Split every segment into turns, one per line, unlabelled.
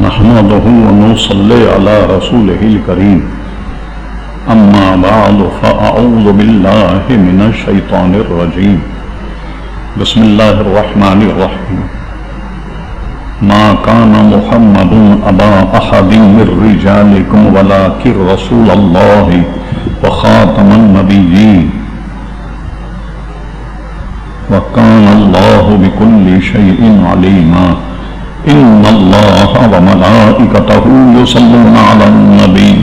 نحمده ونصلي على رسوله الكريم أما بعد فأعوذ بالله من الشيطان الرجيم بسم الله الرحمن الرحيم ما كان محمد أبا أحد من رجالكم ولكن رسول الله وخاتم النبيين وكان الله بكل شيء عليما إن الله وملائكته يصلون على النبي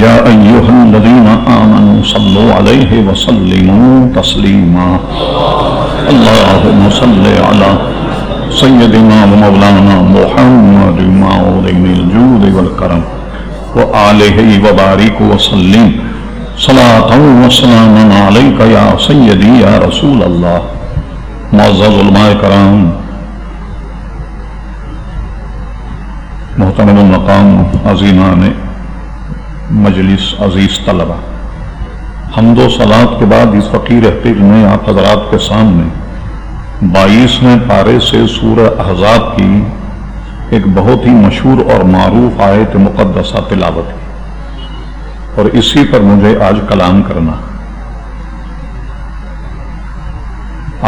يا أيها الذين آمنوا صلوا عليه وسلموا تسليما اللهم صل على سيدنا ومولانا محمد موضع الجود والكرم وآله وبارك وسلم صلاة وسلاما عليك يا سيدي يا رسول الله معزز علماء کرام، محترم المقام، عظیمان مجلس، عزیز طلبہ، حمد و صلات کے بعد اس فقیر حقیر نے آپ حضرات کے سامنے 22ویں پارے سے سورہ احزاب کی ایک بہت ہی مشہور اور معروف آیت مقدسہ تلاوت کی، اور اسی پر مجھے آج کلام کرنا۔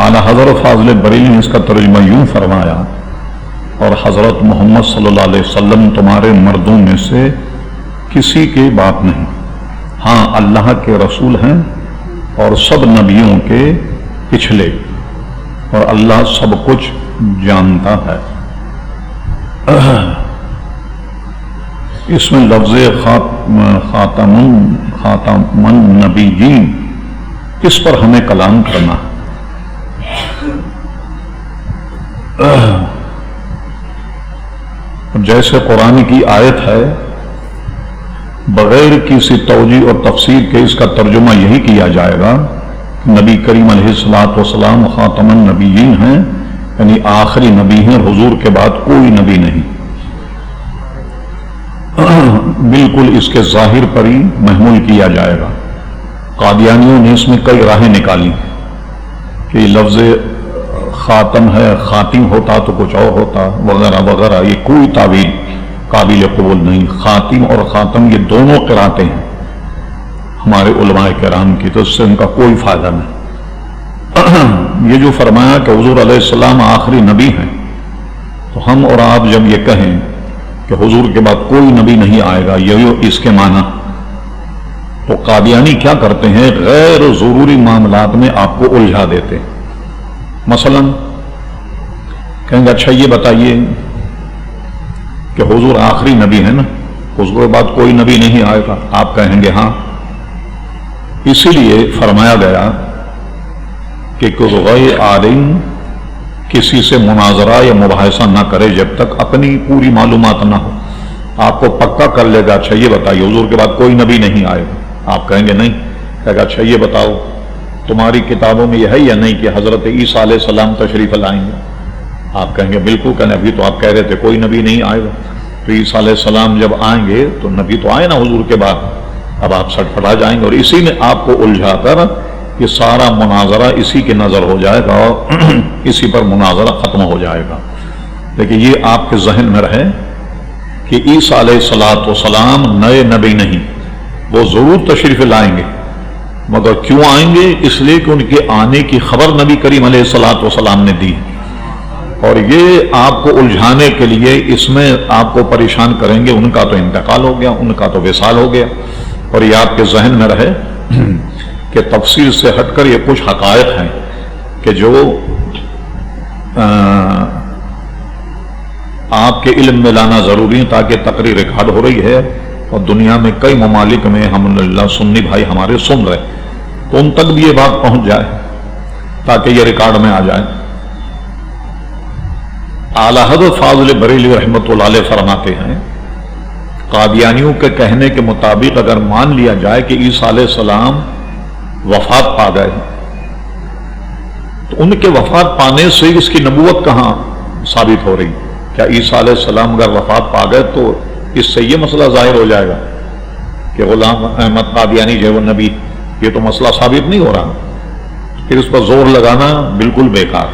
اعلیٰ حضرت فاضل بریلوی نے اس کا ترجمہ یوں فرمایا، اور حضرت محمد صلی اللہ علیہ وسلم تمہارے مردوں میں سے کسی کے باپ نہیں، ہاں اللہ کے رسول ہیں اور سب نبیوں کے پچھلے، اور اللہ سب کچھ جانتا ہے۔ اس میں لفظ خاتم النبیین، اس پر ہمیں کلام کرنا ہے۔ جیسے قرآن کی آیت ہے، بغیر کسی توجیہ اور تفسیر کے اس کا ترجمہ یہی کیا جائے گا، نبی کریم علیہ الصلوۃ والسلام خاتم النبیین ہیں، یعنی آخری نبی ہیں، حضور کے بعد کوئی نبی نہیں۔ بالکل اس کے ظاہر پر ہی محمول کیا جائے گا۔ قادیانیوں نے اس میں کئی راہیں نکالی کہ لفظ خاتم ہے، خاتم ہوتا تو کچھ اور ہوتا، وغیرہ وغیرہ، یہ کوئی تعبیر قابل قبول نہیں۔ خاتم اور خاتم یہ دونوں قراتیں ہیں ہمارے علماء کرام کی، تو اس سے ان کا کوئی فائدہ نہیں۔ یہ جو فرمایا کہ حضور علیہ السلام آخری نبی ہیں، تو ہم اور آپ جب یہ کہیں کہ حضور کے بعد کوئی نبی نہیں آئے گا، یہ اس کے معنی، تو قادیانی کیا کرتے ہیں، غیر ضروری معاملات میں آپ کو الجھا دیتے ہیں۔ مثلا کہیں گے اچھا یہ بتائیے کہ حضور آخری نبی ہے نا، حضور کے بعد کوئی نبی نہیں آئے گا، آپ کہیں گے ہاں۔ اسی لیے فرمایا گیا کہ غیر عالم کسی سے مناظرہ یا مباحثہ نہ کرے جب تک اپنی پوری معلومات نہ ہو۔ آپ کو پکا کر لے گا اچھا یہ بتائیے حضور کے بعد کوئی نبی نہیں آئے گا، آپ کہیں گے نہیں، کہے گا اچھا یہ بتاؤ تمہاری کتابوں میں یہ ہے یا نہیں کہ حضرت عیسیٰ علیہ السلام تشریف لائیں گے، آپ کہیں گے بالکل، کہنے ابھی تو آپ کہہ رہے تھے کوئی نبی نہیں آئے گا، تو عیسیٰ علیہ السلام جب آئیں گے تو نبی تو آئے نا حضور کے بعد، اب آپ سٹ پڑا جائیں گے، اور اسی میں آپ کو الجھا کر یہ سارا مناظرہ اسی کے نظر ہو جائے گا اور اسی پر مناظرہ ختم ہو جائے گا۔ لیکن یہ آپ کے ذہن میں رہے کہ عیسیٰ علیہ السلام نئے نبی نہیں، وہ ضرور تشریف لائیں گے، مگر کیوں آئیں گے؟ اس لیے کہ ان کے آنے کی خبر نبی کریم علیہ السلام نے دی، اور یہ آپ کو الجھانے کے لیے اس میں آپ کو پریشان کریں گے، ان کا تو انتقال ہو گیا، ان کا تو وصال ہو گیا، اور یہ آپ کے ذہن میں رہے کہ تفسیر سے ہٹ کر یہ کچھ حقائق ہیں کہ جو آپ کے علم میں لانا ضروری ہے، تاکہ تقریر ریکارڈ ہو رہی ہے اور دنیا میں کئی ممالک میں الحمدللہ سنی بھائی ہمارے سن رہے، تو ان تک بھی یہ بات پہنچ جائے تاکہ یہ ریکارڈ میں آ جائے۔ اعلیٰ حضرت فاضل بریلوی رحمۃ اللہ علیہ فرماتے ہیں، قادیانیوں کے کہنے کے مطابق اگر مان لیا جائے کہ عیسیٰ علیہ السلام وفات پا گئے، تو ان کے وفات پانے سے اس کی نبوت کہاں ثابت ہو رہی؟ کیا عیسیٰ علیہ السلام اگر وفات پا گئے تو اس سے یہ مسئلہ ظاہر ہو جائے گا کہ غلام احمد قادیانی جو وہ نبی، یہ تو مسئلہ ثابت نہیں ہو رہا، پھر اس پر زور لگانا بالکل بیکار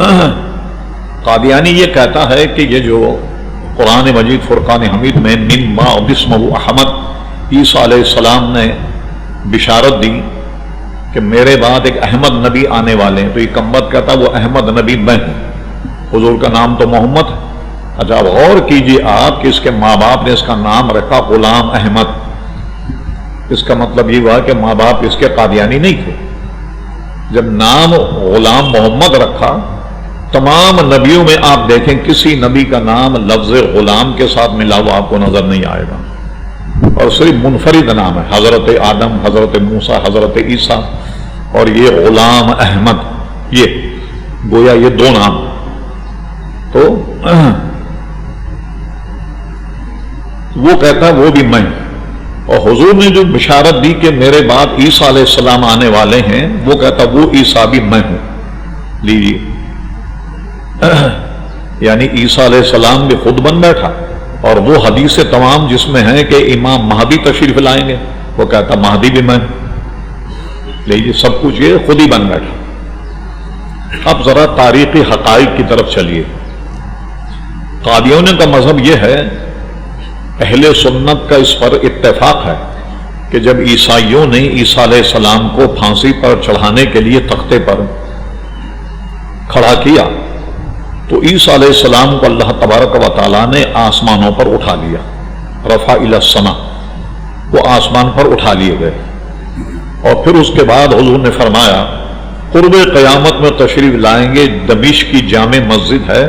ہے۔ قادیانی یہ کہتا ہے کہ یہ جو قرآن مجید فرقان حمید میں من ما بسمہ احمد عیسیٰ علیہ السلام نے بشارت دی کہ میرے بعد ایک احمد نبی آنے والے ہیں، تو یہ کمبخت کہتا وہ احمد نبی میں ہوں، حضور کا نام تو محمد ہے۔ اچھا اب غور کیجیے آپ کہ اس کے ماں باپ نے اس کا نام رکھا غلام احمد، اس کا مطلب یہ ہوا کہ ماں باپ اس کے قادیانی نہیں تھے۔ جب نام غلام محمد رکھا، تمام نبیوں میں آپ دیکھیں کسی نبی کا نام لفظ غلام کے ساتھ ملا ہوا آپ کو نظر نہیں آئے گا، اور صرف منفرد نام ہے، حضرت آدم، حضرت موسیٰ، حضرت عیسیٰ، اور یہ غلام احمد، یہ گویا یہ دو نام۔ تو وہ کہتا وہ بھی میں، اور حضور نے جو بشارت دی کہ میرے بعد عیسیٰ علیہ السلام آنے والے ہیں، وہ کہتا وہ عیسیٰ بھی میں ہوں۔ لیجیے یعنی عیسیٰ علیہ السلام بھی خود بن بیٹھا، اور وہ حدیث تمام جس میں ہیں کہ امام مہدی تشریف لائیں گے، وہ کہتا مہدی بھی میں ہوں۔ لیجیے سب کچھ یہ خود ہی بن بیٹھا۔ اب ذرا تاریخی حقائق کی طرف چلیے۔ قادیانیوں کا مذہب یہ ہے، اہل سنت کا اس پر اتفاق ہے کہ جب عیسائیوں نے عیسیٰ علیہ السلام کو پھانسی پر چڑھانے کے لیے تختے پر کھڑا کیا تو عیسیٰ علیہ السلام کو اللہ تبارک و تعالیٰ نے آسمانوں پر اٹھا لیا، رفع الی السماء، وہ آسمان پر اٹھا لیے گئے، اور پھر اس کے بعد حضور نے فرمایا قرب قیامت میں تشریف لائیں گے، دمشق کی جامع مسجد ہے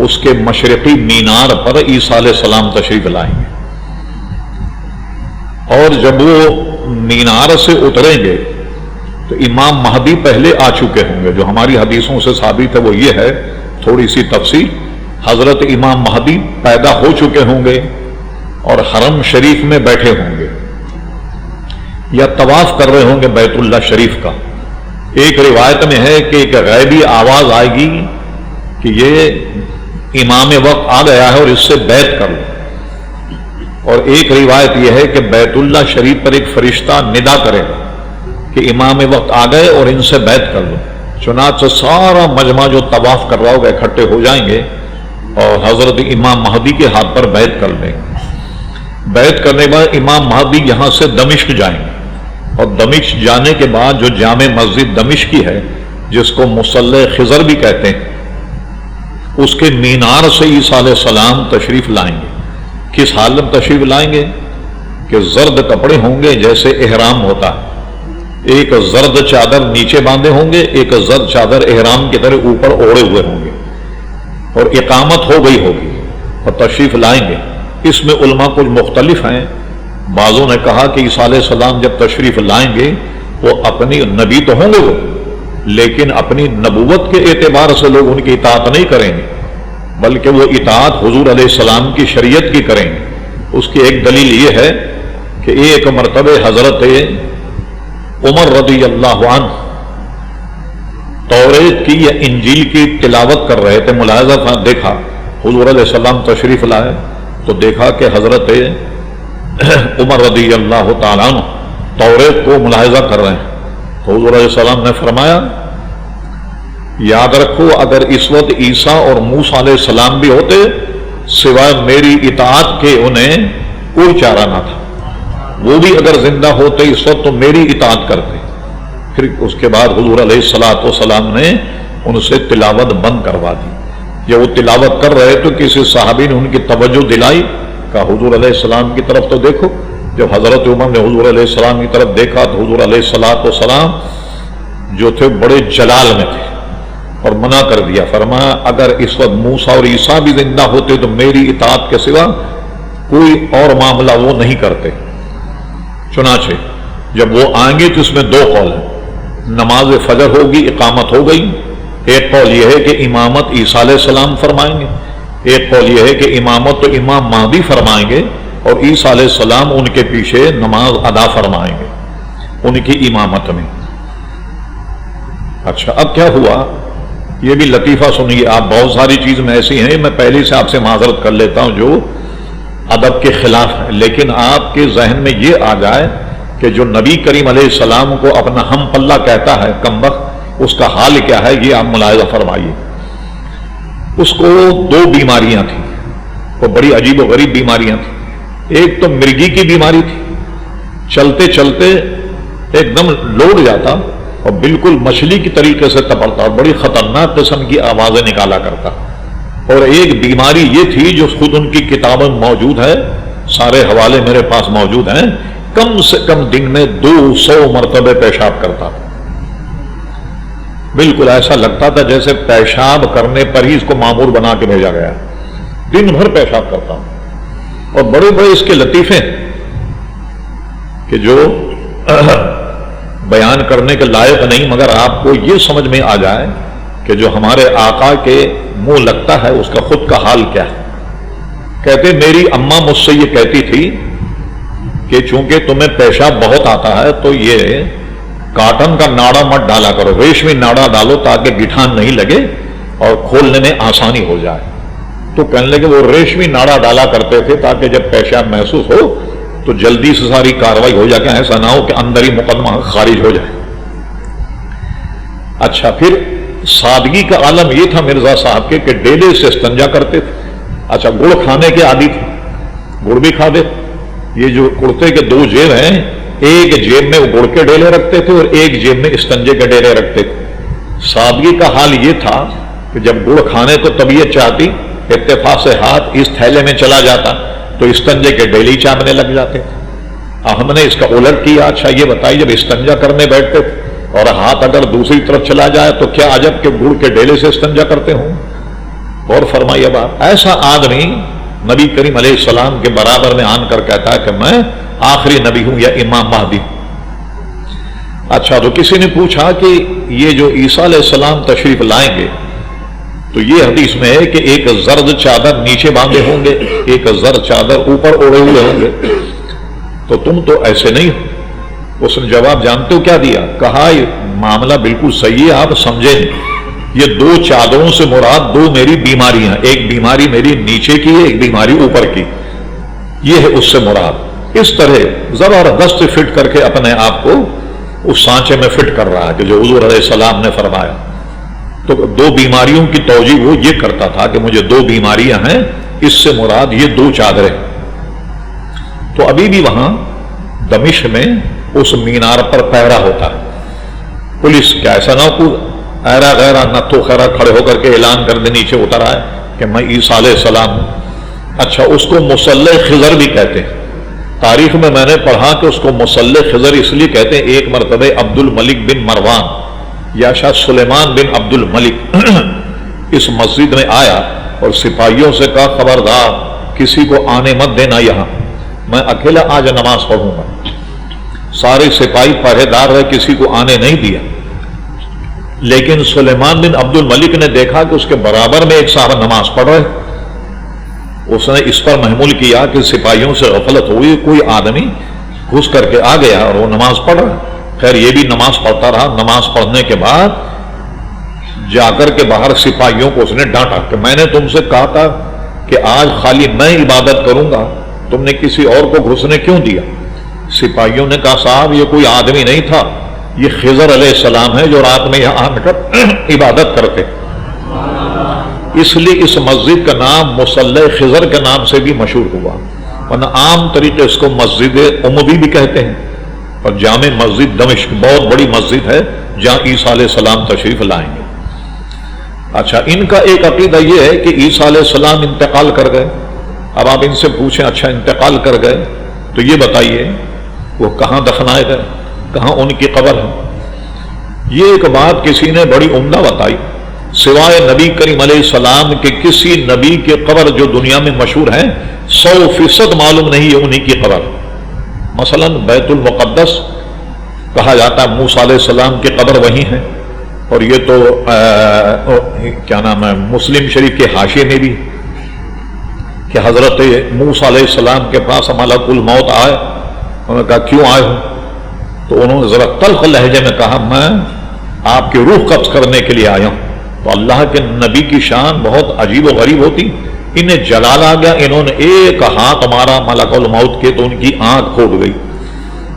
اس کے مشرقی مینار پر عیسیٰ علیہ السلام تشریف لائیں گے، اور جب وہ مینار سے اتریں گے تو امام مہدی پہلے آ چکے ہوں گے۔ جو ہماری حدیثوں سے ثابت ہے وہ یہ ہے، تھوڑی سی تفصیل، حضرت امام مہدی پیدا ہو چکے ہوں گے اور حرم شریف میں بیٹھے ہوں گے یا طواف کر رہے ہوں گے بیت اللہ شریف کا۔ ایک روایت میں ہے کہ ایک غیبی آواز آئے گی کہ یہ امام وقت آ گیا ہے اور اس سے بیعت کر لو، اور ایک روایت یہ ہے کہ بیت اللہ شریف پر ایک فرشتہ ندا کرے گا کہ امام وقت آ گئے اور ان سے بیعت کر لو۔ چنانچہ سارا مجمع جو طواف کر رہا ہوگا اکٹھے ہو جائیں گے اور حضرت امام مہدی کے ہاتھ پر بیعت کر لیں گے۔ بیعت کرنے کے بعد امام مہدی یہاں سے دمشق جائیں گے، اور دمشق جانے کے بعد جو جامع مسجد دمشق کی ہے جس کو مصلی خضر بھی کہتے ہیں، اس کے مینار سے عیسیٰ علیہ السلام تشریف لائیں گے۔ کس حال میں تشریف لائیں گے کہ زرد کپڑے ہوں گے جیسے احرام ہوتا ہے، ایک زرد چادر نیچے باندھے ہوں گے، ایک زرد چادر احرام کی طرح اوپر اوڑے ہوئے ہوں گے، اور اقامت ہو گئی ہوگی اور تشریف لائیں گے۔ اس میں علماء کچھ مختلف ہیں، بعضوں نے کہا کہ عیسیٰ علیہ السلام جب تشریف لائیں گے وہ اپنی نبی تو ہوں گے وہ، لیکن اپنی نبوت کے اعتبار سے لوگ ان کی اطاعت نہیں کریں گے، بلکہ وہ اطاعت حضور علیہ السلام کی شریعت کی کریں گے۔ اس کی ایک دلیل یہ ہے کہ ایک مرتبہ حضرت عمر رضی اللہ عنہ توریت کی یا انجیل کی تلاوت کر رہے تھے، ملاحظہ تھا، دیکھا حضور علیہ السلام تشریف لائے تو دیکھا کہ حضرت عمر رضی اللہ تعالیٰ عنہ توریت کو ملاحظہ کر رہے ہیں، تو حضور علیہ السلام نے فرمایا یاد رکھو اگر اس وقت عیسیٰ اور موسیٰ علیہ السلام بھی ہوتے سوائے میری اطاعت کے انہیں کوئی چارہ نہ تھا، وہ بھی اگر زندہ ہوتے اس وقت تو میری اطاعت کرتے۔ پھر اس کے بعد حضور علیہ السلام نے ان سے تلاوت بند کروا دی۔ جب وہ تلاوت کر رہے تو کسی صحابی نے ان کی توجہ دلائی، کہا حضور علیہ السلام کی طرف تو دیکھو۔ جب حضرت عمر نے حضور علیہ السلام کی طرف دیکھا تو حضور علیہ السلام جو تھے بڑے جلال میں تھے اور منع کر دیا، فرمایا اگر اس وقت موسیٰ اور عیسیٰ بھی زندہ ہوتے تو میری اطاعت کے سوا کوئی اور معاملہ وہ نہیں کرتے۔ چنانچہ جب وہ آئیں گے تو اس میں دو قول ہیں، نماز فجر ہوگی، اقامت ہو گئی، ایک قول یہ ہے کہ امامت عیسیٰ علیہ السلام فرمائیں گے، ایک قول یہ ہے کہ امامت تو امام مہدی فرمائیں گے اور عیسیٰ علیہ السلام ان کے پیچھے نماز ادا فرمائیں گے ان کی امامت میں۔ اچھا اب کیا ہوا، یہ بھی لطیفہ سنیے آپ، بہت ساری چیز میں ایسی ہیں میں پہلے سے آپ سے معذرت کر لیتا ہوں جو ادب کے خلاف ہے، لیکن آپ کے ذہن میں یہ آ جائے کہ جو نبی کریم علیہ السلام کو اپنا ہم پلہ کہتا ہے کمبخت، اس کا حال کیا ہے یہ آپ ملاحظہ فرمائیے۔ اس کو دو بیماریاں تھیں، وہ بڑی عجیب و غریب بیماریاں تھیں۔ ایک تو مرگی کی بیماری تھی، چلتے چلتے ایک دم لوٹ جاتا اور بالکل مچھلی کی طریقے سے تپڑتا اور بڑی خطرناک قسم کی آوازیں نکالا کرتا۔ اور ایک بیماری یہ تھی جو خود ان کی کتابیں موجود ہے، سارے حوالے میرے پاس موجود ہیں، کم سے کم دن میں 200 مرتبہ پیشاب کرتا تھا۔ بالکل ایسا لگتا تھا جیسے پیشاب کرنے پر ہی اس کو مامور بنا کے بھیجا گیا، دن بھر پیشاب کرتا۔ اور بڑے بڑے اس کے لطیفے کہ جو بیان کرنے کے لائق نہیں، مگر آپ کو یہ سمجھ میں آ جائے کہ جو ہمارے آقا کے منہ لگتا ہے اس کا خود کا حال کیا ہے۔ کہتے میری اماں مجھ سے یہ کہتی تھی کہ چونکہ تمہیں پیشاب بہت آتا ہے تو یہ کاٹن کا ناڑا مت ڈالا کرو، ریشمی ناڑا ڈالو تاکہ گٹھان نہیں لگے اور کھولنے میں آسانی ہو جائے۔ تو کہنے لگے وہ ریشمی ناڑا ڈالا کرتے تھے تاکہ جب پیشاب محسوس ہو تو جلدی سے ساری کاروائی ہو جائے، کہ ایسا نہ ہو کہ اندر ہی مقدمہ خارج ہو جائے۔ اچھا، پھر سادگی کا عالم یہ تھا مرزا صاحب کے کہ ڈیلے سے استنجا کرتے تھے۔ اچھا، گڑ کھانے کے عادی تھے، گڑ بھی کھا دے۔ یہ جو کرتے کے دو جیب ہیں، ایک جیب میں وہ گڑ کے ڈیلے رکھتے تھے اور ایک جیب میں استنجے کے ڈیلے رکھتے تھے۔ سادگی کا حال یہ تھا کہ جب گڑ کھانے کو طبیعت چاہتی، اتفاق سے ہاتھ اس تھیلے میں چلا جاتا تو استنجے کے ڈیلے چاپنے لگ جاتے تھے۔ ہم نے اس کا الٹ کیا۔ اچھا یہ بتائیے، جب استنجا کرنے بیٹھتے تھے اور ہاتھ اگر دوسری طرف چلا جائے تو کیا عجب کہ گڑ کے ڈیلے سے استنجا کرتے ہوں؟ اور فرمائیے بات، ایسا آدمی نبی کریم علیہ السلام کے برابر میں آن کر کہتا ہے کہ میں آخری نبی ہوں یا امام مہدی ہوں۔ اچھا، تو کسی نے پوچھا کہ یہ جو عیسیٰ علیہ السلام تشریف لائیں گے تو یہ حدیث میں ہے کہ ایک زرد چادر نیچے باندھے ہوں گے، ایک زرد چادر اوپر اوڑے ہوئے ہوں گے، تو تم تو ایسے نہیں ہو۔ اس نے جواب جانتے ہو کیا دیا؟ کہا یہ معاملہ بالکل صحیح ہے، آپ سمجھیں نہیں، یہ دو چادروں سے مراد دو میری بیماریاں، ایک بیماری میری نیچے کی ہے، ایک بیماری اوپر کی، یہ ہے اس سے مراد۔ اس طرح زبردست فٹ کر کے اپنے آپ کو اس سانچے میں فٹ کر رہا ہے کہ جو حضور علیہ السلام نے فرمایا۔ تو دو بیماریوں کی توجیہ وہ یہ کرتا تھا کہ مجھے دو بیماریاں ہیں، اس سے مراد یہ دو چادریں۔ تو ابھی بھی وہاں دمشق میں اس مینار پر پہرا ہوتا ہے، پولیس کیا ایسا نہ ہو ایرا غیرہ نتھو خیرہ کھڑے ہو کر کے اعلان کر دے نیچے اتر آئے کہ میں عیسیٰ علیہ السلام ہوں۔ اچھا، اس کو مصلی خضر بھی کہتے ہیں۔ تاریخ میں نے پڑھا کہ اس کو مصلی خضر اس لیے کہتے ہیں، ایک مرتبہ عبد الملک بن مروان یا شاید سلیمان بن عبد الملک اس مسجد میں آیا اور سپاہیوں سے کہا خبردار کسی کو آنے مت دینا، یہاں میں اکیلا آج نماز پڑھوں گا۔ سارے سپاہی پہرے دار رہے، کسی کو آنے نہیں دیا۔ لیکن سلیمان بن عبد الملک نے دیکھا کہ اس کے برابر میں ایک صاحب نماز پڑھ رہے، اس نے اس پر محمول کیا کہ سپاہیوں سے غفلت ہوئی، کوئی آدمی گھس کر کے آ گیا اور وہ نماز پڑھ رہا۔ خیر یہ بھی نماز پڑھتا رہا۔ نماز پڑھنے کے بعد جا کر کے باہر سپاہیوں کو اس نے ڈانٹا کہ میں نے تم سے کہا تھا کہ آج خالی میں عبادت کروں گا، تم نے کسی اور کو گھسنے کیوں دیا؟ سپاہیوں نے کہا صاحب یہ کوئی آدمی نہیں تھا، یہ خضر علیہ السلام ہے جو رات میں یہاں آ کر عبادت کرتے، اس لیے اس مسجد کا نام مصلی خضر کے نام سے بھی مشہور ہوا، ورنہ عام طریقے اس کو مسجد اموی بھی کہتے ہیں۔ اور جامع مسجد دمشق بہت بڑی مسجد ہے جہاں عیسیٰ علیہ السلام تشریف لائیں گے۔ اچھا، ان کا ایک عقیدہ یہ ہے کہ عیسیٰ علیہ السلام انتقال کر گئے۔ اب آپ ان سے پوچھیں اچھا انتقال کر گئے تو یہ بتائیے وہ کہاں دفنائے گئے، کہاں ان کی قبر ہے؟ یہ ایک بات کسی نے بڑی عمدہ بتائی، سوائے نبی کریم علیہ السلام کے کسی نبی کی قبر جو دنیا میں مشہور ہے 100% معلوم نہیں ہے انہی کی قبر۔ مثلا بیت المقدس کہا جاتا ہے موسیٰ علیہ السلام کی قبر وہیں ہے، اور یہ تو کیا نام ہے مسلم شریف کے حاشیے میں بھی کہ حضرت موسیٰ علیہ السلام کے پاس ملک الموت آئے، انہوں نے کہا کیوں آئے ہو؟ تو انہوں نے ذرا تلخ لہجے میں کہا میں آپ کی روح قبض کرنے کے لیے آیا ہوں۔ تو اللہ کے نبی کی شان بہت عجیب و غریب ہوتی، انہیں جلال آ گیا، انہوں نے ایک ہاتھ مارا ملک الموت کے تو ان کی آنکھ پھوٹ گئی۔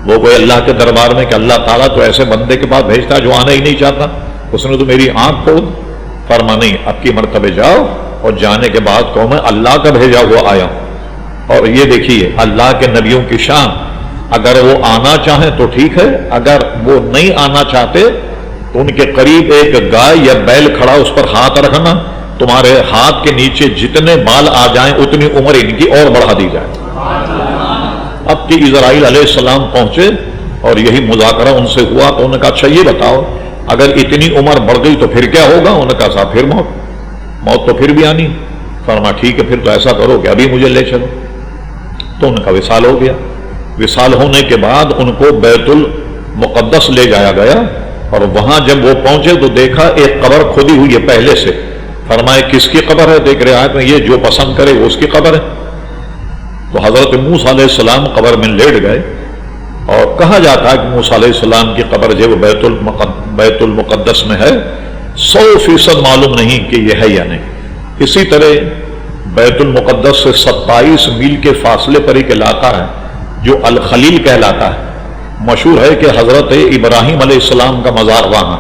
وہ کوئی اللہ کے دربار میں کہ اللہ تعالیٰ تو ایسے بندے کے پاس بھیجتا جو آنا ہی نہیں چاہتا، اس نے تو میری آنکھ پھوڑ۔ فرما نہیں اب کی مرتبہ جاؤ اور جانے کے بعد کہوں میں اللہ کا بھیجا ہوا آیا ہوں۔ اور یہ دیکھیے اللہ کے نبیوں کی شان، اگر وہ آنا چاہیں تو ٹھیک ہے، اگر وہ نہیں آنا چاہتے تو ان کے قریب ایک گائے یا بیل کھڑا، اس پر ہاتھ رکھنا، تمہارے ہاتھ کے نیچے جتنے بال آ جائیں اتنی عمر ان کی اور بڑھا دی جائے۔ اب کہ اسرائیل علیہ السلام پہنچے اور یہی مذاکرہ ان سے ہوا تو انہوں نے کہا اچھا یہ بتاؤ اگر اتنی عمر بڑھ گئی تو پھر کیا ہوگا؟ انہوں نے کہا صاحب پھر موت تو پھر بھی آنی۔ فرمایا ٹھیک ہے پھر تو ایسا کرو کہ ابھی مجھے لے چلو۔ تو انہوں نے کہا وصال ہو گیا۔ وصال ہونے کے بعد ان کو بیت المقدس لے جایا گیا، اور وہاں جب وہ پہنچے تو دیکھا ایک قبر کھودی ہوئی ہے پہلے سے۔ فرمایا کس کی قبر ہے؟ دیکھ رہے آیت میں یہ جو پسند کرے وہ اس کی قبر ہے۔ تو حضرت موسیٰ علیہ السلام قبر میں لیٹ گئے، اور کہا جاتا ہے کہ موسیٰ علیہ السلام کی قبر جو بیت المقدس میں ہے، 100% معلوم نہیں کہ یہ ہے یا نہیں۔ اسی طرح بیت المقدس سے 27 میل کے فاصلے پر ایک علاقہ ہے جو الخلیل کہلاتا ہے۔ مشہور ہے کہ حضرت ابراہیم علیہ السلام کا مزار وہاں،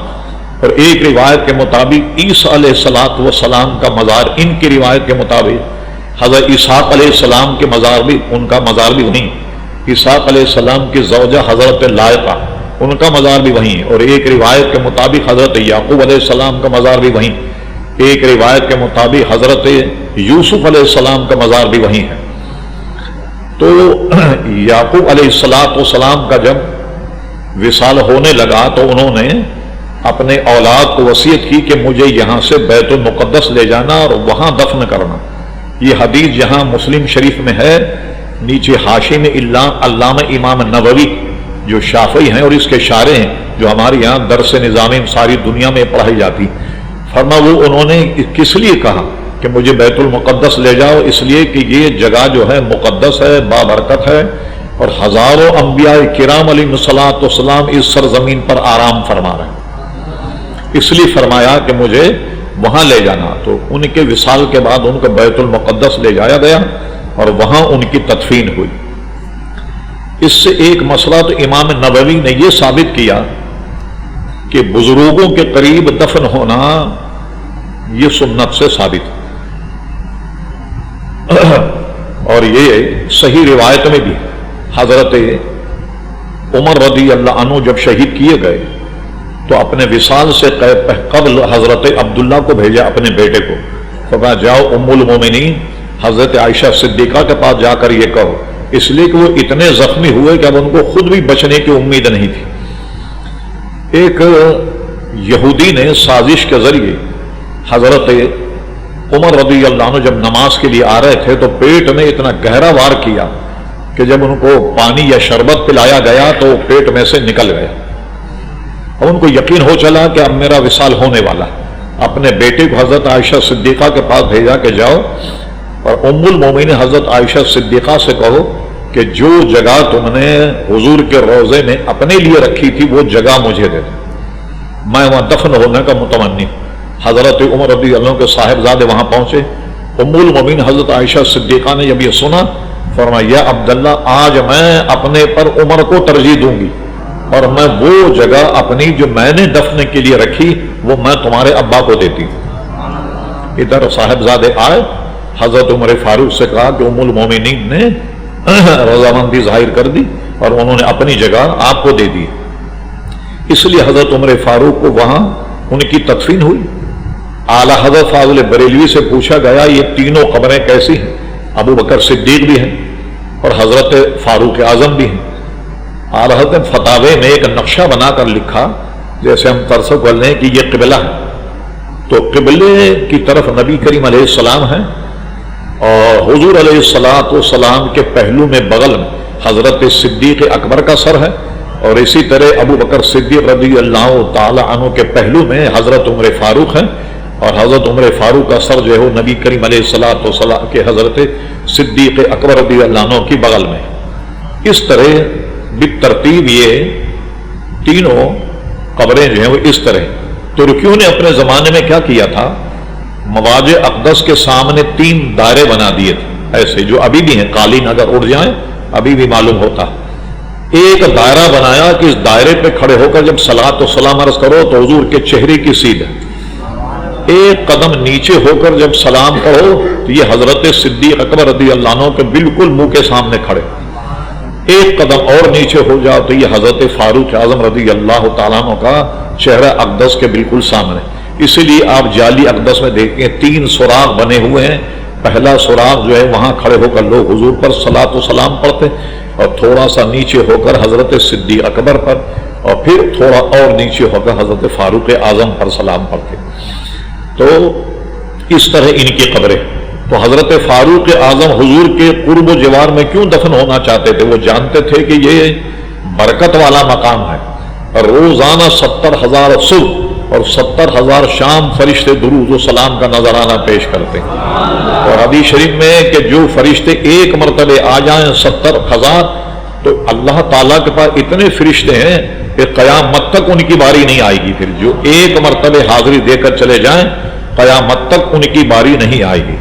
اور ایک روایت کے مطابق عیسیٰ علیہ السلام کا مزار، ان کی روایت کے مطابق حضرت اسحاق علیہ السلام کے مزار بھی، ان کا مزار بھی وہیں، اسحاق علیہ السلام کی زوجہ حضرت لائقہ ان کا مزار بھی وہیں ہے، اور ایک روایت کے مطابق حضرت یعقوب علیہ السلام کا مزار بھی وہیں، ایک روایت کے مطابق حضرت یوسف علیہ السلام کا مزار بھی وہیں ہے۔ تو یعقوب علیہ السلام کا جب وصال ہونے لگا تو انہوں نے اپنے اولاد کو وصیت کی کہ مجھے یہاں سے بیت المقدس لے جانا اور وہاں دفن کرنا۔ یہ حدیث جہاں مسلم شریف میں ہے، نیچے حاشی میں علامہ امام نووی جو شافعی ہیں اور اس کے شارح ہیں، جو ہمارے یہاں درس نظامی ساری دنیا میں پڑھائی جاتی، فرما وہ انہوں نے کس لیے کہا کہ مجھے بیت المقدس لے جاؤ؟ اس لیے کہ یہ جگہ جو ہے مقدس ہے، بابرکت ہے، اور ہزاروں انبیاء کرام علیہ الصلوۃ والسلام اس سرزمین پر آرام فرما رہے ہیں، اس لیے فرمایا کہ مجھے وہاں لے جانا۔ تو ان کے وصال کے بعد ان کو بیت المقدس لے جایا گیا اور وہاں ان کی تدفین ہوئی۔ اس سے ایک مسئلہ تو امام نووی نے یہ ثابت کیا کہ بزرگوں کے قریب دفن ہونا یہ سنت سے ثابت ہے، اور یہ صحیح روایت میں بھی حضرت عمر رضی اللہ عنہ جب شہید کیے گئے تو اپنے وصال سے قبل حضرت عبداللہ کو بھیجا اپنے بیٹے کو، فرمایا جاؤ ام المومنین حضرت عائشہ صدیقہ کے پاس جا کر یہ کہو، اس لیے کہ وہ اتنے زخمی ہوئے کہ اب ان کو خود بھی بچنے کی امید نہیں تھی۔ ایک یہودی نے سازش کے ذریعے حضرت عمر رضی اللہ عنہ جب نماز کے لیے آ رہے تھے تو پیٹ میں اتنا گہرا وار کیا کہ جب ان کو پانی یا شربت پلایا گیا تو وہ پیٹ میں سے نکل گیا، اور ان کو یقین ہو چلا کہ اب میرا وصال ہونے والا۔ اپنے بیٹے کو حضرت عائشہ صدیقہ کے پاس بھیجا کہ جاؤ اور ام المومنین حضرت عائشہ صدیقہ سے کہو کہ جو جگہ تم نے حضور کے روضے میں اپنے لیے رکھی تھی وہ جگہ مجھے دے دو، میں وہاں دفن ہونے کا متمنی ہوں۔ حضرت عمر رضی اللہ عنہ کے صاحبزادے وہاں پہنچے، ام المومنین حضرت عائشہ صدیقہ نے جب یہ سنا فرمایا یا عبداللہ آج میں اپنے پر عمر کو ترجیح دوں گی، اور میں وہ جگہ اپنی جو میں نے دفن کے لیے رکھی وہ میں تمہارے ابا کو دیتی ہوں۔ ادھر صاحبزادے آئے، حضرت عمر فاروق سے کہا کہ ام المومنین نے رضامندی ظاہر کر دی اور انہوں نے اپنی جگہ آپ کو دے دی، اس لیے حضرت عمر فاروق کو وہاں ان کی تدفین ہوئی۔ اعلیٰ حضرت فاضل بریلوی سے پوچھا گیا یہ تینوں قبریں کیسی ہیں؟ ابو بکر صدیق بھی ہیں اور حضرت فاروق اعظم بھی ہیں۔ اعلیٰ حضرت فتاوے میں ایک نقشہ بنا کر لکھا، جیسے ہم ترسک کر لیں کہ یہ قبلہ ہے، تو قبلے کی طرف نبی کریم علیہ السلام ہیں، اور حضور علیہ السلام کے پہلو میں بغل میں حضرت صدیق اکبر کا سر ہے، اور اسی طرح ابو بکر صدیق رضی اللہ تعالی عنہ کے پہلو میں حضرت عمر فاروق ہیں، اور حضرت عمر فاروق کا سر جو ہے نبی کریم علیہ السلام کے حضرت صدیق اکبر رضی اللہ عنہ کی بغل میں۔ اس طرح بالترتیب یہ تینوں قبریں جو ہیں وہ اس طرح۔ ترکیوں نے اپنے زمانے میں کیا کیا تھا، مواضع اقدس کے سامنے 3 دائرے بنا دیے تھے، ایسے جو ابھی بھی ہیں، قالین اگر اڑ جائیں ابھی بھی معلوم ہوتا۔ ایک دائرہ بنایا کہ اس دائرے پہ کھڑے ہو کر جب صلاۃ و سلام عرض کرو تو حضور کے چہرے کی سیدھ ہے، ایک قدم نیچے ہو کر جب سلام پڑھو تو یہ حضرت صدیق اکبر رضی اللہ عنہ کے بالکل منہ کے سامنے کھڑے، ایک قدم اور نیچے ہو جاؤ تو یہ حضرت فاروق اعظم رضی اللہ تعالیٰ عنہ کا چہرہ اقدس کے بالکل سامنے۔ اسی لیے آپ جعلی اقدس میں دیکھیں 3 سوراخ بنے ہوئے ہیں۔ پہلا سوراخ جو ہے وہاں کھڑے ہو کر لوگ حضور پر صلاۃ و سلام پڑھتے، اور تھوڑا سا نیچے ہو کر حضرت صدیق اکبر پر، اور پھر تھوڑا اور نیچے ہو کر حضرت فاروق اعظم پر سلام پڑھتے۔ تو اس طرح ان کی قبریں۔ تو حضرت فاروق اعظم حضور کے قرب و جوار میں کیوں دفن ہونا چاہتے تھے؟ وہ جانتے تھے کہ یہ برکت والا مقام ہے، اور روزانہ 70,000 صبح اور 70,000 شام فرشتے درود و سلام کا نذرانہ پیش کرتے ہیں۔ اور حدیث شریف میں کہ جو فرشتے ایک مرتبہ آ جائیں 70,000 تو اللہ تعالیٰ کے پاس اتنے فرشتے ہیں کہ قیامت تک ان کی باری نہیں آئے گی۔ پھر جو ایک مرتبہ حاضری دے کر چلے جائیں قیامت تک ان کی باری نہیں آئے گی۔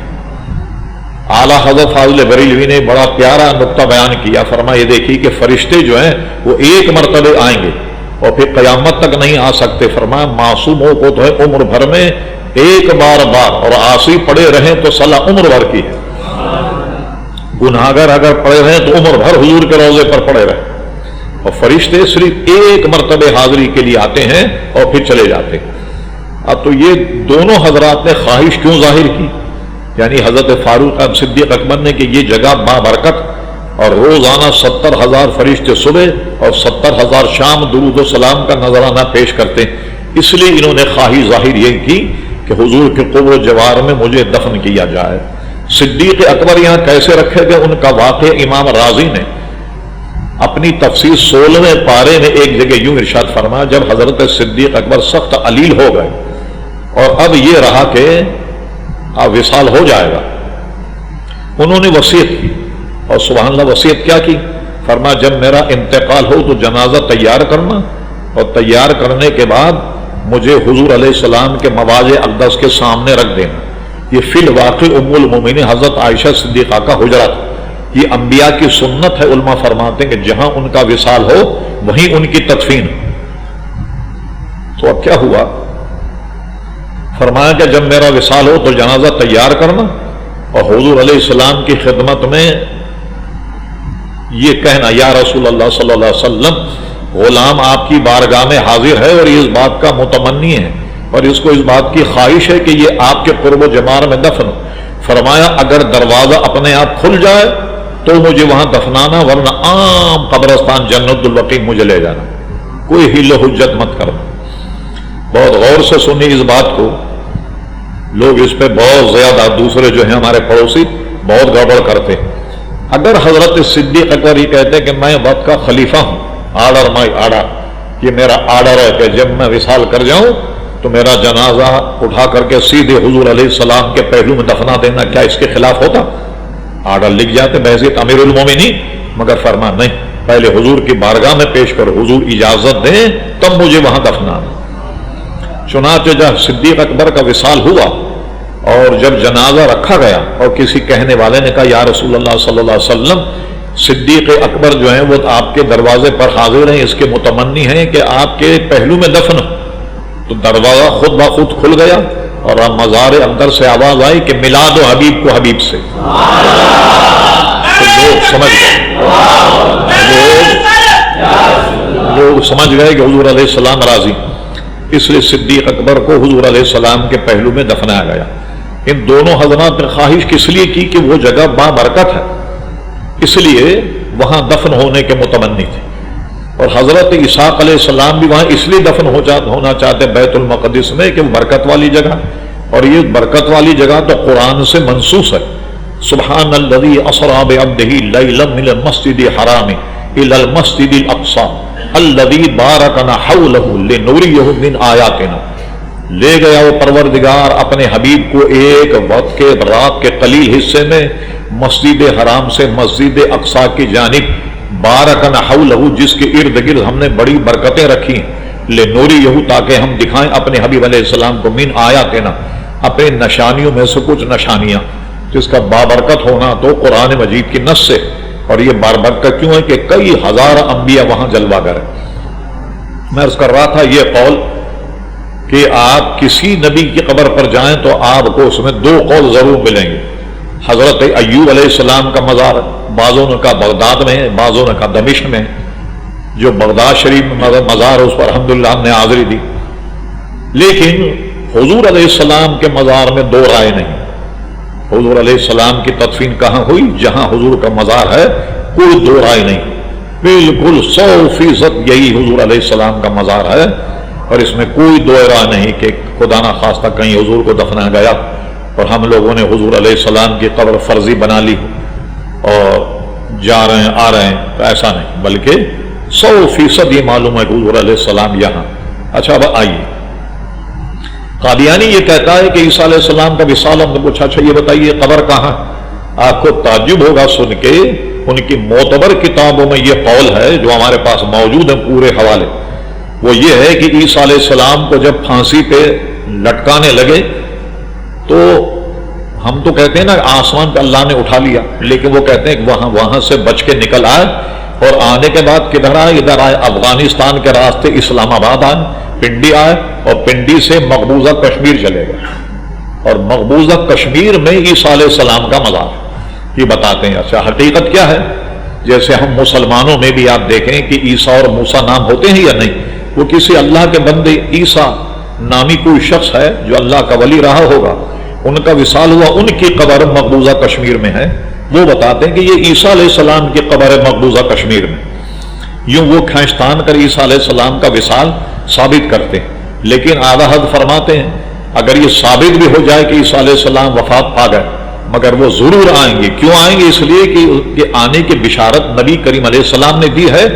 اعلیٰ حضرت فاضل بریلوی نے بڑا پیارا نقطہ بیان کیا، فرمایا یہ دیکھیے کہ فرشتے جو ہیں وہ ایک مرتبہ آئیں گے اور پھر قیامت تک نہیں آ سکتے۔ فرمایا معصوموں کو تو ہے عمر بھر میں ایک بار اور عاصی پڑے رہیں تو صلاح عمر بھر کی ہے۔ گناہگر اگر پڑے رہیں تو عمر بھر حضور کے روضے پر پڑے رہیں، اور فرشتے صرف ایک مرتبہ حاضری کے لیے آتے ہیں اور پھر چلے جاتے ہیں۔ اب تو یہ دونوں حضرات نے خواہش کیوں ظاہر کی؟ یعنی حضرت فاروق صدیق اکبر نے کہ یہ جگہ بابرکت اور روزانہ 70,000 فرشتے صبح اور 70,000 شام درود و سلام کا نذرانہ پیش کرتے ہیں، اس لیے انہوں نے خواہش ظاہر یہ کی کہ حضور کے قبر و جوار میں مجھے دفن کیا جائے۔ صدیق اکبر یہاں کیسے رکھے گئے ان کا واقعہ امام راضی نے اپنی تفسیر 16ویں پارے میں ایک جگہ یوں ارشاد فرمایا، جب حضرت صدیق اکبر سخت علیل ہو گئے اور اب یہ رہا کہ اب وصال ہو جائے گا، انہوں نے وصیت کی، اور سبحان اللہ وصیت کیا کی؟ فرمایا جب میرا انتقال ہو تو جنازہ تیار کرنا، اور تیار کرنے کے بعد مجھے حضور علیہ السلام کے مواضع اقدس کے سامنے رکھ دینا۔ یہ فی الواقع ام المومنین حضرت عائشہ صدیقہ کا حجرہ تھا۔ یہ انبیاء کی سنت ہے، علماء فرماتے ہیں کہ جہاں ان کا وصال ہو وہیں ان کی تدفین۔ تو اب کیا ہوا؟ فرمایا کہ جب میرا وصال ہو تو جنازہ تیار کرنا، اور حضور علیہ السلام کی خدمت میں یہ کہنا یا رسول اللہ صلی اللہ علیہ وسلم، غلام آپ کی بارگاہ میں حاضر ہے اور یہ اس بات کا متمنی ہے اور اس کو اس بات کی خواہش ہے کہ یہ آپ کے قرب و جوار میں دفن ہو۔ فرمایا اگر دروازہ اپنے آپ کھل جائے تو مجھے وہاں دفنانا، ورنہ عام قبرستان جنت البقیع مجھے لے جانا، کوئی حیل و حجت مت کرنا۔ بہت غور سے سنی اس بات کو، لوگ اس پہ بہت زیادہ دوسرے جو ہیں ہمارے پڑوسی بہت گڑبڑ کرتے ہیں۔ اگر حضرت صدیق اکبر یہ کہتے کہ میں وقت کا خلیفہ ہوں، آرڈر مائی آرڈر، یہ میرا آرڈر ہے کہ جب میں وصال کر جاؤں تو میرا جنازہ اٹھا کر کے سیدھے حضور علیہ السلام کے پہلو میں دفنا دینا، کیا اس کے خلاف ہوتا؟ آرڈر لکھ جاتے بحیثیت امیر المومنین، مگر فرمان نہیں، پہلے حضور کی بارگاہ میں پیش کرو، حضور اجازت دیں تب مجھے وہاں دفنانا۔ چنانچہ جب صدیق اکبر کا وصال ہوا اور جب جنازہ رکھا گیا اور کسی کہنے والے نے کہا یا رسول اللہ صلی اللہ علیہ وسلم، صدیق اکبر جو ہیں وہ آپ کے دروازے پر حاضر ہیں، اس کے متمنی ہیں کہ آپ کے پہلو میں دفن ہو، تو دروازہ خود بخود کھل گیا اور مزار اندر سے آواز آئی کہ ملا دو حبیب کو حبیب سے۔ تو لوگ سمجھ گئے کہ حضور علیہ السلام راضی، اس لیے صدیق اکبر کو حضور علیہ السلام کے پہلو میں دفنایا گیا۔ ان دونوں حضرات نے خواہش کس لیے کی کہ وہ جگہ بابرکت ہے، اس لیے وہاں دفن ہونے کے متمنی تھے۔ اور حضرت اسحاق علیہ السلام بھی وہاں اس لیے دفن ہونا چاہتے بیت المقدس میں کہ برکت والی جگہ، اور یہ برکت والی جگہ تو قرآن سے منسوخ ہے۔ سبحان الذی اسری بعبدہ لیلا من المسجد الحرام الی المسجد الاقصی الذی بارکنا حولہ لنریہ من آیاتنا۔ لے گیا وہ پروردگار اپنے حبیب کو ایک وقت کے رات کے قلیل حصے میں مسجد حرام سے مسجد اقصی کی جانب، بارکنا حولہ جس کے ارد گرد ہم نے بڑی برکتیں رکھی ہیں، لنریہ تاکہ ہم دکھائیں اپنے حبیب علیہ السلام کو من آیاتنا اپنے نشانیوں میں سے کچھ نشانیاں، جس کا بابرکت ہونا تو قرآن مجید کی نص سے۔ اور یہ بابرکت کیوں ہے کہ کئی ہزار انبیاء وہاں جلوہ گر ہیں۔ میں عرض کر رہا تھا یہ قول کہ آپ کسی نبی کی قبر پر جائیں تو آپ کو اس میں 2 قول ضرور ملیں گے. حضرت ایوب علیہ السلام کا مزار بعضوں نے کہا بغداد میں ہے، بعضوں نے کہا دمشق میں ہے. جو بغداد شریف میں مزار ہے اس پر الحمدللہ ہم نے حاضری دی. لیکن حضور علیہ السلام کے مزار میں 2 رائے نہیں. حضور علیہ السلام کی تدفین کہاں ہوئی؟ جہاں حضور کا مزار ہے کوئی 2 رائے نہیں، بالکل 100% یہی حضور علیہ السلام کا مزار ہے. اور اس میں کوئی 2 رائے نہیں کہ خدا نہ خواستہ کہیں حضور کو دفنا گیا اور ہم لوگوں نے حضور علیہ السلام کی قبر فرضی بنا لی اور جا رہے ہیں آ رہے ہیں. تو ایسا نہیں، بلکہ 100% یہ معلوم ہے کہ حضور علیہ السلام یہاں. اچھا اب آئیے، قادیانی یہ کہتا ہے کہ عیسیٰ علیہ السلام کا وصال. ہم نے پوچھا اچھا یہ بتائیے قبر کہاں؟ آپ کو تعجب ہوگا سن کے، ان کی معتبر کتابوں میں یہ قول ہے جو ہمارے پاس موجود ہیں پورے حوالے. وہ یہ ہے کہ عیسیٰ علیہ السلام کو جب پھانسی پہ لٹکانے لگے تو ہم تو کہتے ہیں نا آسمان پہ اللہ نے اٹھا لیا، لیکن وہ کہتے ہیں کہ وہاں سے بچ کے نکل آئے اور آنے کے بعد کدھر آئے؟ ادھر آئے افغانستان کے راستے اسلام آباد آئے، پنڈی آئے اور پنڈی سے مقبوضہ کشمیر چلے گئے. اور مقبوضہ کشمیر میں عیسیٰ علیہ السلام کا مزار یہ بتاتے ہیں. اچھا حقیقت کیا ہے؟ جیسے ہم مسلمانوں میں بھی آپ دیکھیں کہ عیسیٰ اور موسیٰ نام ہوتے ہیں یا نہیں؟ وہ کسی اللہ کے بندے عیسیٰ نامی کوئی شخص ہے جو اللہ کا ولی رہا ہوگا، ان کا وصال ہوا، ان کی قبر مقبوضہ کشمیر میں ہے. وہ بتاتے ہیں کہ یہ عیسیٰ علیہ السلام کی قبر ہے مقبوضہ کشمیر میں. یوں وہ کھینچتان کر عیسیٰ علیہ السلام کا وصال ثابت کرتے ہیں. لیکن اعلیٰ حضرت فرماتے ہیں اگر یہ ثابت بھی ہو جائے کہ عیسیٰ علیہ السلام وفات پا گئے، مگر وہ ضرور آئیں گے. کیوں آئیں گے؟ اس لیے کہ آنے کی بشارت نبی کریم علیہ السلام نے دی ہے،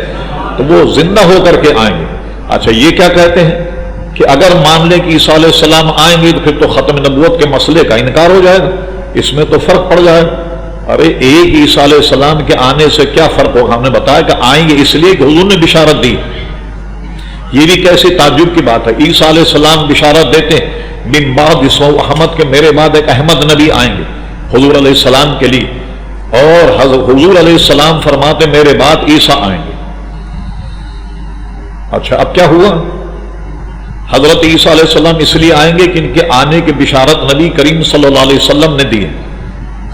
تو وہ زندہ ہو کر کے آئیں گے. اچھا یہ کیا کہتے ہیں کہ اگر مان لیں کہ عیسیٰ علیہ السلام آئیں گے تو پھر تو ختم نبوت کے مسئلے کا انکار ہو جائے گا، اس میں تو فرق پڑ جائے گا. ارے ایک عیسیٰ علیہ السلام کے آنے سے کیا فرق ہوگا؟ ہم نے بتایا کہ آئیں گے اس لیے کہ حضور نے بشارت دی. یہ بھی کیسی تعجب کی بات ہے. عیسیٰ علیہ السلام بشارت دیتے ہیں من بعد اسمہ احمد، کے میرے بعد ایک احمد نبی آئیں گے حضور علیہ السلام کے لیے، اور حضور علیہ السلام فرماتے میرے بعد عیسیٰ آئیں گے. اچھا اب کیا ہوا؟ حضرت عیسیٰ علیہ السلام اس لیے آئیں گے کہ ان کے آنے کی بشارت نبی کریم صلی اللہ علیہ وسلم نے دی ہے.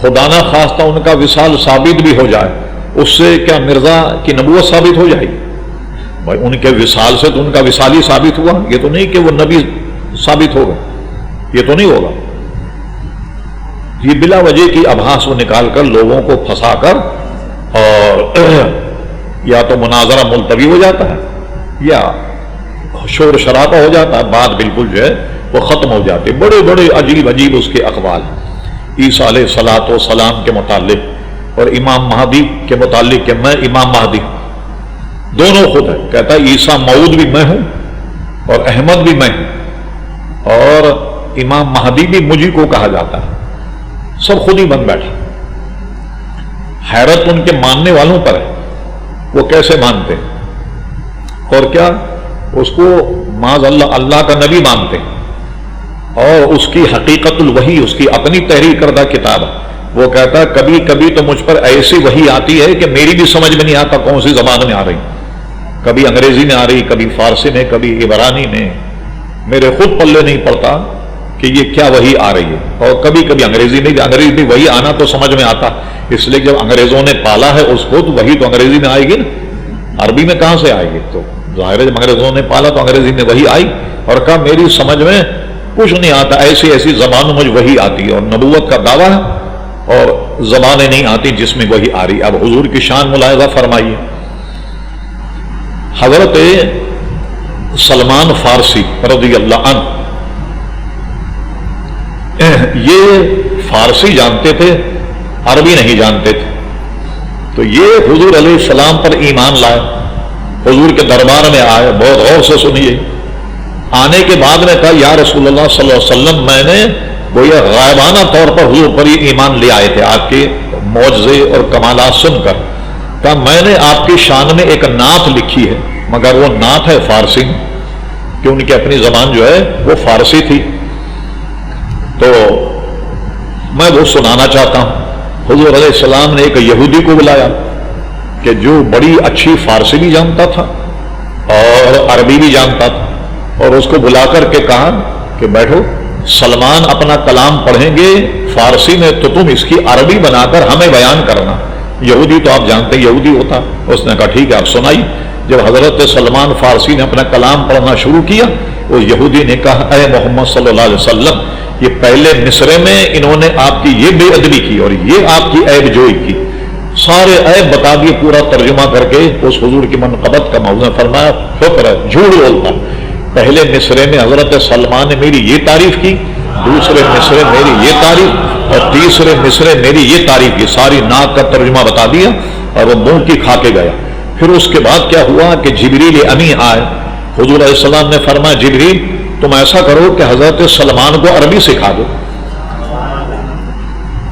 خدا نہ خواستہ ان کا وصال ثابت بھی ہو جائے، اس سے کیا مرزا کی نبوت ثابت ہو جائے گی؟ بھائی ان کے وصال سے تو ان کا وصال ہی ثابت ہوا، یہ تو نہیں کہ وہ نبی ثابت ہوگا، یہ تو نہیں ہوگا. یہ بلا وجہ کی ابحاث وہ نکال کر لوگوں کو پھنسا کر اور یا تو مناظرہ ملتوی ہو جاتا ہے یا شور شرابہ ہو جاتا ہے، بات بالکل جو ہے وہ ختم ہو جاتی ہے. بڑے بڑے عجیب عجیب اس کے اقوال عیسیٰ علیہ الصلوۃ والسلام کے متعلق اور امام مہدی کے متعلق کہ میں امام مہدی دونوں خود ہے. کہتا ہے عیسیٰ موعود بھی میں ہوں اور احمد بھی میں ہوں اور امام مہدی بھی مجھے کو کہا جاتا ہے. سب خود ہی بن بیٹھا. حیرت ان کے ماننے والوں پر ہے، وہ کیسے مانتے ہیں اور کیا اس کو معاذ اللہ اللہ کا نبی مانتے ہیں اور اس کی حقیقت الوحی اس کی اپنی تحریر کردہ کتاب ہے. وہ کہتا ہے کبھی کبھی تو مجھ پر ایسی وحی آتی ہے کہ میری بھی سمجھ میں نہیں آتا کون سی زبان میں آ رہی، کبھی انگریزی میں آ رہی، کبھی فارسی میں، کبھی عبرانی میں. میرے خود پلے نہیں پڑتا کہ یہ کیا وحی آ رہی ہے. اور کبھی کبھی انگریزی میں وہی آنا تو سمجھ میں آتا، اس لیے جب انگریزوں نے پالا ہے اس کو تو وہی تو انگریزی میں آئے گی نا، عربی میں کہاں سے آئے گی؟ تو ظاہر ہے جب انگریزوں نے پالا تو انگریزی میں وہی آئی اور کہا میری سمجھ میں کچھ نہیں آتا، ایسی ایسی زبانوں مجھ وہی آتی ہے. اور نبوت کا دعویٰ ہے اور زبانیں نہیں آتی جس میں وہی آ رہی. اب حضور کی شان ملاحظہ فرمائیے. حضرت سلمان فارسی رضی اللہ عنہ یہ فارسی جانتے تھے، عربی نہیں جانتے تھے. تو یہ حضور علیہ السلام پر ایمان لائے، حضور کے دربار میں آئے. بہت غور سے سنیے. آنے کے بعد نے کہا یا رسول اللہ صلی اللہ علیہ وسلم میں نے گویا غائبانہ طور پر حضور پر یہ ایمان لے آئے تھے آپ کے معجزے اور کمالات سن کر. کہا میں نے آپ کی شان میں ایک نعت لکھی ہے، مگر وہ نعت ہے فارسی میں، کہ ان کی اپنی زبان جو ہے وہ فارسی تھی، تو میں وہ سنانا چاہتا ہوں. حضور علیہ السلام نے ایک یہودی کو بلایا کہ جو بڑی اچھی فارسی بھی جانتا تھا اور عربی بھی جانتا تھا. اور اس کو بلا کر کے کہا کہ بیٹھو، سلمان اپنا کلام پڑھیں گے فارسی میں تو تم اس کی عربی بنا کر ہمیں بیان کرنا۔ یہودی تو آپ جانتے ہیں یہودی ہوتا۔ اس نے کہا ٹھیک ہے آپ سنائی۔ جب حضرت سلمان فارسی نے اپنا کلام پڑھنا شروع کیا، وہ یہودی نے کہا اے محمد صلی اللہ علیہ وسلم، یہ پہلے مصرے میں انہوں نے آپ کی یہ بے ادبی کی اور یہ آپ کی عیب جوئی کی، سارے عیب بتا دیے پورا ترجمہ کر کے اس حضور کی منقبت کا موضوع فرمایا شکر ہے جھوٹ بولتا۔ پہلے مصرے میں حضرت سلمان نے میری یہ تعریف کی، دوسرے مصرے میری یہ تعریف، اور تیسرے مصرے میری یہ تعریف کی، ساری ناک کا ترجمہ بتا دیا اور وہ منہ کی کھا کے گیا۔ پھر اس کے بعد کیا ہوا کہ جبریل امین آئے، حضور علیہ السلام نے فرمایا جبریل تم ایسا کرو کہ حضرت سلمان کو عربی سکھا دو۔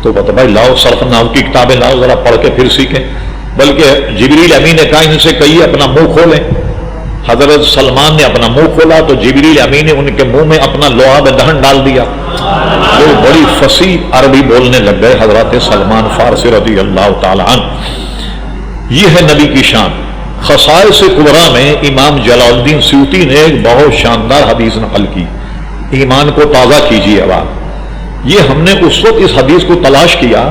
تو بتا بھائی لاؤ صرف نحو کی کتابیں لاؤ ذرا پڑھ کے پھر سیکھیں۔ بلکہ جبریل امین نے کہا ان سے کہیے اپنا منہ کھولیں۔ حضرت سلمان نے اپنا منہ کھولا تو جبریل امین نے ان کے منہ میں اپنا لعاب دہن ڈال دیا، وہ بڑی فصیح عربی بولنے لگ گئے حضرت سلمان فارسی رضی اللہ تعالی عنہ۔ یہ ہے نبی کی شان۔ خصائص کبریٰ میں امام جلال الدین سیوطی نے ایک بہت شاندار حدیث نقل کی، ایمان کو تازہ کیجیے اب آپ۔ یہ ہم نے اس وقت اس حدیث کو تلاش کیا،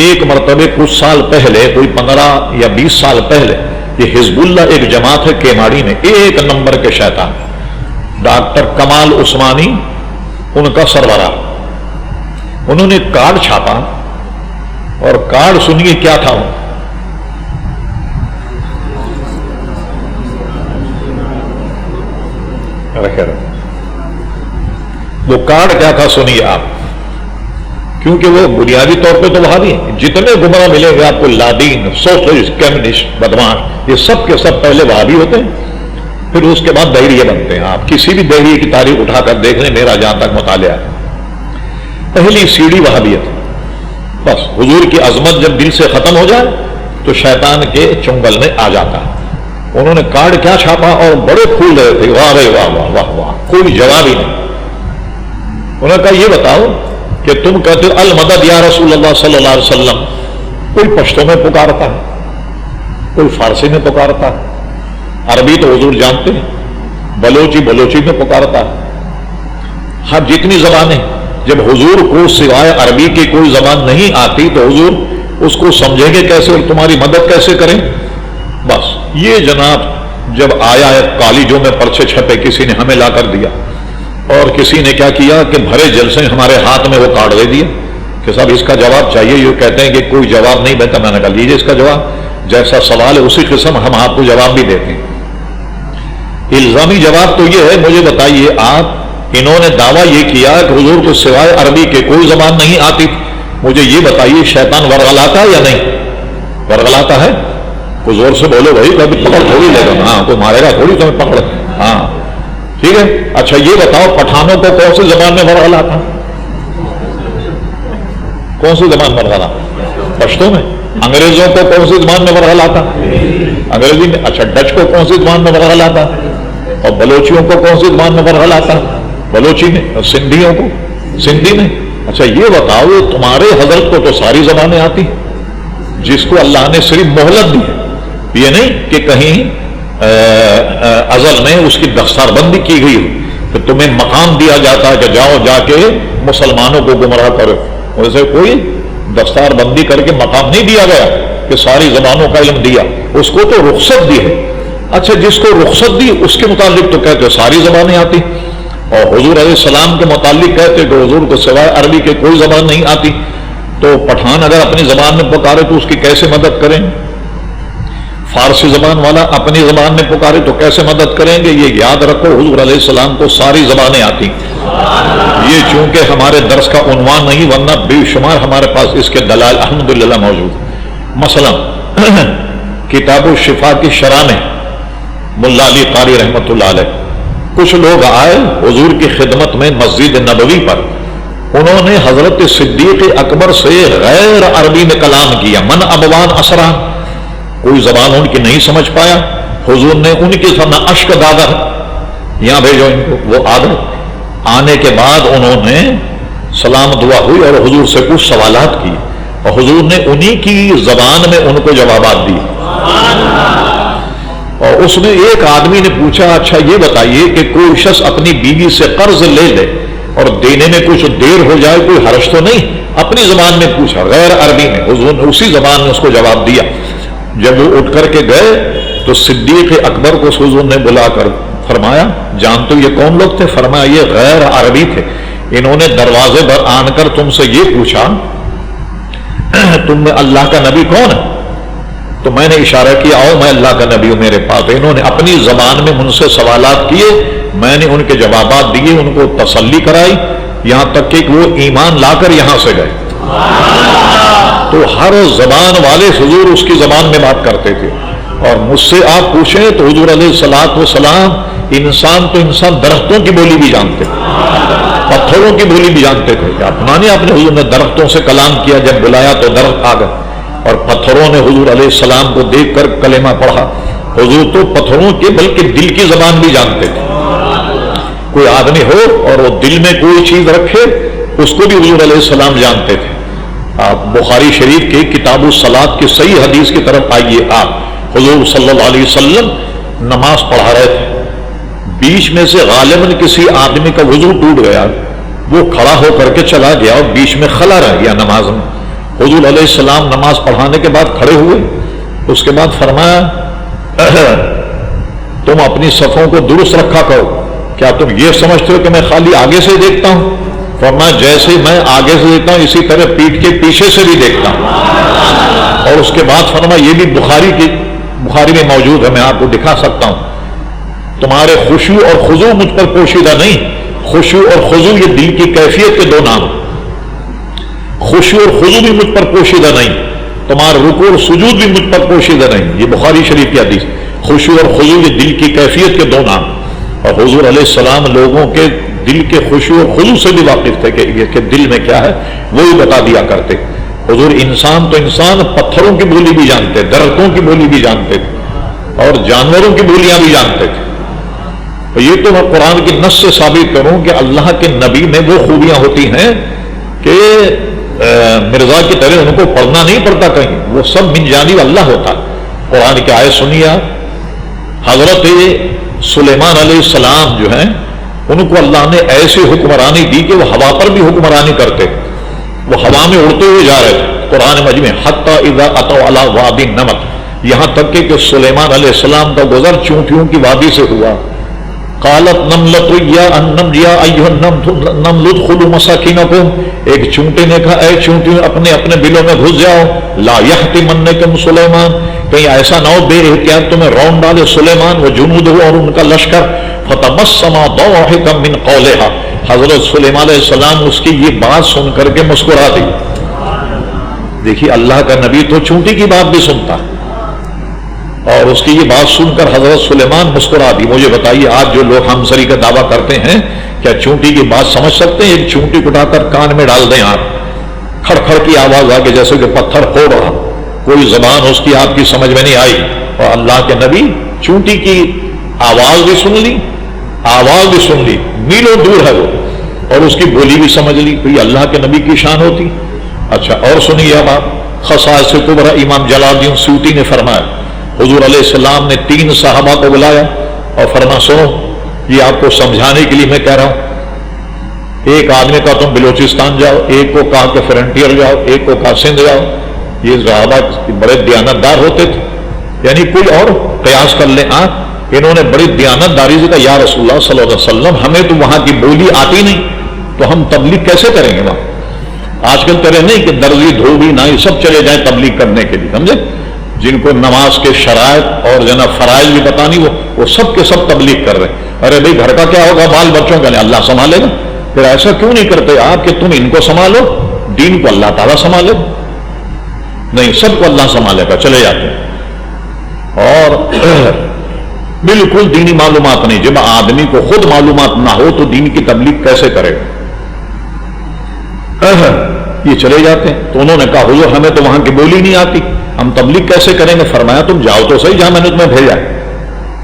ایک مرتبہ کچھ سال پہلے، کوئی 15 یا 20 سال پہلے، یہ حزب اللہ ایک جماعت ہے کیماڑی میں، ایک نمبر کے شیطان، ڈاکٹر کمال عثمانی ان کا سربراہ، انہوں نے کارڈ چھاپا، اور کارڈ سنیے کیا تھا، وہ کارڈ کیا تھا سنیے آپ، کیونکہ وہ بنیادی طور پہ تو وہابی ہیں، جتنے گمراہ ملیں گے آپ کو، لادین، سوشلسٹ، کمیونسٹ، بدماش، یہ سب کے سب پہلے وہابی ہوتے ہیں، پھر اس کے بعد دہریے بنتے ہیں۔ آپ کسی بھی دہریے کی تاریخ اٹھا کر دیکھ لیں، میرا جہاں تک مطالعہ ہے، پہلی سیڑھی وہابیت۔ بس حضور کی عظمت جب دل سے ختم ہو جائے تو شیطان کے چنگل میں آ جاتا ہے۔ انہوں نے کارڈ کیا چھاپا اور بڑے پھول رہے تھے، واہ رے واہ واہ واہ واہ، کوئی جواب ہی نہیں۔ انہوں نے کہا یہ بتاؤ کہ تم کہتے ہو المدد یا رسول اللہ صلی اللہ علیہ وسلم، کوئی پشتو میں پکارتا ہے، کوئی فارسی میں پکارتا ہے، عربی تو حضور جانتے ہیں، بلوچی میں پکارتا ہے، ہر جتنی زبانیں، جب حضور کو سوائے عربی کی کوئی زبان نہیں آتی تو حضور اس کو سمجھیں گے کیسے اور تمہاری مدد کیسے کریں؟ بس یہ جناب جب آیا ہے کالجوں میں پرچے چھپے، کسی نے ہمیں لا کر دیا، اور کسی نے کیا کیا کہ بھرے جلسے ہمارے ہاتھ میں وہ کارڈ دے دیا کہ صاحب اس کا جواب چاہیے۔ یہ کہتے ہیں کہ کوئی جواب نہیں دیتا، میں نے کہا لیجیے اس کا جواب، جیسا سوال ہے اسی قسم ہم آپ کو جواب بھی دیتے ہیں۔ الزامی جواب تو یہ ہے، مجھے بتائیے آپ، انہوں نے دعویٰ یہ کیا کہ حضور کو سوائے عربی کے کوئی زبان نہیں آتی، مجھے یہ بتائیے شیطان ورغلاتا ہے یا نہیں؟ ورغلاتا ہے؟ کوئی زور سے بولو بھائی، کبھی پکڑ تھوڑی لے گا، ہاں کوئی مارے گا تھوڑی تمہیں پکڑ، ہاں ٹھیک ہے۔ اچھا یہ بتاؤ پٹھانوں کو کون سی زبان میں ورغلاتا؟ کون سی زبان ورغلا؟ پشتو میں۔ انگریزوں کو کون سی زبان میں ورغلاتا؟ انگریزی میں۔ اچھا ڈچ کو کون سی زبان میں ورغلاتا؟ اور بلوچیوں کو کون سی زبان میں ورغلاتا؟ بلوچی میں۔ اور سندھیوں کو سندھی میں۔ اچھا یہ بتاؤ تمہارے حضرت کو تو ساری زبانیں آتی، جس کو اللہ نے صرف مہلت دی، یہ نہیں کہ کہیں ازل میں اس کی دستار بندی کی گئی ہو کہ تمہیں مقام دیا جاتا ہے کہ جاؤ جا کے مسلمانوں کو گمراہ کرو، ویسے کوئی دستار بندی کر کے مقام نہیں دیا گیا کہ ساری زبانوں کا علم دیا، اس کو تو رخصت دی ہے۔ اچھا جس کو رخصت دی اس کے متعلق تو کہتے ساری زبانیں آتی، اور حضور علیہ السلام کے متعلق کہتے کہ حضور کو سوائے عربی کے کوئی زبان نہیں آتی، تو پٹھان اگر اپنی زبان میں پکارے تو اس کی کیسے مدد کریں؟ فارسی زبان والا اپنی زبان میں پکارے تو کیسے مدد کریں گے؟ یہ یاد رکھو حضور علیہ السلام کو ساری زبانیں آتی، یہ چونکہ ہمارے درس کا عنوان نہیں، ورنہ بے شمار ہمارے پاس اس کے دلائل الحمدللہ موجود۔ مثلا کتاب الشفا کی شرح میں ملا علی قاری رحمۃ اللہ علیہ، کچھ لوگ آئے حضور کی خدمت میں مسجد نبوی پر، انہوں نے حضرت صدیق اکبر سے غیر عربی میں کلام کیا، من ابوان اسرا، کوئی زبان ان کی نہیں سمجھ پایا، حضور نے ان کی سامنے اشک دادا یہاں بھیجو ان کو، وہ آ گئے، آنے کے بعد انہوں نے سلام دعا ہوئی اور حضور سے کچھ سوالات کی، اور حضور نے انہی کی زبان میں ان کو جوابات دی۔ اور اس نے ایک آدمی نے پوچھا اچھا یہ بتائیے کہ کوئی شخص اپنی بیوی سے قرض لے لے اور دینے میں کچھ دیر ہو جائے کوئی حرج تو نہیں؟ اپنی زبان میں پوچھا، غیر عربی میں، حضور نے اسی زبان میں اس کو جواب دیا۔ جب وہ اٹھ کر کے گئے تو صدیق اکبر کو حضور نے بلا کر فرمایا جانتے ہو یہ کون لوگ تھے؟ فرمایا یہ غیر عربی تھے، انہوں نے دروازے پر آن کر تم سے یہ پوچھا تم میں اللہ کا نبی کون ہے؟ تو میں نے اشارہ کیا آؤ میں اللہ کا نبی ہوں میرے پاس۔ انہوں نے اپنی زبان میں مجھ سے سوالات کیے، میں نے ان کے جوابات دیے، ان کو تسلی کرائی، یہاں تک کہ وہ ایمان لا کر یہاں سے گئے۔ تو ہر زبان والے حضور اس کی زبان میں بات کرتے تھے۔ اور مجھ سے آپ پوچھیں تو حضور علیہ الصلوۃ والسلام انسان تو انسان درختوں کی بولی بھی جانتے تھے، پتھروں کی بولی بھی جانتے تھے۔ اپنا نہیں اپنے حضور نے درختوں سے کلام کیا، جب بلایا تو درخت آ گئے، اور پتھروں نے حضور علیہ السلام کو دیکھ کر کلمہ پڑھا۔ حضور تو پتھروں کے بلکہ دل کی زبان بھی جانتے تھے۔ کوئی آدمی ہو اور وہ دل میں کوئی چیز رکھے اس کو بھی حضور علیہ السلام جانتے تھے۔ آپ بخاری شریف کے کتاب الصلاۃ کی صحیح حدیث کی طرف آئیے۔ آپ حضور صلی اللہ علیہ وسلم نماز پڑھا رہے تھے، بیچ میں سے غالباً کسی آدمی کا وضو ٹوٹ گیا، وہ کھڑا ہو کر کے چلا گیا اور بیچ میں خلا رہ گیا نماز میں۔ حضور علیہ السلام نماز پڑھانے کے بعد کھڑے ہوئے، اس کے بعد فرمایا تم اپنی صفوں کو درست رکھا کرو، کیا تم یہ سمجھتے ہو کہ میں خالی آگے سے دیکھتا ہوں؟ فرمایا جیسے میں آگے سے دیکھتا ہوں اسی طرح پیٹھ کے پیچھے سے بھی دیکھتا ہوں۔ اور اس کے بعد فرمایا یہ بھی بخاری میں موجود ہے، میں آپ کو دکھا سکتا ہوں، تمہارے خشوع اور خضوع مجھ پر پوشیدہ نہیں۔ خشوع اور خضوع یہ دل کی کیفیت کے دو نام، خشوع اور خضوع بھی مجھ پر پوشیدہ نہیں، تمہارا رکوع اور سجود بھی مجھ پر پوشیدہ نہیں۔ یہ بخاری شریف کی حدیث۔ خشوع اور خضوع یہ دل کی کیفیت کے دو نام، اور حضور علیہ السلام لوگوں کے دل کے خشوع اور خضوع سے بھی واقف تھے کہ دل میں کیا ہے وہی بتا دیا کرتے۔ حضور انسان تو انسان پتھروں کی بولی بھی جانتے، درختوں کی بولی بھی جانتے تھے، اور جانوروں کی بولیاں بھی جانتے تھے۔ یہ تو میں قرآن کی نص سے ثابت کروں کہ اللہ کے نبی میں وہ خوبیاں ہوتی ہیں کہ مرزا کی طرح ان کو پڑھنا نہیں پڑتا کہیں، وہ سب من جانب اللہ ہوتا ہے۔ قرآن کی آیت سنیے، حضرت سلیمان علیہ السلام جو ہیں ان کو اللہ نے ایسی حکمرانی دی کہ وہ ہوا پر بھی حکمرانی کرتے، وہ ہوا میں اڑتے ہوئے جا رہے تھے۔ قرآن مجید میں حتی اذا اتوا علی وادی النمل، یہاں تک کہ سلیمان علیہ السلام کا گزر چونٹیوں کی وادی سے ہوا۔ قالت نملۃ یا ایھا النمل ادخلوا مساکینکم، ایک چونٹی نے کہا اے چونٹیوں اپنے اپنے بلوں میں گھس جاؤ، لا یحطمنکم سلیمان، کہیں ایسا نہ ہو بے احتیاط تمہیں رون ڈالے سلیمان و جنودہ اور ان کا لشکر۔ فتبسم ضاحکا من قولها، حضرت سلیمان علیہ السلام اس کی یہ بات سن کر کے مسکرا دی۔ دیکھیے اللہ کا نبی تو چونٹی کی بات بھی سنتا، اور اس کی یہ بات سن کر حضرت سلیمان مسکرا دی۔ مجھے بتائیے آج جو لوگ ہمسری کا دعویٰ کرتے ہیں کیا چونٹی کی بات سمجھ سکتے ہیں؟ ایک چونٹی اٹھا کر کان میں ڈال دیں آپ، کھڑ کھڑ کی آواز آ کے جیسے کہ پتھر پھوڑ رہا، کوئی زبان اس کی آپ کی سمجھ میں نہیں آئی، اور اللہ کے نبی چونٹی کی آواز بھی سن لی، آواز بھی سن لی، میلوں دور ہے وہ، اور اس کی بولی بھی سمجھ لی، تو یہ اللہ کے نبی کی شان ہوتی۔ اچھا اور سنیے اب آپ، خصائص کبریٰ امام جلال الدین سیوطی نے فرمایا حضور علیہ السلام نے 3 صحابہ کو بلایا اور فرمایا سنو یہ آپ کو سمجھانے کے لیے میں کہہ رہا ہوں، ایک آدمی کا تم بلوچستان جاؤ، ایک کو کہا کہ فرنٹیئر جاؤ، ایک کو کہا سندھ جاؤ۔ یہ صحابہ بڑے دیانتدار ہوتے تھے، یعنی کوئی اور قیاس کر لیں آپ، انہوں نے بڑی دیانتداری سے کہا یا رسول اللہ صلی اللہ علیہ وسلم ہمیں تو وہاں کی بولی آتی نہیں، تو ہم تبلیغ کیسے کریں گے وہاں؟ آج کل طرح نہیں کہ درزی دھوبی نائی سب چلے جائیں تبلیغ کرنے کے لیے، سمجھے؟ جن کو نماز کے شرائط اور جناب فرائض بھی پتہ نہیں وہ سب کے سب تبلیغ کر رہے ہیں۔ ارے بھائی گھر کا کیا ہوگا، بال بچوں کا نہیں، اللہ سنبھالے گا۔ پھر ایسا کیوں نہیں کرتے آپ کہ تم ان کو سنبھالو، دین کو اللہ تعالیٰ سنبھالے؟ نہیں، سب کو اللہ سنبھالے گا، چلے جاتے ہیں۔ اور بالکل دینی معلومات نہیں، جب آدمی کو خود معلومات نہ ہو تو دین کی تبلیغ کیسے کرے گا؟ یہ چلے جاتے ہیں۔ تو انہوں نے کہا حضور ہمیں تو وہاں کی بولی نہیں آتی، ہم تبلیغ کیسے کریں گے؟ فرمایا تم جاؤ تو صحیح جہاں میں نے تمہیں بھیجا۔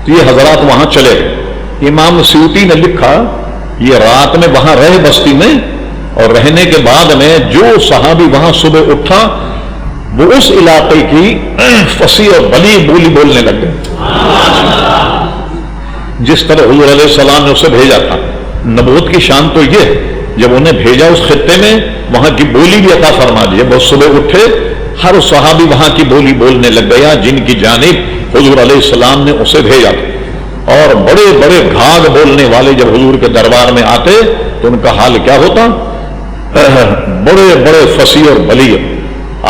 تو یہ حضرات وہاں چلے گئے۔ امام سیوطی نے لکھا یہ رات میں وہاں رہے بستی میں، اور رہنے کے بعد میں جو صحابی وہاں صبح اٹھا وہ اس علاقے کی فصیح اور بلیغ بولی بولنے لگ گئے۔ جس طرح حضور علیہ السلام نے اسے بھیجا تھا. نبوت کی شان تو یہ ہے جب انہیں بھیجا اس خطے میں وہاں کی بولی بھی عطا فرما دی. بہت صبح اٹھے ہر صحابی وہاں کی بولی بولنے لگ گیا جن کی جانب حضور علیہ السلام نے اسے بھیجا تھا. اور بڑے بڑے گھاگ بولنے والے جب حضور کے دربار میں آتے تو ان کا حال کیا ہوتا؟ بڑے بڑے فصیح اور بلیغ.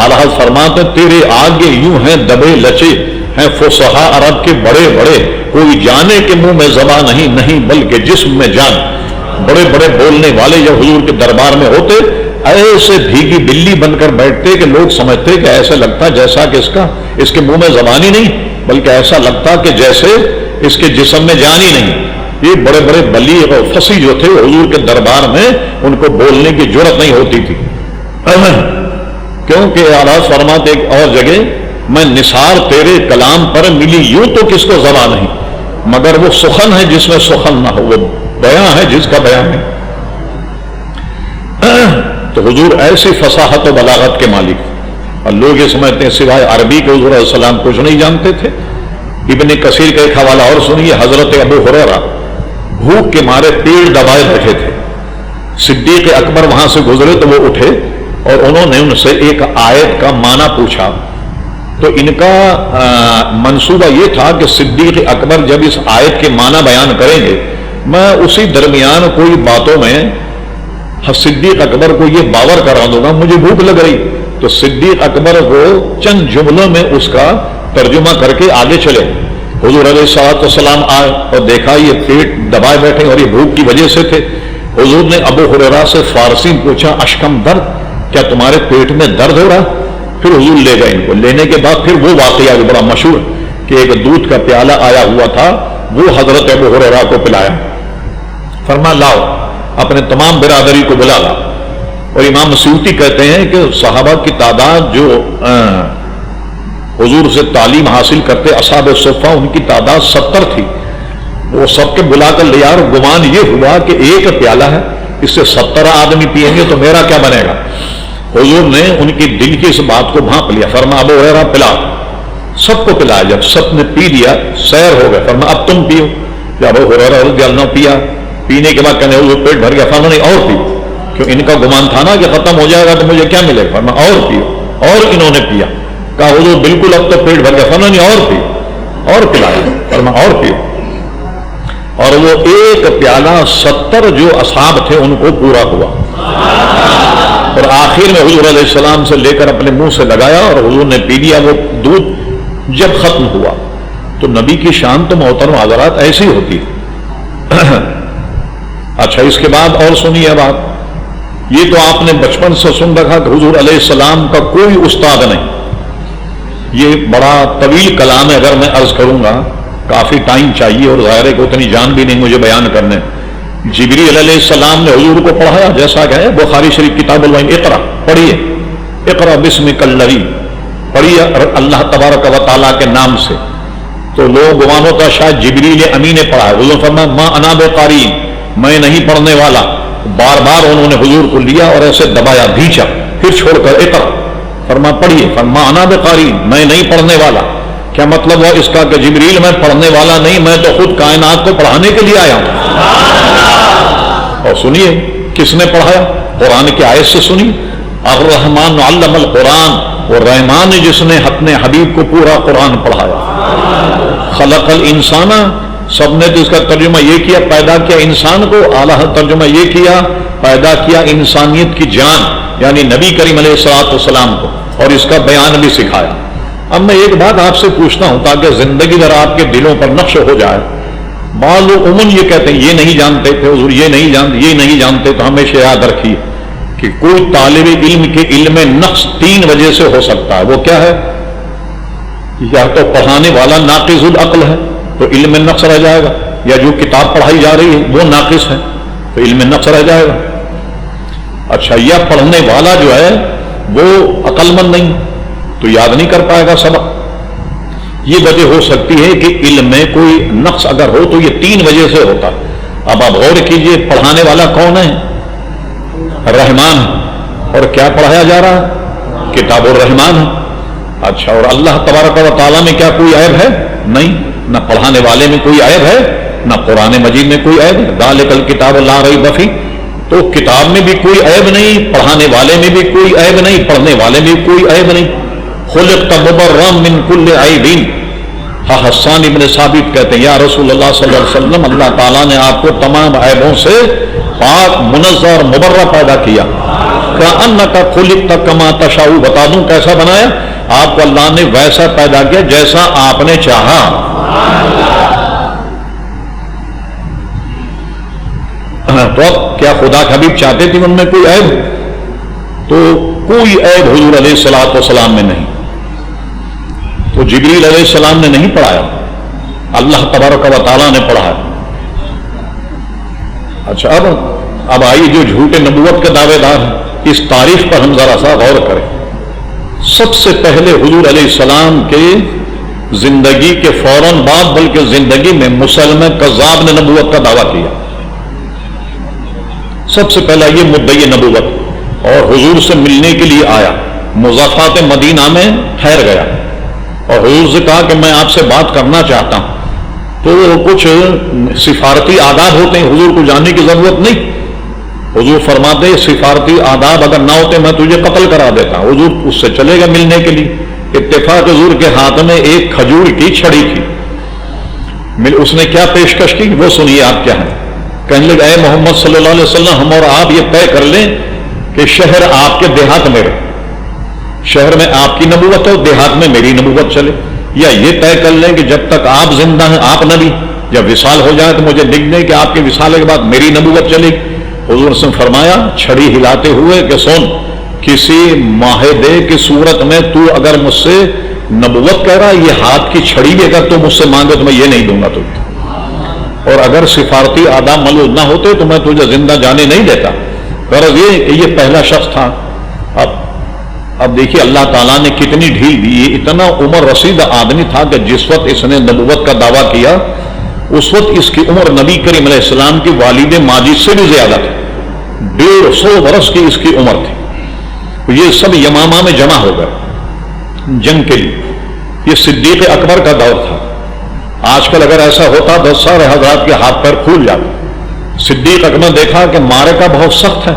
اعلیٰ حضرت فرماتے تیرے آگے یوں ہیں دبے لچے ہیں فصحاء عرب کے بڑے بڑے، کوئی جانے کے منہ میں زبان نہیں بلکہ جسم میں جان. بڑے بڑے بولنے والے جب حضور کے دربار میں ہوتے ایسے بھیگی بلی بن کر بیٹھتے کہ لوگ سمجھتے کہ ایسا لگتا جیسا کہ اس کے منہ میں زبان ہی نہیں، بلکہ ایسا لگتا کہ جیسے اس کے جسم میں جان ہی نہیں. یہ بڑے بڑے بلیغ اور فصیح جو تھے حضور کے دربار میں ان کو بولنے کی جرت نہیں ہوتی تھی. کیونکہ اعلیٰ فرماتے ایک اور جگہ میں نثار تیرے کلام پر ملی یوں تو کس کو زبان نہیں، مگر وہ سخن ہے جس میں سخن نہ ہو، وہ بیان ہے جس کا بیان نہیں. تو حضور ایسی فصاحت و بلاغت کے مالک، اور لوگ یہ سمجھتے ہیں سوائے عربی کے حضور علیہ السلام کچھ نہیں جانتے تھے. ابن کثیر کا ایک حوالہ اور سنیے. حضرت ابو ہریرہ بھوک کے مارے پیڑ دبائے بیٹھے تھے. صدیق اکبر وہاں سے گزرے تو وہ اٹھے اور انہوں نے ان سے ایک آیت کا معنی پوچھا. تو ان کا منصوبہ یہ تھا کہ صدیق اکبر جب اس آیت کے معنی بیان کریں گے میں اسی درمیان کوئی باتوں میں صدیق اکبر کو یہ باور کرا دوں گا مجھے بھوک لگ رہی. تو صدیق اکبر کو چند جملوں میں اس کا ترجمہ کر کے آگے چلے. حضور علیہ السلام آئے اور دیکھا یہ پیٹ دبائے بیٹھے اور یہ بھوک کی وجہ سے تھے. حضور نے ابو ہریرہ سے فارسی پوچھا اشکم درد، کیا تمہارے پیٹ میں درد ہو رہا؟ پھر حضور لے گئے ان کو. لینے کے بعد پھر وہ واقعہ جو بڑا مشہور کہ ایک دودھ کا پیالہ آیا ہوا تھا وہ حضرت ابو ہریرہ کو پلایا. فرما لاؤ اپنے تمام برادری کو بلا لا. اور امام سیوطی کہتے ہیں کہ صحابہ کی تعداد جو حضور سے تعلیم حاصل کرتے اصحاب صفہ ان کی تعداد 70 تھی. وہ سب کے بلا کر لیا اور گمان یہ ہوا کہ ایک پیالہ ہے اس سے 70 آدمی پیئیں گے تو میرا کیا بنے گا. حضور نے ان کی دل کی اس بات کو بھانپ لیا. فرما ابو ہریرہ پلا. سب کو پلایا. جب سب نے پی لیا سیر ہو گئے. فرما اب تم پیو. جب ابو ہریرہ رضی اللہ عنہ پیا. پینے کے بعد کہنے حضور پیٹ بھر گیا. فرما نہیں اور پیو. کیوں ان کا گمان تھا نا کہ ختم ہو جائے گا تو مجھے کیا ملے گا. فرما اور پیو. اور انہوں نے پیا. کہا حضور بالکل اب تو پیٹ بھر گیا. فرما نہیں اور پیو. اور پلایا. فرما اور پیو. اور وہ ایک پیالہ 70 جو اصحاب تھے ان کو پورا ہوا. اور آخر میں حضور علیہ السلام سے لے کر اپنے منہ سے لگایا اور حضور نے پی لیا. وہ دودھ جب ختم ہوا تو نبی کی شان تو محترم حضرات ایسی ہوتی ہے. اچھا اس کے بعد اور سنیے بات. یہ تو آپ نے بچپن سے سن رکھا کہ حضور علیہ السلام کا کوئی استاد نہیں. یہ بڑا طویل کلام ہے، اگر میں عرض کروں گا کافی ٹائم چاہیے اور ظاہر ہے کہ اتنی جان بھی نہیں مجھے بیان کرنے. جبریل علیہ السلام نے حضور کو پڑھایا جیسا کہ ہے بخاری شریف کتاب الوحی. اقرا پڑھیے. اقرا بسمک الذی پڑھیے اللہ تبارک و تعالیٰ کے نام سے. تو لوگ گمان ہوتا شاید جبریل امین نے پڑھا ہے. حضور فرمایا ما انا بقاری میں نہیں پڑھنے والا. بار بار انہوں نے حضور کو لیا اور ایسے دبایا بھیچا پھر چھوڑ کر اقرا. فرما پڑھیے. فرما انا بقاری میں نہیں پڑھنے والا. کیا مطلب ہوا اس کا کہ جبریل میں پڑھنے والا نہیں میں تو خود کائنات کو پڑھانے کے لیے آیا ہوں. اور سنیے کس نے پڑھایا؟ قرآن کی آیت سے سنی. الرحمن علم القرآن. اور رحمان جس نے اپنے حبیب کو پورا قرآن پڑھایا. خلق الانسان سب نے تو اس کا ترجمہ یہ کیا پیدا کیا انسان کو. اعلیٰ ترجمہ یہ کیا پیدا کیا انسانیت کی جان یعنی نبی کریم علیہ الصلوۃ والسلام کو اور اس کا بیان بھی سکھایا. اب میں ایک بات آپ سے پوچھتا ہوں تاکہ زندگی ذرا آپ کے دلوں پر نقش ہو جائے. بعض لوگ عموماً یہ کہتے ہیں یہ نہیں جانتے تھے حضور یہ نہیں جانتے تو ہمیشہ یاد رکھیے کہ کوئی طالب علم کے علم نقص 3 وجہ سے ہو سکتا ہے. وہ کیا ہے؟ یا تو پڑھانے والا ناقص العقل ہے تو علم نقص رہ جائے گا، یا جو کتاب پڑھائی جا رہی ہے وہ ناقص ہے تو علم نقص رہ جائے گا. اچھا یا پڑھنے والا جو ہے وہ عقل مند نہیں تو یاد نہیں کر پائے گا سبق. یہ وجہ ہو سکتی ہے کہ علم میں کوئی نقص اگر ہو تو یہ 3 وجہ سے ہوتا ہے. اب آپ غور کیجئے پڑھانے والا کون ہے؟ رحمان ہے. اور کیا پڑھایا جا رہا ہے؟ کتاب الرحمان ہے. اچھا اور اللہ تبارک و تعالیٰ میں کیا کوئی عیب ہے؟ نہیں. نہ پڑھانے والے میں کوئی عیب ہے نہ قرآن مجید میں کوئی عیب ہے. ذالک الکتاب لا ریب فیہ، تو کتاب میں بھی کوئی عیب نہیں، پڑھانے والے میں بھی کوئی عیب نہیں، پڑھنے والے میں بھی کوئی عیب نہیں. خلقت مبرأ من کل عیب. حسان ابن ثابت کہتے ہیں یا رسول اللہ صلی اللہ علیہ وسلم، اللہ تعالیٰ نے آپ کو تمام عیبوں سے پاک منزہ اور مبرہ پیدا کیا. کأنک خلقت کما تشاء، بتا دوں کیسا بنایا آپ کو؟ اللہ نے ویسا پیدا کیا جیسا آپ نے چاہا. تو اب کیا خدا حبیب چاہتے تھے ان میں کوئی عیب؟ تو کوئی عیب حضور علیہ الصلوۃ والسلام میں نہیں. تو جبریل علیہ السلام نے نہیں پڑھایا، اللہ تبارک و تعالیٰ نے پڑھایا. اچھا اب آئیے جو جھوٹے نبوت کے دعوے دار ہیں، اس تاریخ پر ہم ذرا سا غور کریں. سب سے پہلے حضور علیہ السلام کے زندگی کے فوراً بعد، بلکہ زندگی میں مسلمہ کذاب نے نبوت کا دعویٰ کیا. سب سے پہلا یہ مدعی نبوت، اور حضور سے ملنے کے لیے آیا، مضافات مدینہ میں ٹھہر گیا اور حضور سے کہا کہ میں آپ سے بات کرنا چاہتا ہوں. تو کچھ سفارتی آداب ہوتے ہیں، حضور کو جاننے کی ضرورت نہیں. حضور فرماتے سفارتی آداب اگر نہ ہوتے میں تجھے قتل کرا دیتا. حضور اس سے چلے گا ملنے کے لیے. اتفاق حضور کے ہاتھ میں ایک کھجور کی چھڑی تھی. اس نے کیا پیشکش کی وہ سنیے آپ کیا ہے. کہنے لگے اے محمد صلی اللہ علیہ وسلم، ہم اور آپ یہ طے کر لیں کہ شہر آپ کے دیہات میں رہے، شہر میں آپ کی نبوت ہو، دیہات میں میری نبوت چلے. یا یہ طے کر لیں کہ جب تک آپ زندہ ہیں آپ نبی، جب وصال ہو جائے تو مجھے لکھ دیں کہ آپ کے وصال کے بعد میری نبوت چلے گی. حضور نے فرمایا چھڑی ہلاتے ہوئے کہ سن، کسی معاہدے کی صورت میں تو اگر مجھ سے نبوت کہہ رہا، یہ ہاتھ کی چھڑی بھی اگر تو مجھ سے مانگے تو میں یہ نہیں دوں گا تجھے، اور اگر سفارتی آداب ملوث نہ ہوتے تو میں تجھے زندہ جانے نہیں دیتا. غرض یہ کہ یہ پہلا شخص تھا. اب دیکھیے اللہ تعالیٰ نے کتنی ڈھیل دی. یہ اتنا عمر رسید آدمی تھا کہ جس وقت اس نے نبوت کا دعویٰ کیا اس وقت اس کی عمر نبی کریم علیہ السلام کی والد ماجد سے بھی زیادہ تھی. 150 برس کی اس کی عمر تھی. یہ سب یمامہ میں جمع ہو گئے جنگ کے لیے. یہ صدیق اکبر کا دور تھا. آج کل اگر ایسا ہوتا تو سارے حضرات کے ہاتھ پیر کھول جاتے. صدیق اکبر دیکھا کہ معرکہ بہت سخت ہے.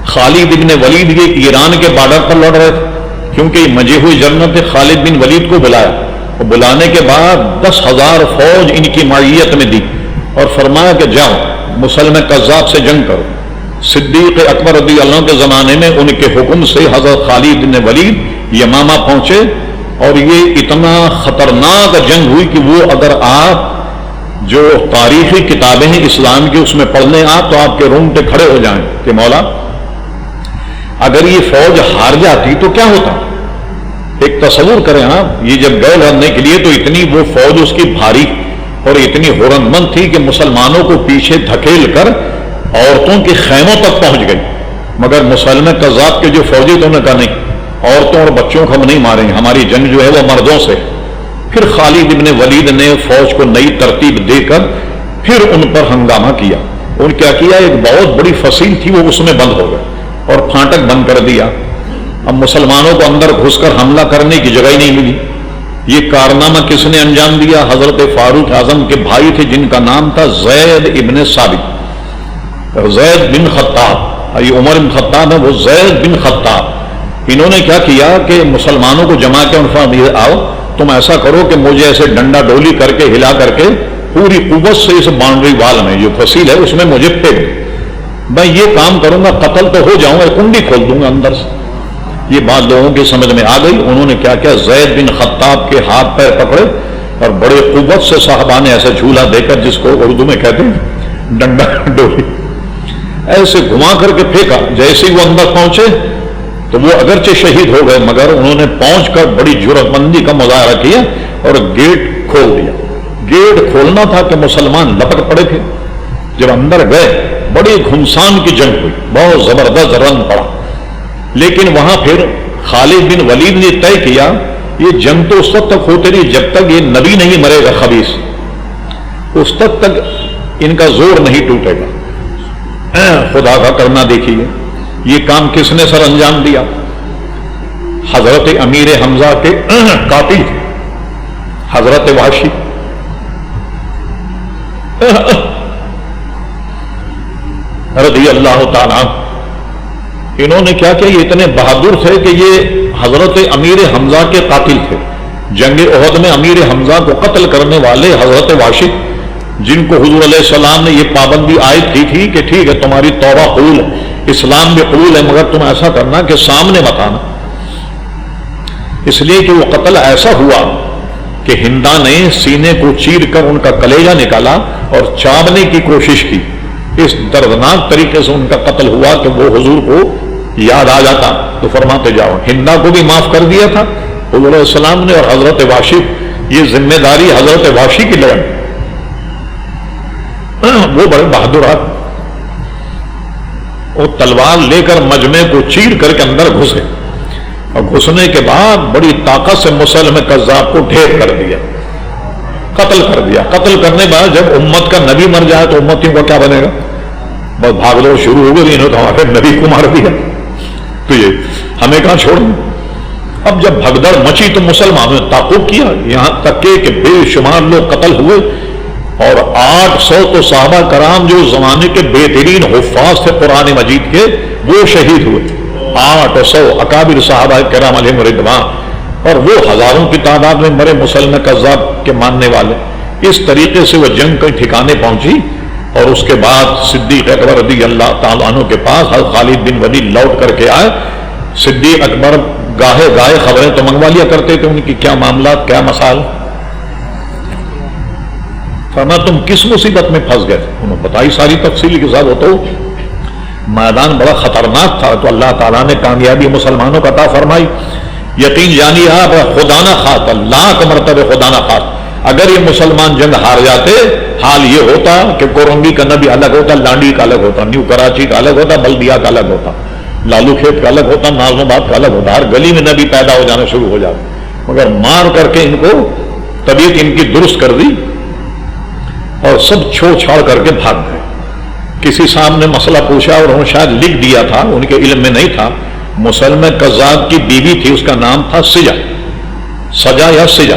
خالد بن ولید یہ ایران کے بارڈر پر لڑ رہے تھے، کیونکہ یہ مجے ہوئی جنرل تھے. خالد بن ولید کو بلایا اور بلانے کے بعد 10,000 فوج ان کی معیت میں دی اور فرمایا کہ جاؤ مسلم کذاب سے جنگ کرو. صدیق اکبر رضی اللہ عنہ کے زمانے میں ان کے حکم سے حضرت خالد بن ولید یمامہ پہنچے اور یہ اتنا خطرناک جنگ ہوئی کہ وہ اگر آپ جو تاریخی کتابیں ہیں اسلام کی اس میں پڑھنے آپ تو آپ کے رونگٹے کھڑے ہو جائیں کہ مولا اگر یہ فوج ہار جاتی تو کیا ہوتا. ایک تصور کریں آپ، یہ جب گئے لڑنے کے لیے تو اتنی وہ فوج اس کی بھاری اور اتنی ہورن مند تھی کہ مسلمانوں کو پیچھے دھکیل کر عورتوں کے خیموں تک پہنچ گئی. مگر مسلم کذاب کے جو فوجی تو نے کہا نہیں، عورتوں اور بچوں کو ہم نہیں ماریں گے، ہماری جنگ جو ہے وہ مردوں سے. پھر خالد ابن ولید نے فوج کو نئی ترتیب دے کر پھر ان پر ہنگامہ کیا. ان کیا کیا، ایک بہت بڑی فصیل تھی وہ اس میں بند ہو گئے اور پھانٹک بند کر دیا. اب مسلمانوں کو اندر گھس کر حملہ کرنے کی جگہ ہی نہیں ملی. یہ کارنامہ کس نے انجام دیا؟ حضرت فاروق اعظم کے بھائی تھے جن کا نام تھا زید ابن ثابت، زید بن خطاب. یہ عمر بن خطاب ہے، وہ زید بن خطاب. انہوں نے کیا کیا کہ مسلمانوں کو جما کے ان آؤ تم ایسا کرو کہ مجھے ایسے ڈنڈا ڈولی کر کے ہلا کر کے پوری قوت سے اس باؤنڈری وال میں جو فصیل ہے اس میں مجھے پھینک دو. میں یہ کام کروں گا، قتل تو ہو جاؤں گا، کنڈی کھول دوں گا اندر سے. یہ بات لوگوں کی سمجھ میں آ گئی. انہوں نے کیا کیا، زید بن خطاب کے ہاتھ پیر پکڑے اور بڑے قوت سے صاحبہ نے ایسا جھولا دے کر، جس کو اردو میں کہتے ہیں ڈنڈا ڈولی، ایسے گھما کر کے پھینکا. جیسے وہ اندر پہنچے تو وہ اگرچہ شہید ہو گئے مگر انہوں نے پہنچ کر بڑی جرأت مندی کا مظاہرہ کیا اور گیٹ کھول دیا. گیٹ کھولنا تھا کہ مسلمان لپٹ پڑے تھے. جب اندر گئے بڑی گھمسان کی جنگ ہوئی، بہت زبردست رنگ پڑا. لیکن وہاں پھر خالد بن ولید نے طے کیا یہ جنگ تو اس وقت تک ہوتی رہی جب تک یہ نبی نہیں مرے گا خبیث، اس تک ان کا زور نہیں ٹوٹے گا. خدا کا کرنا دیکھیے یہ کام کس نے سر انجام دیا؟ حضرت امیر حمزہ کے قاتل تھے حضرت وحشی. رضی اللہ تعالیٰ. انہوں نے کیا کیا؟ یہ اتنے بہادر تھے کہ یہ حضرت امیر حمزہ کے قاتل تھے. جنگ احد میں امیر حمزہ کو قتل کرنے والے حضرت واشق، جن کو حضور علیہ السلام نے یہ پابندی عائد کی تھی کہ ٹھیک ہے تمہاری توبہ قبول ہے، اسلام بھی قبول ہے، مگر تم ایسا کرنا کہ سامنے مت آنا. اس لیے کہ وہ قتل ایسا ہوا کہ ہندا نے سینے کو چیر کر ان کا کلیجہ نکالا اور چابنے کی کوشش کی. اس دردناک طریقے سے ان کا قتل ہوا کہ وہ حضور کو یاد آ جاتا تو فرماتے جاؤ. ہندا کو بھی معاف کر دیا تھا حضور علیہ السلام نے، اور حضرت واشق، یہ ذمہ داری حضرت واشق کی لگن. وہ بڑے بہادر آدمی، وہ تلوار لے کر مجمع کو چیر کر کے اندر گھسے، اور گھسنے کے بعد بڑی طاقت سے مسلم کذاب کو ڈھیر کر دیا، قتل کر دیا. قتل کرنے کے بعد جب امت کا نبی مر جائے تو امتیوں کا کیا بنے گا؟ بس بھاگ دوڑ شروع ہو گئی، انہوں تو ہمارے نبی کو مار دیا تو یہ ہمیں کہاں چھوڑ دیں. اب جب بھگدڑ مچی تو مسلمانوں نے تعاقب کیا، یہاں تک کہ بے شمار لوگ قتل ہوئے، اور 800 تو صحابہ کرام جو زمانے کے بہترین حفاظ تھے قرآن مجید کے وہ شہید ہوئے. 800 اکابر صحابہ کرام علیہم رضوان، اور وہ ہزاروں کی تعداد میں مرے مسلم کذاب کے ماننے والے. اس طریقے سے وہ جنگ کے ٹھکانے پہنچی، اور اس کے بعد صدیق اکبر رضی اللہ تعالیٰ عنہ کے پاس حضرت خالد بن ولید لوٹ کر کے آئے. صدیق اکبر گاہے گاہے خبریں تو منگوا لیا کرتے تھے ان کی کیا معاملات، کیا مسائل. فرمایا تم کس مصیبت میں پھنس گئے؟ انہوں نے بتائی ساری تفصیل کے ساتھ. تو میدان بڑا خطرناک تھا، تو اللہ تعالیٰ نے کامیابی مسلمانوں کا عطا فرمائی. یقین جانیے آپ، خدا نہ خواستہ، لاکھ مرتبہ خدا نہ خواستہ اگر یہ مسلمان جنگ ہار جاتے، حال یہ ہوتا کہ کورنگی کا نبی الگ ہوتا، لانڈی کا الگ ہوتا، نیو کراچی کا الگ ہوتا، بلدیا کا الگ ہوتا، لالو کھیت کا الگ ہوتا، نازم آباد کا الگ ہوتا، ہر گلی میں نبی پیدا ہو جانا شروع ہو جاتا. مگر مار کر کے ان کو طبیعت ان کی درست کر دی اور سب چھوڑ چھاڑ کر کے بھاگ گئے. کسی صاحب نے مسئلہ پوچھا اور انہوں نے شاید لکھ دیا تھا، ان کے علم میں نہیں تھا. مسلم کذاب کی بیوی تھی، اس کا نام تھا سجا، سجا یا سجا.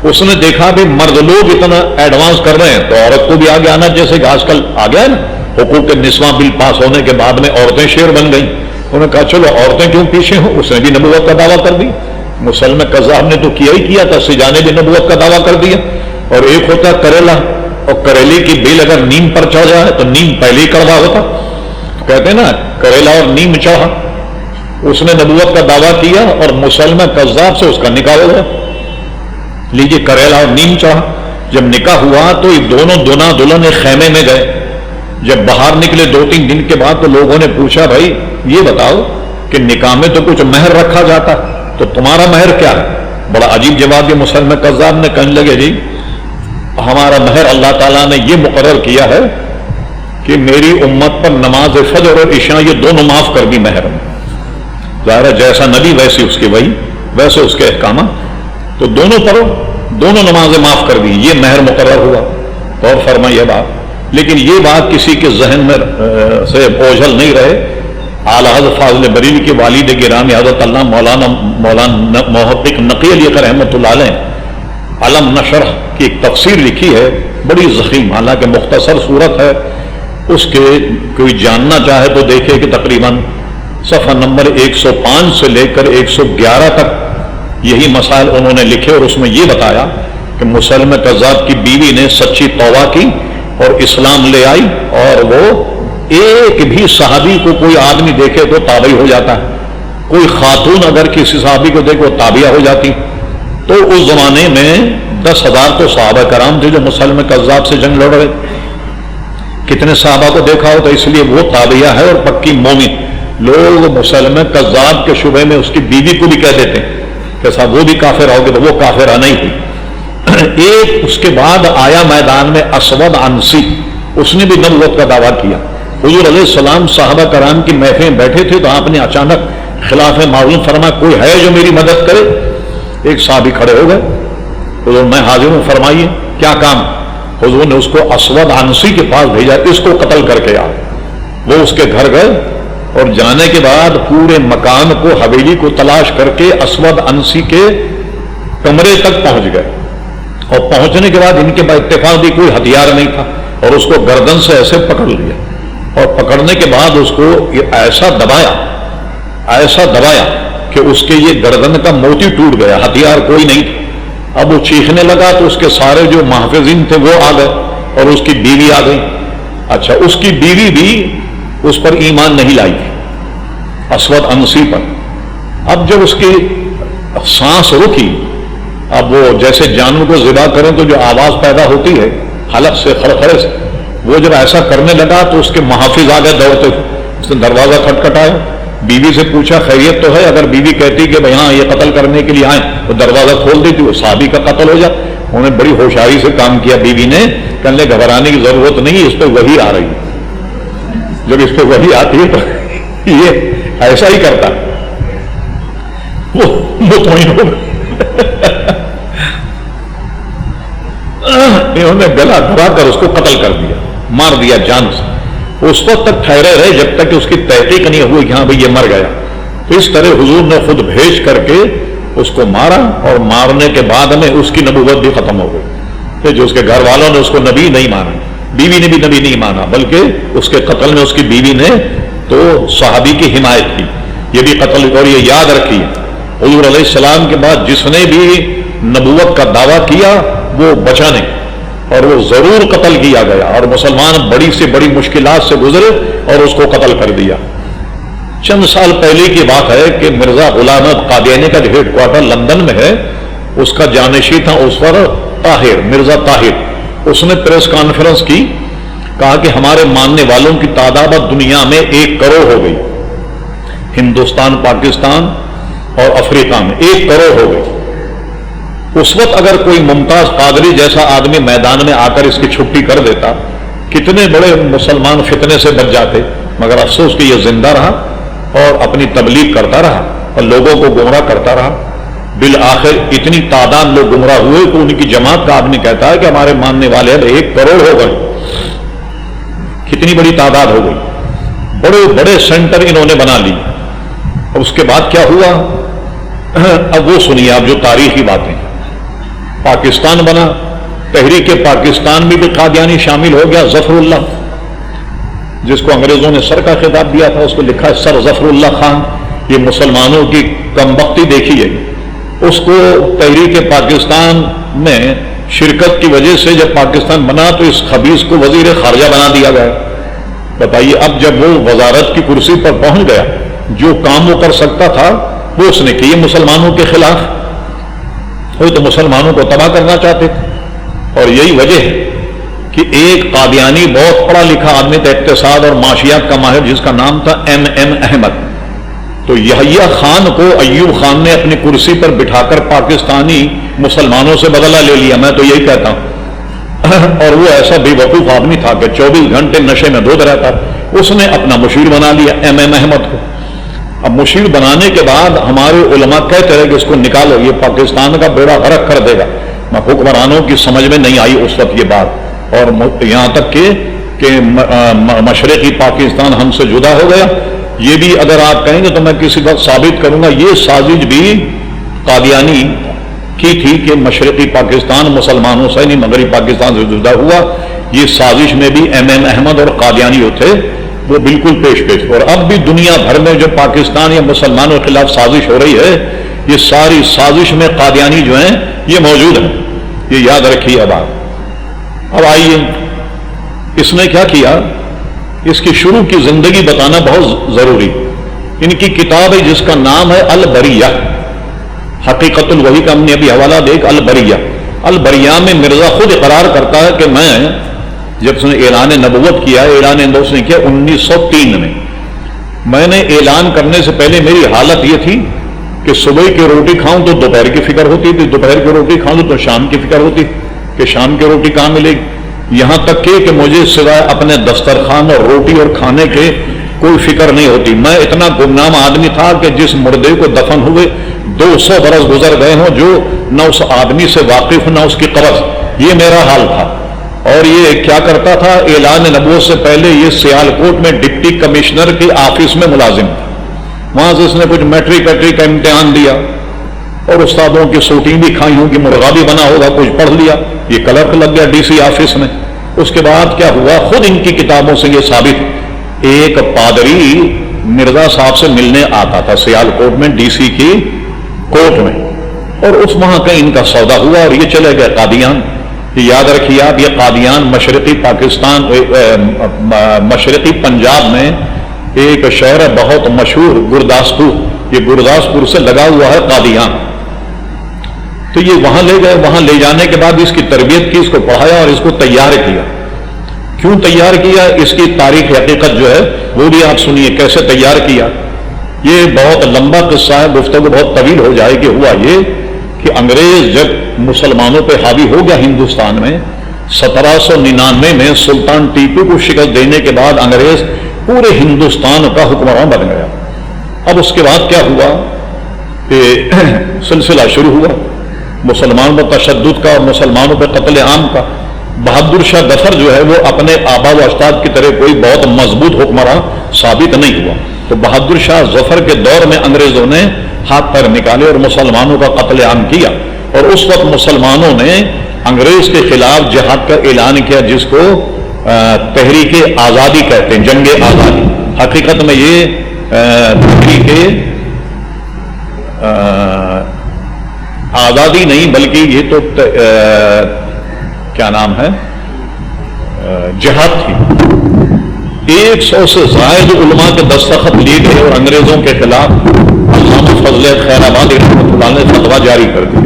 اس نے دیکھا کہ مرد لوگ اتنا ایڈوانس کر رہے ہیں تو عورت کو بھی آگے آنا، جیسے کہ آج کل آ گیا ہے نا، حقوق النسواں بل پاس ہونے کے بعد میں عورتیں شیر بن گئیں. انہوں نے کہا چلو عورتیں کیوں پیچھے ہوں. اس نے بھی نبوت کا دعویٰ کر دی. مسلم کذاب نے تو کیا ہی کیا تھا، سجا نے بھی نبوت کا دعویٰ کر دیا. اور ایک ہوتا ہے کریلا، اور کریلے کی بیل اگر نیم پر چڑھ جائے تو نیم پہلے ہی کڑوا ہوتا. کہتے ہیں نا کریلا اور نیم چڑھا. اس نے نبوت کا دعویٰ کیا اور مسلم کذاب سے اس کا نکاح ہو گیا. لیجیے کریلا اور نیم چڑھا. جب نکاح ہوا تو یہ دونوں دلہا دلہن خیمے میں گئے. جب باہر نکلے 2-3 دن کے بعد تو لوگوں نے پوچھا بھائی یہ بتاؤ کہ نکاح میں تو کچھ مہر رکھا جاتا تو تمہارا مہر کیا ہے؟ بڑا عجیب جواب یہ مسلم کذاب نے. کہنے لگے جی ہمارا مہر اللہ تعالیٰ نے یہ مقرر کیا ہے کہ میری امت پر نماز فجر اور عشاء یہ دونوں معاف کر دی مہر میں. ظاہر ہے جیسا نبی ویسی اس کی وحی، ویسے اس کے احکامات. تو دونوں پڑھو، دونوں نمازیں معاف کر دی، یہ مہر مقرر ہوا. اور فرمائیے بات، لیکن یہ بات کسی کے ذہن میں سے اوجھل نہیں رہے. اعلیٰ حضرت فاضل بریلوی کے والد گرامی حضرت اللہ مولانا محقق نقی علی اکبر رحمۃ اللہ علیہ علم نشرح کی ایک تفسیر لکھی ہے، بڑی ضخیم، حالانکہ مختصر صورت ہے. اس کے کوئی جاننا چاہے تو دیکھے کہ تقریباً صفحہ نمبر 105 سے لے کر 111 تک یہی مسائل انہوں نے لکھے. اور اس میں یہ بتایا کہ مسلم کذاب کی بیوی نے سچی توبہ کی اور اسلام لے آئی، اور وہ ایک بھی صحابی کو کوئی آدمی دیکھے تو تابعی ہو جاتا ہے. کوئی خاتون اگر کسی صحابی کو دیکھے وہ تابعہ ہو جاتی. تو اس زمانے میں 10,000 تو صحابہ کرام تھے جو مسلم کذاب سے جنگ لڑ رہے. کتنے صحابہ کو دیکھا ہو، تو اس لیے وہ تابعہ ہے اور پکی مومن. لوگ مسلم کذاب کے شبے میں اس کی بیوی کو بھی کہہ دیتے ہیں کہ صاحب وہ بھی کافر ہوگی، تو وہ کافرہ نہیں ہوئی. ایک اس کے بعد آیا میدان میں اسود عنسی، اس نے بھی نبوت کا دعویٰ کیا. حضور علیہ السلام صحابہ کرام کی محفل میں بیٹھے تھے تو آپ نے اچانک خلاف معلوم فرمایا کوئی ہے جو میری مدد کرے. ایک صحابی کھڑے ہو گئے. حضور میں حاضر ہوں، فرمائیے کیا کام. حضور نے اس کو اسود عنسی کے پاس بھیجا، اس کو قتل کر کے آ. وہ اس کے گھر گئے اور جانے کے بعد پورے مکان کو، حویلی کو تلاش کر کے اسود عنسی کے کمرے تک پہنچ گئے. اور پہنچنے کے بعد ان کے بعد اتفاق بھی کوئی ہتھیار نہیں تھا اور اس کو گردن سے ایسے پکڑ لیا، اور پکڑنے کے بعد اس کو ایسا دبایا کہ اس کے یہ گردن کا موتی ٹوٹ گیا، ہتھیار کوئی نہیں تھا۔ اب وہ چیخنے لگا تو اس کے سارے جو محافظین تھے وہ آ گئے اور اس کی بیوی آ گئی۔ اچھا، اس کی بیوی بھی اس پر ایمان نہیں لائی تھی، اسود انسی پر۔ اب جب اس کی سانس رکی، اب وہ جیسے جانور کو ذبح کریں تو جو آواز پیدا ہوتی ہے حلق سے، خرخرے سے، وہ جب ایسا کرنے لگا تو اس کے محافظ آ گئے دوڑتے ہوئے۔ اس نے دروازہ کھٹکھٹایا، بیوی سے پوچھا خیریت تو ہے؟ اگر بیوی کہتی کہ بھائی ہاں یہ قتل کرنے کے لیے آئیں تو دروازہ کھول دیتی، وہ صحابی کا قتل ہو جائے۔ انہوں نے بڑی ہوشیاری سے کام کیا، بیوی نے کہنے گھبرانے کی ضرورت نہیں، اس پہ وحی آ رہی ہے، جب اس پہ وحی آتی ہے تو یہ ایسا ہی کرتا ہے، وہ مطمئن ہو گئے۔ انہوں نے گلا دبا کر اس کو قتل کر دیا، مار دیا جان سے۔ اس وقت تک ٹھہرے رہے جب تک کہ اس کی تحقیق نہیں ہوئی کہ ہاں بھائی یہ مر گیا۔ تو اس طرح حضور نے خود بھیج کر کے اس کو مارا، اور مارنے کے بعد میں اس کی نبوت بھی ختم ہو گئی۔ پھر جو اس کے گھر والوں نے اس کو نبی نہیں مانا، بیوی نے بھی نبی نہیں مانا، بلکہ اس کے قتل میں اس کی بیوی نے تو صحابی کی حمایت کی، یہ بھی قتل۔ اور یہ یاد رکھیے، حضور علیہ السلام کے بعد جس نے بھی نبوت کا دعویٰ کیا وہ بچا نہیں، اور وہ ضرور قتل کیا گیا، اور مسلمان بڑی سے بڑی مشکلات سے گزرے اور اس کو قتل کر دیا۔ چند سال پہلے کی بات ہے کہ مرزا غلام احمد قادیانی کا جو ہیڈ کوارٹر لندن میں ہے، اس کا جانشین تھا اس وقت طاہر، مرزا طاہر۔ اس نے پریس کانفرنس کی، کہا کہ ہمارے ماننے والوں کی تعداد دنیا میں 1 کروڑ ہو گئی، ہندوستان، پاکستان اور افریقہ میں 1 کروڑ ہو گئی۔ اس وقت اگر کوئی ممتاز قادری جیسا آدمی میدان میں آ کر اس کی چھٹی کر دیتا، کتنے بڑے مسلمان فتنے سے بچ جاتے، مگر افسوس کہ یہ زندہ رہا اور اپنی تبلیغ کرتا رہا اور لوگوں کو گمراہ کرتا رہا۔ بالآخر اتنی تعداد لوگ گمراہ ہوئے کہ ان کی جماعت کا آدمی کہتا ہے کہ ہمارے ماننے والے اب 1 کروڑ ہو گئے۔ کتنی بڑی تعداد ہو گئی، بڑے بڑے سینٹر انہوں نے بنا لی۔ اور اس کے بعد کیا ہوا اب وہ سنیے آپ، جو تاریخی باتیں۔ پاکستان بنا، تحریک پاکستان میں بھی قادیانی شامل ہو گیا۔ ظفر اللہ، جس کو انگریزوں نے سر کا خطاب دیا تھا، اس کو لکھا ہے سر ظفر اللہ خان۔ یہ مسلمانوں کی کمبختی دیکھیے، اس کو تحریک پاکستان میں شرکت کی وجہ سے جب پاکستان بنا تو اس خبیث کو وزیر خارجہ بنا دیا گیا۔ بتائیے، اب جب وہ وزارت کی کرسی پر پہنچ گیا، جو کام وہ کر سکتا تھا وہ اس نے کیے مسلمانوں کے خلاف۔ وہ تو مسلمانوں کو تباہ کرنا چاہتے تھے، اور یہی وجہ ہے کہ ایک قادیانی بہت پڑھا لکھا آدمی تھا، اقتصاد اور معاشیات کا ماہر، جس کا نام تھا M احمد۔ تو یحییٰ خان کو ایوب خان نے اپنی کرسی پر بٹھا کر پاکستانی مسلمانوں سے بدلہ لے لیا، میں تو یہی کہتا ہوں۔ اور وہ ایسا بے وقوف آدمی تھا کہ 24 گھنٹے نشے میں دھت رہتا، اس نے اپنا مشیر بنا لیا M احمد کو۔ اب مشیر بنانے کے بعد ہمارے علماء کہتے رہے کہ اس کو نکالو، یہ پاکستان کا بیڑا غرق کر دے گا۔ حکمرانوں کی سمجھ میں نہیں آئی اس وقت یہ بات، اور یہاں تک کہ مشرقی پاکستان ہم سے جدا ہو گیا۔ یہ بھی اگر آپ کہیں گے تو میں کسی وقت ثابت کروں گا، یہ سازش بھی قادیانی کی تھی کہ مشرقی پاکستان مسلمانوں سے نہیں مغربی پاکستان سے جدا ہوا۔ یہ سازش میں بھی M احمد اور قادیانی تھے، وہ بالکل پیش پیش۔ اور اب بھی دنیا بھر میں جو پاکستان یا مسلمانوں کے خلاف سازش ہو رہی ہے، یہ ساری سازش میں قادیانی جو ہیں یہ موجود ہیں، یہ یاد رکھیے۔ اب آئیے، اس نے کیا کیا، اس کی شروع کی زندگی بتانا بہت ضروری۔ ان کی کتاب ہے جس کا نام ہے البریہ، حقیقت الوحی کا ہم نے ابھی حوالہ دیکھ۔ البریہ میں مرزا خود اقرار کرتا ہے کہ میں جب اس نے اعلان نبوت کیا، اعلان نبوت نے کیا 1903 میں نے اعلان کرنے سے پہلے میری حالت یہ تھی کہ صبح کی روٹی کھاؤں تو دوپہر کی فکر ہوتی تھی، دوپہر کی روٹی کھاؤں تو شام کی فکر ہوتی کہ شام کی روٹی کہاں ملے گی، یہاں تک کہ مجھے سوائے اپنے دسترخوان اور روٹی اور کھانے کے کوئی فکر نہیں ہوتی۔ میں اتنا گمنام آدمی تھا کہ جس مردے کو دفن ہوئے 200 برس گزر گئے ہوں، جو نہ اس آدمی سے واقف نہ اس کی قبر، یہ میرا حال تھا۔ اور یہ کیا کرتا تھا، اعلان نبوت سے پہلے یہ سیالکوٹ میں ڈپٹی کمشنر کی آفس میں ملازم تھا، وہاں سے اس نے کچھ میٹرک کا امتحان دیا اور استادوں کی سوٹیں بھی کھائی ہوں کہ مرغا بھی بنا ہوگا، کچھ پڑھ لیا، یہ کلرک لگ گیا ڈی سی آفس میں۔ اس کے بعد کیا ہوا، خود ان کی کتابوں سے یہ ثابت، ایک پادری مرزا صاحب سے ملنے آتا تھا سیال کوٹ میں، ڈی سی کی کوٹ میں، اور اس وہاں کا ان کا سودا ہوا اور یہ چلے گئے قادیان۔ یاد رکھیے آپ، یہ قادیان مشرقی پاکستان، مشرقی پنجاب میں ایک شہر ہے بہت مشہور گرداسپور، یہ گرداسپور سے لگا ہوا ہے قادیان۔ تو یہ وہاں لے گئے، وہاں لے جانے کے بعد اس کی تربیت کی، اس کو پڑھایا اور اس کو تیار کیا۔ کیوں تیار کیا، اس کی تاریخ حقیقت جو ہے وہ بھی آپ سنیے کیسے تیار کیا۔ یہ بہت لمبا قصہ ہے، گفتگو بہت طویل ہو جائے گی۔ ہوا یہ کہ انگریز جب مسلمانوں پہ حاوی ہو گیا ہندوستان میں، 1799 میں سلطان ٹیپو کو شکست دینے کے بعد انگریز پورے ہندوستان کا حکمران بن گیا۔ اب اس کے بعد کیا ہوا کہ سلسلہ شروع ہوا مسلمانوں پر تشدد کا اور مسلمانوں پہ قتل عام کا۔ بہادر شاہ ظفر جو ہے وہ اپنے آبا و اجداد کی طرح کوئی بہت مضبوط حکمراں ثابت نہیں ہوا، تو بہادر شاہ ظفر کے دور میں انگریزوں نے ہاتھ پیر نکالے اور مسلمانوں کا قتل عام کیا، اور اس وقت مسلمانوں نے انگریز کے خلاف جہاد کا اعلان کیا، جس کو تحریک آزادی کہتے ہیں، جنگ آزادی۔ حقیقت میں یہ تحریک آزادی نہیں بلکہ یہ تو کیا نام ہے، جہاد تھی۔ 100 سے زائد علماء کے دستخط لیے گئے اور انگریزوں کے خلاف علامہ فضل خیر آبادی رحمۃ اللہ نے فتویٰ جاری کر دی۔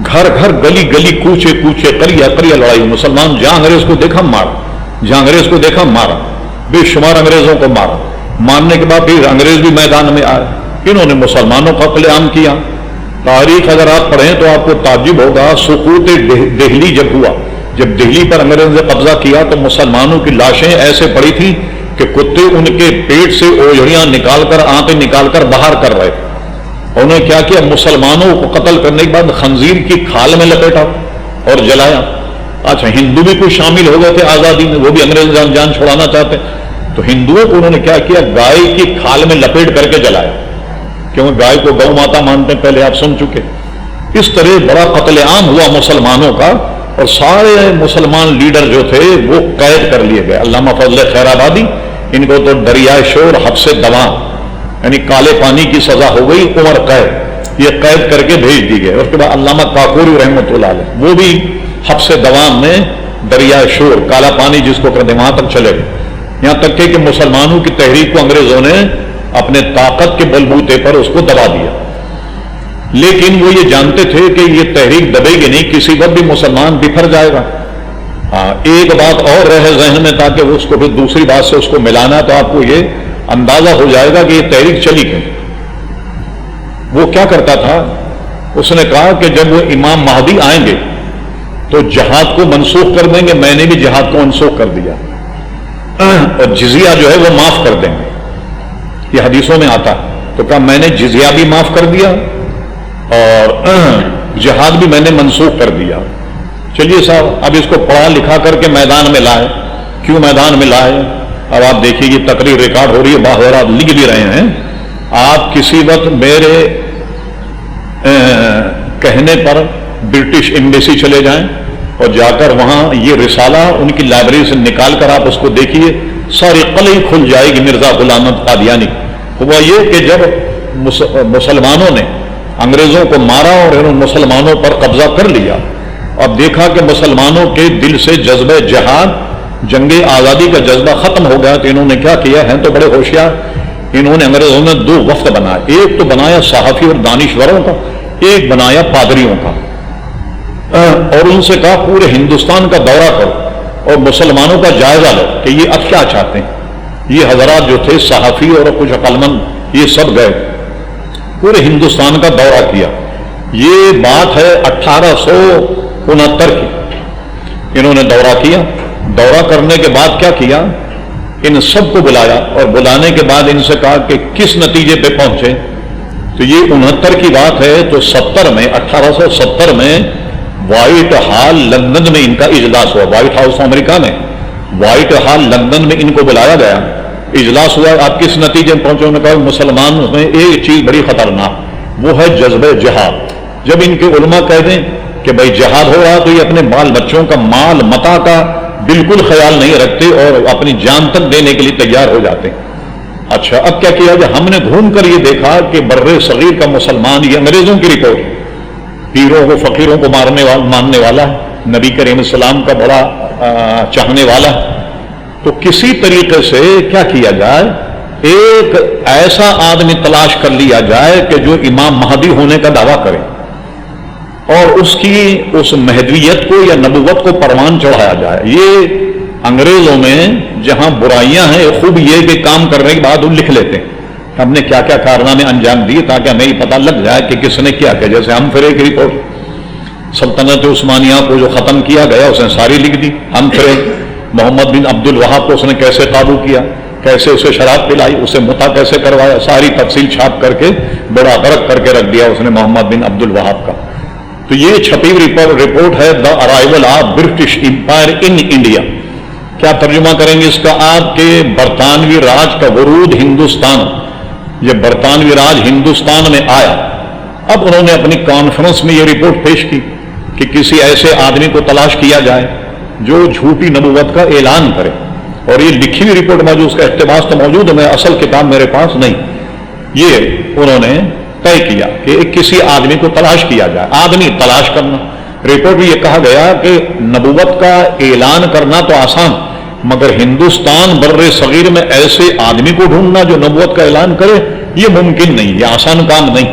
گھر گھر، گلی گلی، کوچے کوچے، قریہ قریہ لڑائی، مسلمان جہاں انگریز کو دیکھا مارا، جہاں انگریز کو دیکھا مارا، بے شمار انگریزوں کو مارا۔ مارنے کے بعد پھر انگریز بھی میدان میں آئے، انہوں نے مسلمانوں کا قتل عام کیا۔ تاریخ اگر آپ پڑھیں تو آپ کو تعجب ہوگا، سقوط دہلی جب ہوا، جب دہلی پر انگریزوں نے قبضہ کیا تو مسلمانوں کی لاشیں ایسے پڑی تھی کہ کتے ان کے پیٹ سے اوجڑیاں نکال کر، آنتیں نکال کر باہر کر رہے تھے۔ انہوں نے کیا کیا، مسلمانوں کو قتل کرنے کے بعد خنزیر کی کھال میں لپیٹا اور جلایا۔ اچھا، ہندو بھی کوئی شامل ہو گئے تھے آزادی میں، وہ بھی انگریز جان چھڑانا چاہتے، تو ہندوؤں کو انہوں نے کیا کیا، گائے کی کھال میں لپیٹ کر کے جلایا، کیونکہ گائے کو گو ماتا مانتے ہیں، پہلے آپ سن چکے۔ اس طرح بڑا قتل عام ہوا مسلمانوں کا، اور سارے مسلمان لیڈر جو تھے وہ قید کر لیے گئے۔ علامہ فضل خیر آبادی، ان کو تو دریائے شور، حبس دوام، یعنی کالے پانی کی سزا ہو گئی، عمر قید، یہ قید کر کے بھیج دی گئے۔ اس کے بعد علامہ کاکوری رحمۃ اللہ علیہ، وہ بھی حبس دوام میں دریائے شور، کالا پانی جس کو کہتے ہیں، وہاں تک چلے گئے۔ یہاں تک کہ مسلمانوں کی تحریک کو انگریزوں نے اپنے طاقت کے بلبوتے پر اس کو دبا دیا، لیکن وہ یہ جانتے تھے کہ یہ تحریک دبے گی نہیں، کسی وقت بھی مسلمان بکھر جائے گا۔ ہاں، ایک بات اور رہے ذہن میں تاکہ اس کو پھر دوسری بات سے اس کو ملانا، تو آپ کو یہ اندازہ ہو جائے گا کہ یہ تحریک چلی گئی۔ وہ کیا کرتا تھا، اس نے کہا کہ جب وہ امام مہدی آئیں گے تو جہاد کو منسوخ کر دیں گے، میں نے بھی جہاد کو منسوخ کر دیا، اور جزیہ جو ہے وہ معاف کر دیں گے، یہ حدیثوں میں آتا ہے۔ تو کہا میں نے جزیہ بھی معاف کر دیا اور جہاد بھی میں نے منسوخ کر دیا۔ چلیے صاحب، اب اس کو پڑھا لکھا کر کے میدان میں لائے۔ کیوں میدان میں لائے؟ اب آپ دیکھیے یہ تقریر ریکارڈ ہو رہی ہے، باہر آپ لکھ بھی رہے ہیں۔ آپ کسی وقت میرے کہنے پر برٹش ایمبیسی چلے جائیں اور جا کر وہاں یہ رسالہ ان کی لائبریری سے نکال کر آپ اس کو دیکھیے، ساری قلعی کھل جائے گی مرزا غلام احمد قادیانی۔ ہوا یہ کہ جب مسلمانوں نے انگریزوں کو مارا اور انہوں نے مسلمانوں پر قبضہ کر لیا، اب دیکھا کہ مسلمانوں کے دل سے جذبہ جہاد، جنگ آزادی کا جذبہ ختم ہو گیا، تو انہوں نے کیا کیا، ہیں تو بڑے ہوشیار، انہوں نے انگریزوں نے 2 وفد بنائے، ایک تو بنایا صحافی اور دانشوروں کا، ایک بنایا پادریوں کا، اور ان سے کہا پورے ہندوستان کا دورہ کرو اور مسلمانوں کا جائزہ لو کہ یہ اب کیا چاہتے ہیں۔ یہ حضرات جو تھے صحافی اور کچھ عقلمند، یہ سب گئے، پورے ہندوستان کا دورہ کیا۔ یہ بات ہے 1869 کی، انہوں نے دورہ کیا۔ دورہ کرنے کے بعد کیا کیا، ان سب کو بلایا اور بلانے کے بعد ان سے کہا کہ کس نتیجے پہ پہنچے، تو یہ 69 کی بات ہے، تو 1870 میں وائٹ ہال لندن میں ان کا اجلاس ہوا، وائٹ ہاؤس امریکہ میں، وائٹ ہال لندن میں ان کو بلایا گیا، اجلاس ہوا۔ آپ کس نتیجے میں پہنچے؟ انہوں نے کہا مسلمان میں ایک چیز بڑی خطرناک، وہ ہے جذبہ جہاد۔ جب ان کے علماء کہہ دیں کہ بھائی جہاد ہو رہا تو یہ اپنے بال بچوں کا مال متاع کا بالکل خیال نہیں رکھتے اور اپنی جان تک دینے کے لیے تیار ہو جاتے ہیں۔ اچھا اب کیا کیا جائے؟ ہم نے گھوم کر یہ دیکھا کہ بر صغیر کا مسلمان، یہ انگریزوں کی رپورٹ، پیروں کو فقیروں کو ماننے والا ہے، نبی کریم السلام کا بڑا چاہنے والا ہے، تو کسی طریقے سے کیا کیا جائے، ایک ایسا آدمی تلاش کر لیا جائے کہ جو امام مہدی ہونے کا دعویٰ کرے اور اس کی اس مہدویت کو یا نبوت کو پروان چڑھایا جائے۔ یہ انگریزوں میں جہاں برائیاں ہیں، خوب یہ کہ کام کرنے کے بعد وہ لکھ لیتے ہیں ہم نے کیا کیا کارنامے انجام دیے، تاکہ ہمیں یہ پتہ لگ جائے کہ کس نے کیا کیا۔ جیسے ہم پھر ایک رپورٹ سلطنت عثمانیہ کو جو ختم کیا گیا اس نے ساری لکھ دی، ہم پھر محمد بن عبد الوہاب کو اس نے کیسے قابو کیا، کیسے اسے شراب پلائی، اسے متا کیسے کروایا، ساری تفصیل چھاپ کر کے بڑا غرق کر کے رکھ دیا اس نے محمد بن عبد الوہاب کا۔ تو یہ چھپی رپورٹ ہے the arrival of British umpire in India. کیا ترجمہ کریں گے اس کا آپ کہ برطانوی راج کا ورود ہندوستان، یہ برطانوی راج ہندوستان میں آیا۔ اب انہوں نے اپنی کانفرنس میں یہ رپورٹ پیش کی کہ کسی ایسے آدمی کو تلاش کیا جائے جو جھوٹی نبوت کا اعلان کرے، اور یہ لکھی ہوئی رپورٹ موجود، اس کا اقتباس تو موجود ہے، میں اصل کتاب میرے پاس نہیں۔ یہ انہوں نے طے کیا کہ کسی آدمی کو تلاش کیا جائے، آدمی تلاش کرنا۔ رپورٹ میں یہ کہا گیا کہ نبوت کا اعلان کرنا تو آسان، مگر ہندوستان بر صغیر میں ایسے آدمی کو ڈھونڈنا جو نبوت کا اعلان کرے یہ ممکن نہیں، یہ آسان کام نہیں۔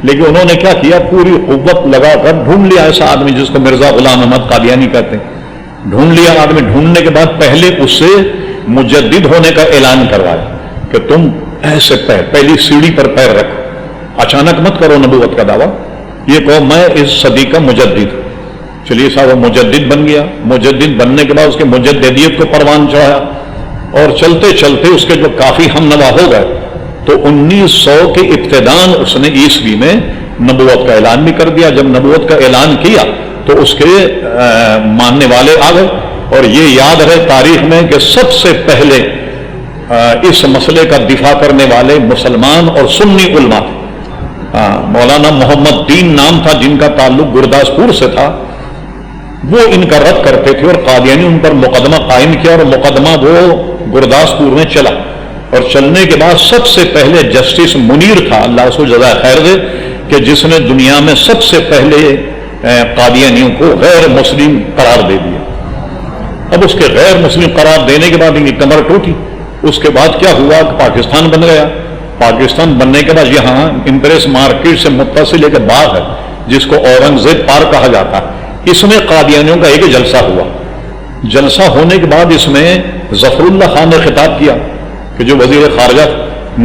لیکن انہوں نے کیا کیا، پوری قوت لگا کر ڈھونڈ لیا ایسا آدمی جس کو مرزا غلام احمد قادیانی کہتے ہیں۔ ڈھونڈ لیا آدمی، ڈھونڈنے کے بعد پہلے اس سے مجدد ہونے کا اعلان کروایا کہ تم ایسے پہلی سیڑھی پر پیر رکھو، اچانک مت کرو نبوت کا دعویٰ، یہ کہو میں اس صدی کا مجدد ہوں۔ چلیے صاحب وہ مجدد بن گیا، مجدد بننے کے بعد اس کے مجددیت کو پروان چڑھایا، اور چلتے چلتے اس کے جو کافی ہم نوا ہو گئے تو 1900 کے ابتدان اس نے عیسوی میں نبوت کا اعلان بھی کر دیا۔ جب نبوت کا اعلان کیا تو اس کے ماننے والے آ گئے، اور یہ یاد رہے تاریخ میں کہ سب سے پہلے اس مسئلے کا دفاع کرنے والے مسلمان اور سنی علماء تھے۔ مولانا محمد دین نام تھا جن کا تعلق گرداسپور سے تھا، وہ ان کا رد کرتے تھے، اور قادیانی ان پر مقدمہ قائم کیا، اور مقدمہ وہ گرداسپور میں چلا، اور چلنے کے بعد سب سے پہلے جسٹس منیر تھا، اللہ اس کو جزائے خیر دے، کہ جس نے دنیا میں سب سے پہلے قادیانیوں کو غیر مسلم قرار دے دیا۔ اب اس کے غیر مسلم قرار دینے کے بعد ان کی کمر ٹوٹی۔ اس کے بعد کیا ہوا کہ پاکستان بن گیا۔ پاکستان بننے کے بعد یہاں امپریس مارکیٹ سے متصل ایک باغ ہے جس کو اورنگزیب پارک کہا جاتا ہے، اس میں قادیانیوں کا ایک جلسہ ہوا۔ جلسہ ہونے کے بعد اس میں ظفر اللہ خان نے خطاب کیا کہ جو وزیر خارجہ،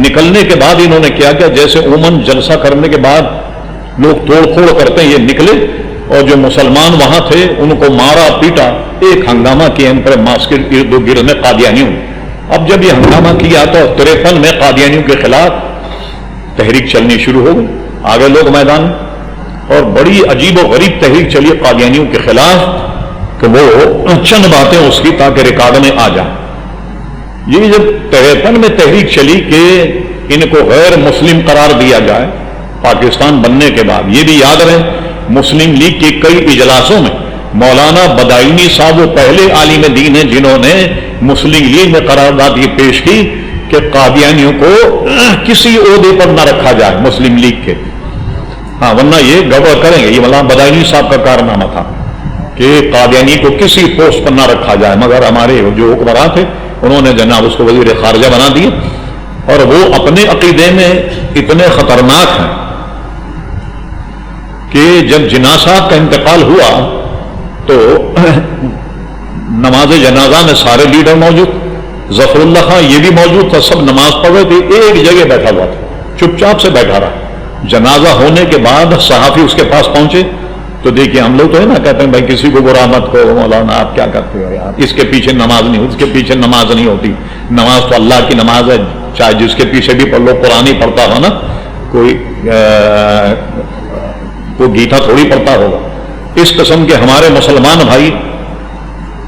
نکلنے کے بعد انہوں نے کیا کہ جیسے عموماً جلسہ کرنے کے بعد لوگ توڑ پھوڑ کرتے ہیں، یہ نکلے اور جو مسلمان وہاں تھے ان کو مارا پیٹا، ایک ہنگامہ کیا ان پر ماسکٹ ارد گرد میں قادیانیوں نے۔ اب جب یہ ہنگامہ کیا تو 53 میں قادیانیوں کے خلاف تحریک چلنی شروع ہو گئی، آگے لوگ میدان، اور بڑی عجیب و غریب تحریک چلی قادیانیوں کے خلاف کہ وہ چند باتیں اس کی تاکہ ریکارڈ میں آ جائیں۔ یہ جب 53 میں تحریک چلی کہ ان کو غیر مسلم قرار دیا جائے پاکستان بننے کے بعد، یہ بھی یاد رہے مسلم لیگ کے کئی اجلاسوں میں مولانا بدائنی صاحب وہ پہلے عالم دین ہیں جنہوں نے مسلم لیگ میں قرارداد یہ پیش کی کہ قادیانیوں کو کسی عہدے پر نہ رکھا جائے مسلم لیگ کے، ہاں ورنہ یہ گڑبڑ کریں گے۔ یہ مولانا بدائنی صاحب کا کارنامہ تھا کہ قادیانی کو کسی پوسٹ پر نہ رکھا جائے، مگر ہمارے جو حکمران تھے انہوں نے جناب اس کو وزیر خارجہ بنا دیے، اور وہ اپنے عقیدے میں اتنے خطرناک ہیں کہ جب جناح صاحب کا انتقال ہوا تو نماز جنازہ میں سارے لیڈر موجود، ظفر اللہ خان یہ بھی موجود تھا، سب نماز پڑھ رہے تھے، ایک جگہ بیٹھا ہوا تھا، چپ چاپ سے بیٹھا رہا۔ جنازہ ہونے کے بعد صحافی اس کے پاس پہنچے تو دیکھیے ہم لوگ تو ہے نا کہتے ہیں بھائی کسی کو برا مت کرو، مولانا آپ کیا کرتے ہو یار، اس کے پیچھے نماز نہیں ہوتی، اس کے پیچھے نماز نہیں ہوتی، نماز تو اللہ کی نماز ہے، چاہے جس کے پیچھے بھی پڑھ لو، قرآن ہی پڑھتا ہو نا، کوئی گیتا تھوڑی پڑھتا ہوگا۔ اس قسم کے ہمارے مسلمان بھائی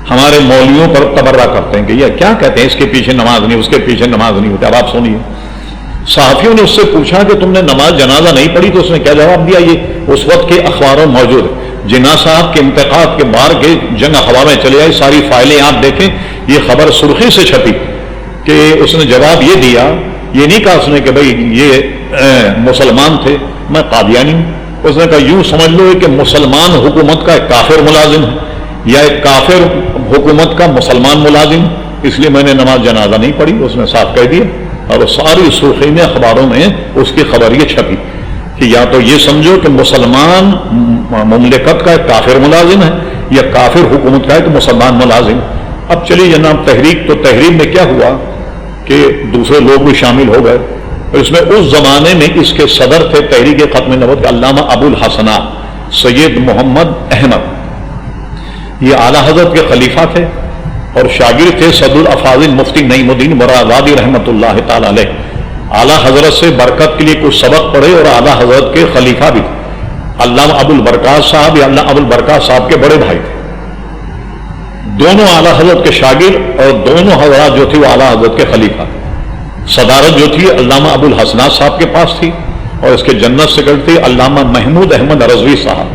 ہمارے مولویوں پر تبرہ کرتے ہیں کہ یہ کیا کہتے ہیں اس کے پیچھے نماز نہیں، اس کے پیچھے نماز نہیں ہوتی۔ اب آپ سنیے، صحافیوں نے اس سے پوچھا کہ تم نے نماز جنازہ نہیں پڑھی، تو اس نے کیا جواب دیا، یہ اس وقت کے اخباروں موجود ہے، جناح صاحب کے انتخاب کے بار کے جنگ ہوا میں چلے آئی، ساری فائلیں آپ دیکھیں، یہ خبر سرخی سے چھپی کہ اس نے جواب یہ دیا، یہ نہیں کہا اس نے کہ بھئی یہ مسلمان تھے، میں قادیانی ہوں. اس نے کہا یوں سمجھ لو کہ مسلمان حکومت کا ایک کافر ملازم ہے یا ایک کافر حکومت کا مسلمان ملازم، اس لیے میں نے نماز جنازہ نہیں پڑھی. اس نے صاف کہہ دیا، اور ساری سرخی میں اخباروں میں اس کی خبر یہ چھپی کہ یا تو یہ سمجھو کہ مسلمان مملکت کا ایک کافر ملازم ہے یا کافر حکومت کا ایک مسلمان ملازم. اب چلیے جناب تحریک، تو تحریک میں کیا ہوا کہ دوسرے لوگ بھی شامل ہو گئے. اس میں اس زمانے میں اس کے صدر تھے تحریک ختم نبوت علامہ ابو الحسنات سید محمد احمد. یہ اعلیٰ حضرت کے خلیفہ تھے اور شاگرد تھے صدر الافاضل مفتی نعیم الدین مرادآبادی رحمۃ اللہ تعالی علیہ. اعلیٰ حضرت سے برکت کے لیے کچھ سبق پڑھے اور اعلیٰ حضرت کے خلیفہ بھی تھے. علامہ ابو البرکات صاحب یا علامہ ابو البرکات صاحب کے بڑے بھائی تھے. دونوں اعلیٰ حضرت کے شاگرد اور دونوں حضرات جو تھے وہ اعلیٰ حضرت کے خلیفہ. صدارت جو تھی علامہ ابو الحسنات صاحب کے پاس تھی اور اس کے جنرل سیکرٹری علامہ محمود احمد رضوی صاحب.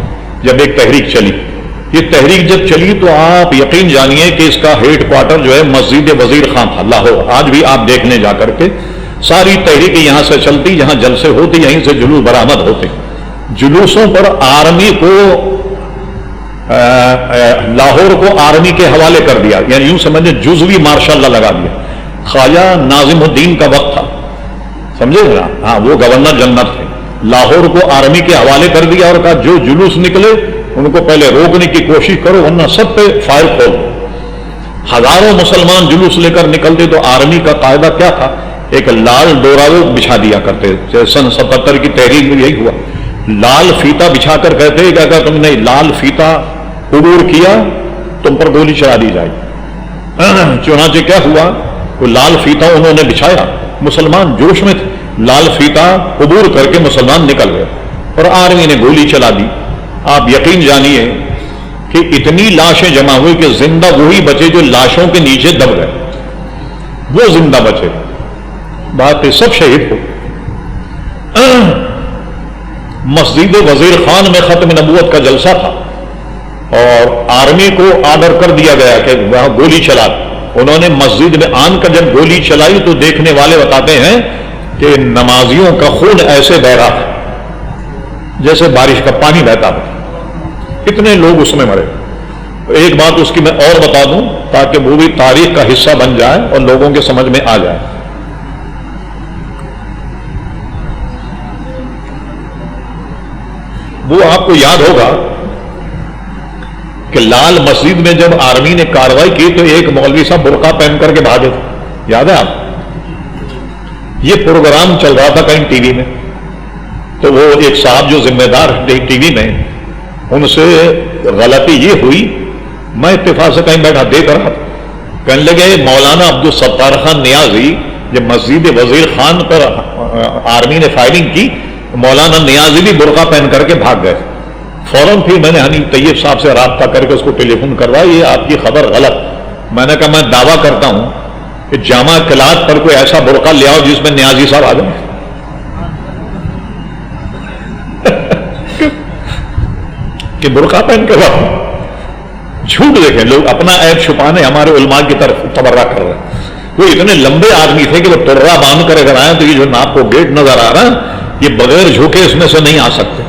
جب ایک تحریک چلی، یہ تحریک جب چلی تو آپ یقین جانیے کہ اس کا ہیڈ کوارٹر جو ہے مسجد وزیر خان تھا لاہور. آج بھی آپ دیکھنے جا کر کے ساری تحریکیں یہاں سے چلتی، یہاں جلسے ہوتے، یہیں سے جلوس برآمد ہوتے. جلوسوں پر آرمی کو لاہور کو آرمی کے حوالے کر دیا، یعنی یوں سمجھیں جزوی مارشاء اللہ لگا دیا. خواجہ ناظم الدین کا وقت تھا، سمجھے نا، ہاں وہ گورنر جنرل تھے. لاہور کو آرمی کے حوالے کر دیا اور کہا جو جلوس نکلے ان کو پہلے روکنے کی کوشش کرو ورنہ سب پہ فائر کھول. ہزاروں مسلمان جلوس لے کر نکلتے تو آرمی کا قاعدہ کیا تھا، ایک لال ڈورا وہ بچھا دیا کرتے. سن 77 کی تحریک میں یہی ہوا، لال فیتا بچھا کر کہتے کہ اگر تم نے لال فیتا عبور کیا تم پر گولی چلا دی جائے. چنانچہ کیا ہوا، وہ لال فیتا انہوں نے بچھایا، مسلمان جوش میں تھے، لال فیتا عبور کر کے مسلمان نکل گئے اور آرمی نے گولی چلا دی. آپ یقین جانیے کہ اتنی لاشیں جمع ہوئی کہ زندہ وہی بچے جو لاشوں کے نیچے دب گئے، وہ زندہ بچے، باقی سب شہید ہو. مسجد وزیر خان میں ختم نبوت کا جلسہ تھا اور آرمی کو آرڈر کر دیا گیا کہ وہاں گولی چلا. انہوں نے مسجد میں آن کر جب گولی چلائی تو دیکھنے والے بتاتے ہیں کہ نمازیوں کا خون ایسے بہ رہا تھا جیسے بارش کا پانی بہتا تھا. کتنے لوگ اس میں مرے. ایک بات اس کی میں اور بتا دوں تاکہ وہ بھی تاریخ کا حصہ بن جائے اور لوگوں کے سمجھ میں آ جائے. وہ آپ کو یاد ہوگا کہ لال مسجد میں جب آرمی نے کارروائی کی تو ایک مولوی صاحب برقع پہن کر کے بھاگے تھے، یاد ہے آپ؟ یہ پروگرام چل رہا تھا کہیں ٹی وی میں، تو وہ ایک صاحب جو ذمہ دار ٹی وی میں، ان سے غلطی یہ ہوئی، میں اتفاق سے کہیں بیٹھا دیکھ رہا تھا، کہنے لگے مولانا عبدالستار خان نیازی جب مسجد وزیر خان پر آرمی نے فائرنگ کی، مولانا نیازی بھی برقع پہن کر کے بھاگ گئے. فوراً پھر میں نے حنیف طیب صاحب سے رابطہ کر کے اس کو ٹیلی فون کروایا، یہ آپ کی خبر غلط. میں نے کہا میں دعویٰ کرتا ہوں کہ جامع قلعت پر کوئی ایسا برقع لے آؤ جس میں نیازی صاحب آ جائیں. کہ برقع پہن کے رہو. جھوٹ دیکھیں، لوگ اپنا عیب چھپانے ہمارے علماء کی طرف تبرہ کر رہے ہیں. وہ اتنے لمبے آدمی تھے کہ وہ ترا باندھ کر اگر آئے تو یہ جو ناپ کو گیٹ نظر آ رہا ہے یہ بغیر جھکے اس میں سے نہیں آ سکتے.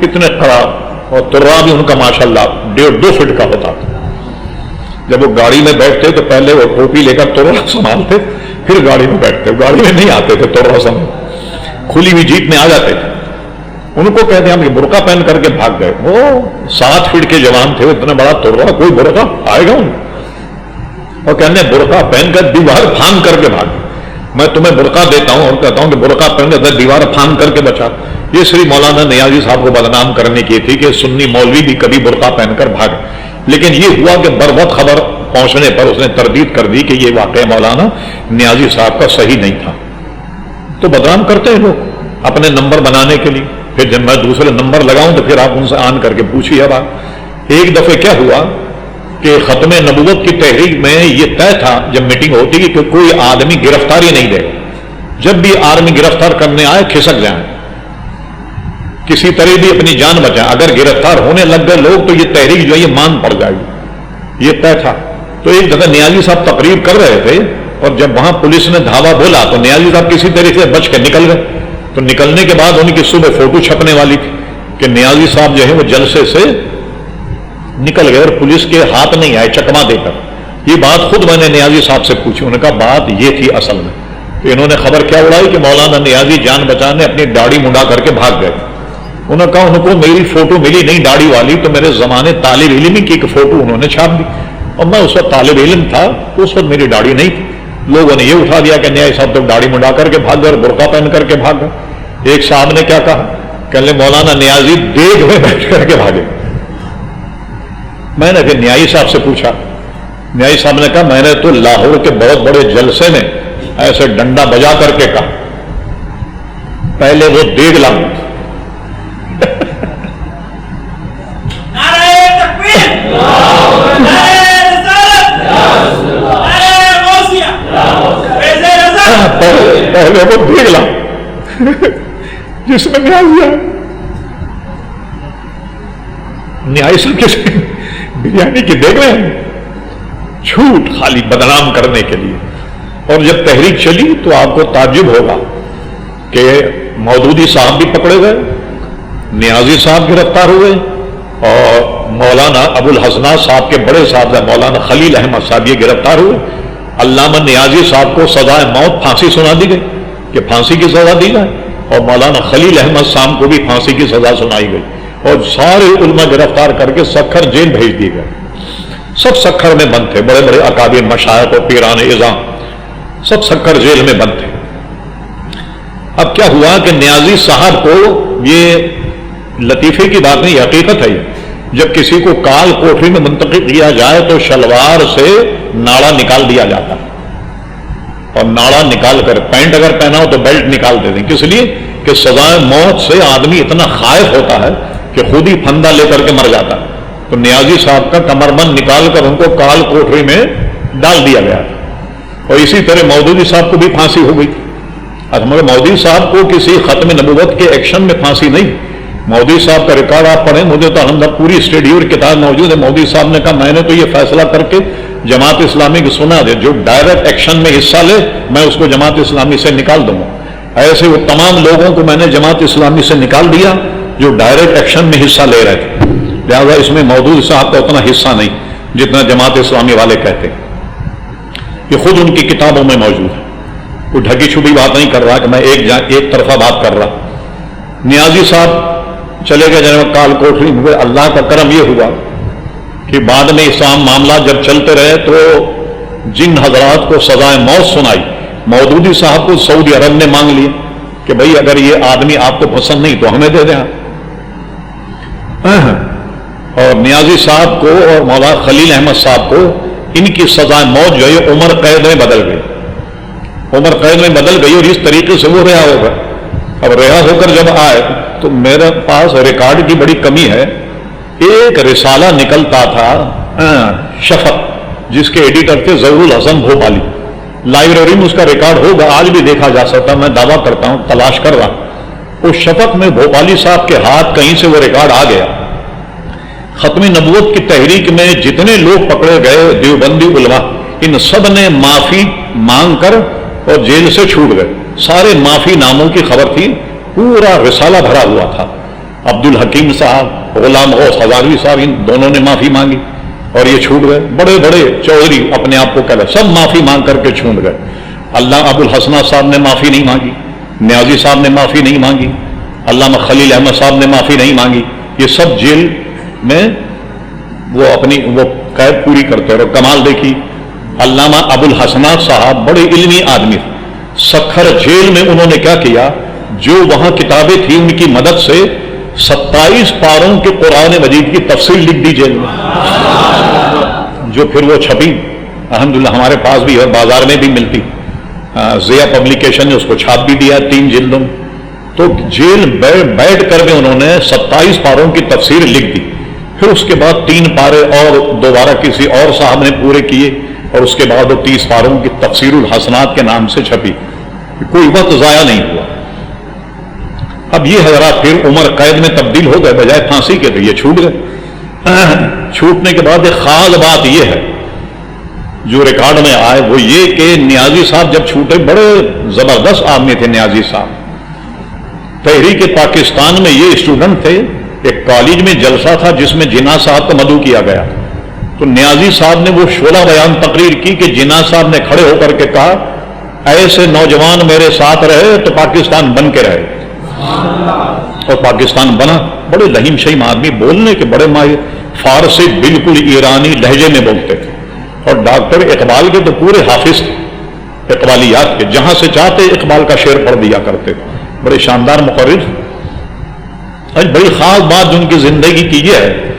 اتنے خراب، اور ترا بھی ان کا ماشاءاللہ 1.5-2 فٹ کا ہوتا تھا. جب وہ گاڑی میں بیٹھتے تو پہلے وہ ٹوپی لے کر ترا سنبھالتے، پھر گاڑی میں بیٹھتے. گاڑی میں نہیں آتے تھے ترا سنبھال، کھلی ہوئی جیپ میں آ جاتے تھے. ان کو کہتے ہیں ہم یہ برقع پہن کر کے بھاگ گئے. وہ 7 فٹ کے جوان تھے، اتنا بڑا ترا، کوئی برقع آئے گا ان کو؟ اور کہنے برقع پہن کر دیوار پھاند کر کے بھاگ. میں تمہیں برقع دیتا ہوں اور کہتا ہوں کہ برقع پہن کر دیوار پھاند کر کے بچا. یہ صرف مولانا نیازی صاحب کو بدنام کرنے کی تھی کہ سنی مولوی بھی کبھی برقع پہن کر بھاگے. لیکن یہ ہوا کہ بروقت خبر پہنچنے پر اس نے تردید کر دی کہ یہ واقعہ مولانا نیازی صاحب کا صحیح نہیں تھا. تو بدنام کرتے ہیں لوگ اپنے نمبر بنانے کے لیے. پھر جب میں دوسرے نمبر لگاؤں تو پھر آپ ان سے آن کر کے پوچھیے. بات ایک دفعہ کیا ہوا کہ ختم نبوت کی تحریک میں یہ طے تھا جب میٹنگ ہوتی کہ کوئی آدمی گرفتاری نہیں دے گا. جب بھی آرمی گرفتار کرنے آئے کھسک جائیں. کسی طرح بھی اپنی جان بچائیں. اگر گرفتار ہونے لگ گئے لوگ تو یہ تحریک جو ہے یہ مان پڑ جائے گی. یہ طے تھا. تو ایک دفعہ نیازی صاحب تقریر کر رہے تھے اور جب وہاں پولیس نے دھاوا بولا تو نیازی صاحب کسی طریقے سے بچ کے نکل گئے. تو نکلنے کے بعد ان کی صبح فوٹو چھپنے والی تھی کہ نیازی صاحب جو ہے وہ جلسے سے نکل گئے اور پولیس کے ہاتھ نہیں آئے چکما دے کر. یہ بات خود میں نے نیازی صاحب سے پوچھی. انہوں نے کہا بات یہ تھی اصل میں. تو انہوں نے خبر کیا اڑائی کہ مولانا نیازی جان بچانے اپنی داڑھی منڈا کر کے بھاگ گئے. انہوں نے کہا ان کو میری فوٹو ملی نہیں داڑھی والی تو میرے زمانے طالب علم کی ایک فوٹو انہوں نے چھاپ دی اور میں اس وقت طالب علم تھا تو اس وقت میری داڑھی نہیں تھی. لوگوں نے یہ اٹھا دیا کہ نیازی صاحب تو داڑھی منڈا کر کے بھاگ گئے اور برقع پہن کر کے بھاگ گئے. ایک صاحب نے کیا کہا کہ مولانا نیازی دیگ میں بیٹھ کر کے بھاگے. میں نے پھر نیازی صاحب سے پوچھا. نیازی صاحب نے کہا میں نے تو لاہور کے بہت بڑے جلسے میں ایسے ڈنڈا بجا کر کے کہا پہلے وہ دیگ لاؤں. پہلے وہ دیگ لاؤں جس میں نیازی صاحب کے بریانی کی دیکھ رہے ہیں جھوٹ خالی بدنام کرنے کے لیے. اور جب تحریک چلی تو آپ کو تعجب ہوگا کہ مودودی صاحب بھی پکڑے گئے, نیازی صاحب گرفتار ہوئے اور مولانا ابو الحسنات صاحب کے بڑے صاحب مولانا خلیل احمد صاحب یہ گرفتار ہوئے. علامہ نیازی صاحب کو سزائے موت پھانسی سنا دی گئی کہ پھانسی کی سزا دی جائے اور مولانا خلیل احمد صاحب کو بھی پھانسی کی سزا سنائی گئی اور سارے علماء گرفتار کر کے سکھر جیل بھیج دیے گئے. سب سکھر میں بند تھے, بڑے بڑے اکابر مشائخ اور پیران اعظام سب سکھر جیل میں بند تھے. اب کیا ہوا کہ نیازی صاحب کو یہ لطیفے کی بات نہیں حقیقت ہے. جب کسی کو کال کوٹری میں منتقل کیا جائے تو شلوار سے ناڑا نکال دیا جاتا اور ناڑا نکال کر پینٹ اگر پہنا ہو تو بیلٹ نکال دیتے ہیں. کس لیے کہ سزائے موت سے آدمی اتنا خائف ہوتا ہے کہ خود ہی پھندا لے کر کے مر جاتا. تو نیازی صاحب کا کمربند نکال کر ان کو کال کوٹری میں ڈال دیا گیا تھا. اور اسی طرح مودودی صاحب کو بھی پھانسی ہو گئی. مگر مودودی صاحب کو کسی ختم نبوت کے ایکشن میں پھانسی نہیں. مودودی صاحب کا ریکارڈ آپ پڑھیں, مجھے تو الحمدللہ پوری اسٹڈی اور کتاب موجود ہے. مودودی صاحب نے کہا میں نے تو یہ فیصلہ کر کے جماعت اسلامی کو سنا دے جو ڈائریکٹ ایکشن میں حصہ لے میں اس کو جماعت اسلامی سے نکال دوں گا. ایسے وہ تمام لوگوں کو میں نے جماعت اسلامی سے نکال دیا جو ڈائریکٹ ایکشن میں حصہ لے رہے تھے. لہٰذا اس میں مودودی صاحب کا اتنا حصہ نہیں جتنا جماعت اسلامی والے کہتے ہیں. یہ خود ان کی کتابوں میں موجود ہے. کوئی ڈھکی چھپی بات نہیں کر رہا کہ میں ایک طرفہ بات کر رہا. نیازی صاحب چلے گئے جناب کال کوٹری میں. اللہ کا کرم یہ ہوا کہ بعد میں اسلام معاملات جب چلتے رہے تو جن حضرات کو سزائے موت سنائی مودودی صاحب کو سعودی عرب نے مانگ لیا کہ بھئی اگر یہ آدمی آپ کو پسند نہیں تو ہمیں دے دیں. اور نیازی صاحب کو اور مولانا خلیل احمد صاحب کو ان کی سزائے موت جو ہے عمر قید میں بدل گئی. عمر قید میں بدل گئی اور اس طریقے سے وہ رہا ہو گئے. اب رہا ہو کر جب آئے تو میرے پاس ریکارڈ کی بڑی کمی ہے. ایک رسالہ نکلتا تھا شفق جس کے ایڈیٹر تھے ظہور الحسن بھوپالی. لائبریری میں اس کا ریکارڈ ہوگا, آج بھی دیکھا جا سکتا. میں دعویٰ کرتا ہوں, تلاش کر رہا. اس شفق میں بھوپالی صاحب کے ہاتھ کہیں سے وہ ریکارڈ آ گیا. ختم نبوت کی تحریک میں جتنے لوگ پکڑے گئے دیوبندی علماء ان سب نے معافی مانگ کر اور جیل سے چھوٹ گئے. سارے معافی ناموں کی خبر تھی, پورا رسالہ بھرا ہوا تھا. عبد الحکیم صاحب, غلام غوث ہزاروی صاحب, ان دونوں نے معافی مانگی اور یہ چھوٹ گئے. بڑے بڑے چودھری اپنے آپ کو کہہ سب معافی مانگ کر کے چھوٹ گئے. اللہ ابو الحسنات صاحب نے معافی نہیں مانگی, نیازی صاحب نے معافی نہیں مانگی, علامہ خلیل احمد صاحب نے معافی نہیں مانگی. یہ سب جیل میں وہ اپنی وہ قید پوری کرتے رہے. کمال دیکھی, علامہ ابو الحسنات صاحب بڑے علمی آدمی تھے. سکھر جیل میں انہوں نے کیا کیا, جو وہاں کتابیں تھیں ان کی مدد سے 27 پاروں کے قرآن مجید کی تفسیر لکھ دی جیل میں, جو پھر وہ چھپی الحمدللہ ہمارے پاس بھی اور بازار میں بھی ملتی. ضیاء پبلیکیشن نے اس کو چھاپ بھی دیا 3 جلدوں. تو جیل بیٹھ کر کے انہوں نے 27 پاروں کی تفسیر لکھ دی. پھر اس کے بعد 3 پارے اور دوبارہ کسی اور صاحب نے پورے کیے اور اس کے بعد وہ 30 پاروں کی تفسیر الحسنات کے نام سے چھپی. کوئی وقت ضائع نہیں ہوا. اب یہ حضرات پھر عمر قید میں تبدیل ہو گئے بجائے پھانسی کے، تو یہ چھوٹ گئے۔ چھوٹنے کے بعد ایک خاص بات یہ ہے جو ریکارڈ میں آئے، وہ یہ کہ نیازی صاحب جب چھوٹے، بڑے زبردست آدمی تھے نیازی صاحب۔ تحریک پاکستان میں یہ اسٹوڈنٹ تھے، ایک کالج میں جلسہ تھا جس میں جناح صاحب کو مدعو کیا گیا، تو نیازی صاحب نے وہ شعلہ بیان تقریر کی کہ جناح صاحب نے کھڑے ہو کر کے کہا ایسے نوجوان میرے ساتھ رہے تو پاکستان بن کے رہے، اور پاکستان بنا۔ بڑے لہیم شہیم آدمی، بولنے کے بڑے ماہر، فارسی بالکل ایرانی لہجے میں بولتے تھے، اور ڈاکٹر اقبال کے تو پورے حافظ تھے، اقبالیات کے، جہاں سے چاہتے اقبال کا شعر پڑھ دیا کرتے تھے، بڑے شاندار مقرر۔ آج بڑی خاص بات جو ان کی زندگی کی یہ ہے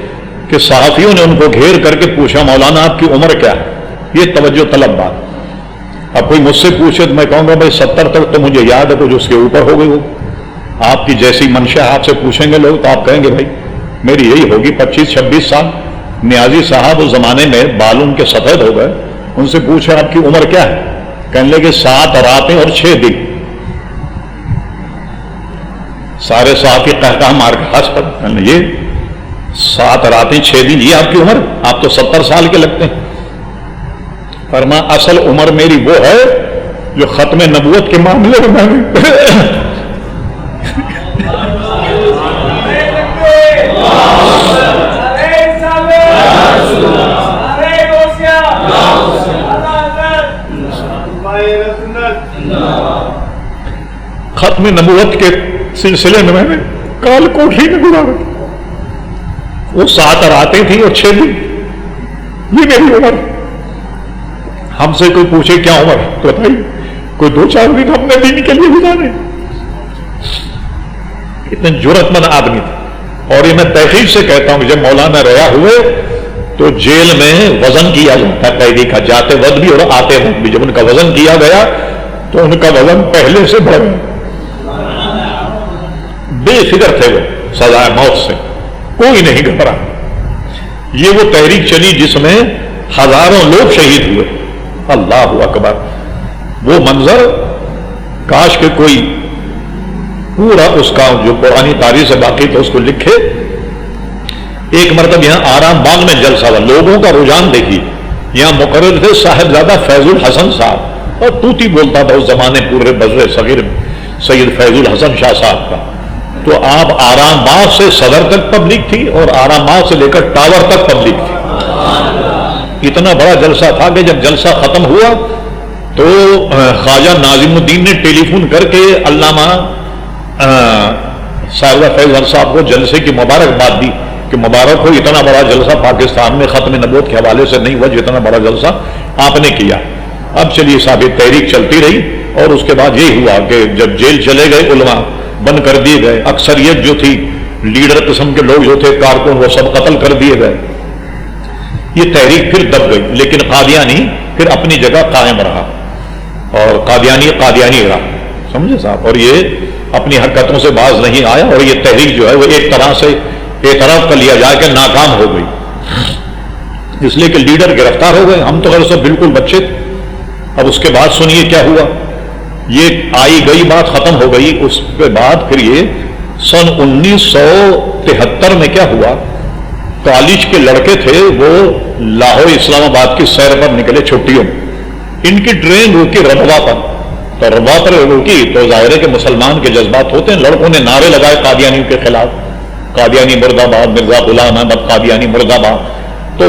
کہ صحافیوں نے ان کو گھیر کر کے پوچھا مولانا آپ کی عمر کیا ہے؟ یہ توجہ طلب بات۔ اب کوئی مجھ سے پوچھے تو میں کہوں گا بھائی 70 تک تو مجھے یاد ہے، کچھ اس کے اوپر ہو گئی ہو۔ آپ کی جیسی منشا آپ سے پوچھیں گے لوگ تو آپ کہیں گے بھائی میری یہی ہوگی 25-26 سال۔ نیازی صاحب اس زمانے میں بال ان کے سفید ہو گئے، ان سے پوچھا آپ کی عمر کیا ہے؟ کہنے لگے 7 راتیں اور 6 دن۔ سارے صحافی قہقہ مار کے ہنس پڑے، یہ 7 راتیں 6 دن یہ آپ کی عمر؟ آپ تو 70 سال کے لگتے ہیں۔ فرمایا اصل عمر میری وہ ہے جو ختم نبوت کے معاملے میں میں نے ختم نبوت کے سلسلے میں نے کال کوٹھی میں گزارا، وہ 7 راتیں تھیں اور 6 دن، یہ میری عمر۔ ہم سے کوئی پوچھے کیا عمر تو بتائیے، کوئی 2-4 دن ہم نے دین کے لیے گزارے۔ اتنے جرأت مند آدمی تھے۔ اور یہ میں تحقیق سے کہتا ہوں کہ جب مولانا رہا ہوئے تو جیل میں وزن کیا جاتا ہے قیدی کا، جاتے وقت بھی اور آتے وقت بھی۔ جب ان کا وزن کیا گیا تو ان کا وزن پہلے سے بڑھ گیا، بے فکر تھے وہ سزائے موت سے، کوئی نہیں گھبرا۔ یہ وہ تحریک چلی جس میں ہزاروں لوگ شہید ہوئے۔ اللہ اکبر، وہ منظر کاش کہ کوئی پورا اس کا جو پرانی تاریخ سے باقی تھا اس کو لکھے۔ ایک مرتبہ یہاں آرام باغ میں جلسہ ہوا، لوگوں کا رجحان دیکھیے، یہاں مقرر تھے صاحبزادہ فیض الحسن صاحب، اور توتی بولتا تھا اس زمانے پورے بذر صغیر سید فیض الحسن شاہ صاحب کا۔ تو آپ آرام باغ سے صدر تک پبلک تھی اور آرام باغ سے لے کر ٹاور تک پبلک تھی۔ اتنا بڑا جلسہ تھا کہ جب جلسہ ختم ہوا تو خواجہ ناظم الدین نے ٹیلی فون کر کے علامہ صاحبہ فیض حسن صاحب کو جلسے کی مبارکباد دی کہ مبارک ہو، اتنا بڑا جلسہ پاکستان میں ختم نبوت کے حوالے سے نہیں ہوا جو اتنا بڑا جلسہ آپ نے کیا۔ اب چلیے صاحب یہ تحریک چلتی رہی، اور اس کے بعد یہی ہوا کہ جب جیل چلے گئے علماء بند کر دیے گئے، اکثریت جو تھی لیڈر قسم کے لوگ جو تھے کارکن وہ سب قتل کر دیے گئے، یہ تحریک پھر دب گئی۔ لیکن قادیانی پھر اپنی جگہ قائم رہا، اور قادیانی رہا، سمجھے صاحب، اور یہ اپنی حرکتوں سے باز نہیں آیا، اور یہ تحریک جو ہے وہ ایک طرح سے اعتراف کر لیا جائے کہ ناکام ہو گئی، اس لیے کہ لیڈر گرفتار ہو گئے۔ ہم تو غیر سے بالکل بچے تھے۔ اب اس کے بعد سنیے کیا ہوا، یہ آئی گئی بات ختم ہو گئی۔ اس کے بعد پھر یہ سن 1973 میں کیا ہوا، کالج کے لڑکے تھے وہ لاہور اسلام آباد کی سیر پر نکلے چھٹیوں میں، ان کی ٹرین روکی ربوہ پر، تو ربوہ پر روکی تو ظاہر ہے کہ مسلمان کے جذبات ہوتے ہیں، لڑکوں نے نعرے لگائے قادیانیوں کے خلاف، قادیانی مرد آباد، مرزا غلام احمد قادیانی مرد آباد۔ تو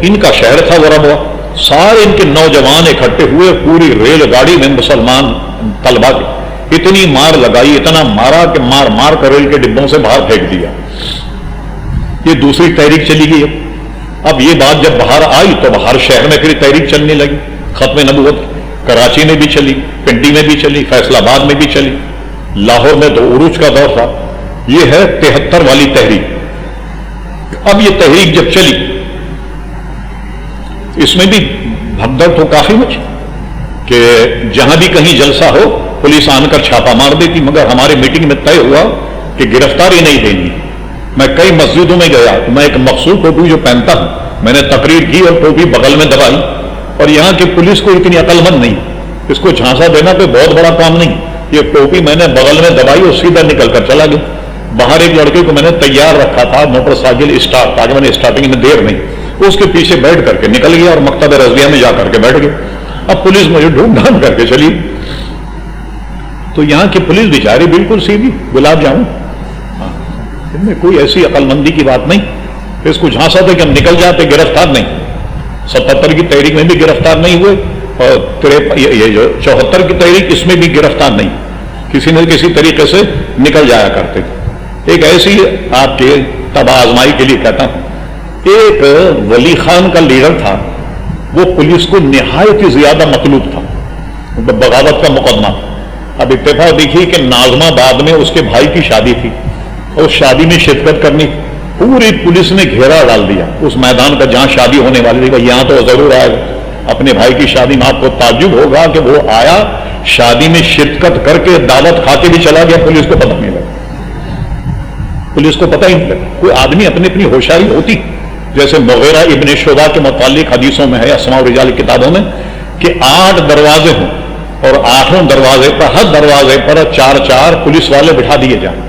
ان کا شہر تھا وہ ربوہ، سارے ان کے نوجوان اکٹھے ہوئے، پوری ریل گاڑی میں مسلمان طلبا کی اتنی مار لگائی، اتنا مارا کہ مار مار کر ریل کے ڈبوں سے باہر پھینک دیا۔ یہ دوسری تحریک چلی گئی۔ اب یہ بات جب باہر آئی تو ہر شہر میں پھر تحریک چلنے لگی ختم نبوت۔ کراچی میں بھی چلی، پنڈی میں بھی چلی، فیصل آباد میں بھی چلی، لاہور میں تو عروج کا دور تھا۔ یہ ہے 73 والی تحریک۔ اب یہ تحریک جب چلی اس میں بھی بھگدڑ تو کافی مچ کہ جہاں بھی کہیں جلسہ ہو پولیس آن کر چھاپا مار دیتی، مگر ہمارے میٹنگ میں طے ہوا کہ گرفتاری نہیں دینی۔ میں کئی مسجدوں میں گیا تو میں ایک مخصوص ٹوپی جو پہنتا ہوں میں نے تقریر کی اور ٹوپی بغل میں دبائی، اور یہاں کی پولیس کو اتنی عقل مند نہیں، اس کو جھانسا دینا کوئی بہت بڑا کام نہیں، یہ ٹوپی میں نے بغل میں دبائی اور سیدھا نکل کر چلا گیا. باہر ایک لڑکے کو میں نے تیار رکھا تھا موٹر سائیکل اسٹارٹ، تاکہ میں نے اسٹارٹنگ میں دیر نہیں، اس کے پیچھے بیٹھ کر کے نکل گیا اور مکتبہ رضویہ میں جا کر کے بیٹھ گیا. اب پولیس مجھے ڈھونڈ ڈھانڈ کر کے چلی. تو یہاں کی پولیس بیچاری بالکل سیدھی گلاب جامن، ان میں کوئی ایسی عقل مندی کی بات نہیں. اس کو جھانسا تھا کہ ہم نکل جاتے، گرفتار نہیں. 77 کی تحریک میں بھی گرفتار نہیں ہوئے، اور یہ جو 74 کی تحریک اس میں بھی گرفتار نہیں، کسی نہ کسی طریقے سے نکل جایا کرتے تھے. ایک ایسی آپ کے تباہ آزمائی کے لیے کہتا ہوں، ایک ولی خان کا لیڈر تھا، وہ پولیس کو نہایت ہی زیادہ مطلوب تھا، بغاوت کا مقدمہ. اب اتفاق دیکھیے کہ ناظم آباد میں اس کے بھائی کی شادی تھی، اور اس شادی میں شرکت کرنی، پوری پولیس نے گھیرا ڈال دیا اس میدان کا جہاں شادی ہونے والی تھی. یہاں تو ضرور آئے گا اپنے بھائی کی شادی میں. آپ کو تعجب ہوگا کہ وہ آیا، شادی میں شرکت کر کے دعوت کھا کے بھی چلا گیا، پولیس کو پتہ نہیں لگا. پولیس کو پتہ ہی نہیں لگا. کوئی آدمی اپنی اپنی ہوشیاری ہوتی، جیسے مغیرہ ابن شعبہ کے متعلق حدیثوں میں ہے، اسماء الرجال کتابوں میں، کہ 8 دروازے ہوں اور 8 دروازے پر، ہر دروازے پر 4 پولیس والے بٹھا دیے جائیں،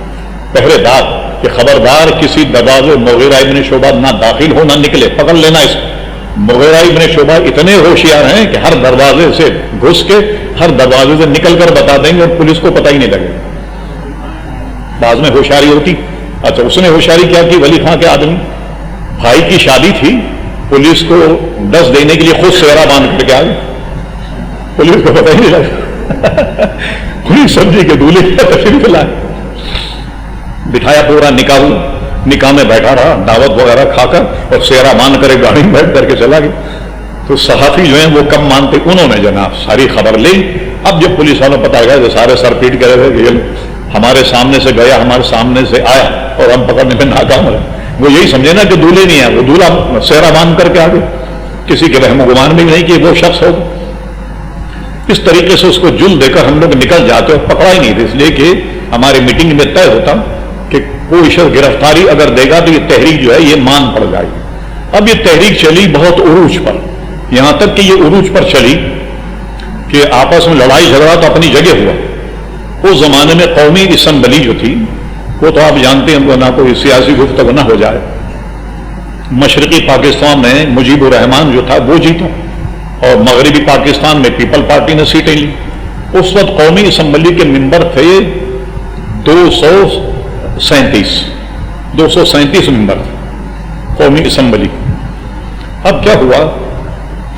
پہرے دار، کہ خبردار کسی دروازے مغیرہ ابن شعبہ نہ داخل ہو نہ نکلے، پکڑ لینا اس کو. مغیرہ ابن شعبہ اتنے ہوشیار ہیں کہ ہر دروازے سے گھس کے ہر دروازے سے نکل کر بتا دیں گے اور پولیس کو پتہ ہی نہیں لگے. بعض میں ہوشیاری ہوتی. اچھا، اس نے ہوشیاری کیا کی؟ ولی خان کے آدمی، بھائی کی شادی تھی، پولیس کو 10 دینے کے لیے خود سہرا باندھ کر کے آ گئے، پولیس کو پتہ ہی نہیں لگا. پولیس سمجھی کہ دولہے کی تشریف لائے. بٹھایا، پورا نکاح میں بیٹھا رہا، دعوت وغیرہ کھا کر، اور سہرا باندھ کر گاڑی میں بیٹھ کر کے چلا گیا. تو صحافی جو ہیں وہ کم مانتے، انہوں نے جناب ساری خبر لی. اب جب پولیس والوں پتہ گیا تو سارے سر پیٹ کر رہے تھے کہ ہمارے سامنے سے گیا، ہمارے سامنے سے آیا اور ہم پکڑنے میں ناکام رہے. وہ یہی سمجھے نا کہ دولہے نہیں ہے، وہ دولہا سہرا باندھ کر کے آ گئے، کسی کے وہم و گمان بھی نہیں کہ وہ شخص ہوگا. اس طریقے سے اس کو جل دے کر ہم لوگ نکل جاتے اور پکڑا ہی نہیں تھے، اس لیے کہ ہماری میٹنگ میں طے ہوتا کہ کوئی شخص گرفتاری اگر دے گا تو یہ تحریک جو ہے یہ مان پڑ جائے گی. اب یہ تحریک چلی بہت عروج پر، یہاں تک کہ یہ عروج پر چلی کہ آپس میں لڑائی جھگڑا تو اپنی جگہ ہوا. اس زمانے میں قومی اسمبلی جو تھی، وہ تو آپ جانتے ہیں، نہ کوئی سیاسی گفتگو نہ ہو جائے. مشرقی پاکستان میں مجیب الرحمان جو تھا وہ جیتا، اور مغربی پاکستان میں پیپل پارٹی نے سیٹیں لی. اس وقت قومی اسمبلی کے ممبر تھے 237 ممبر تھے قومی اسمبلی. اب کیا ہوا؟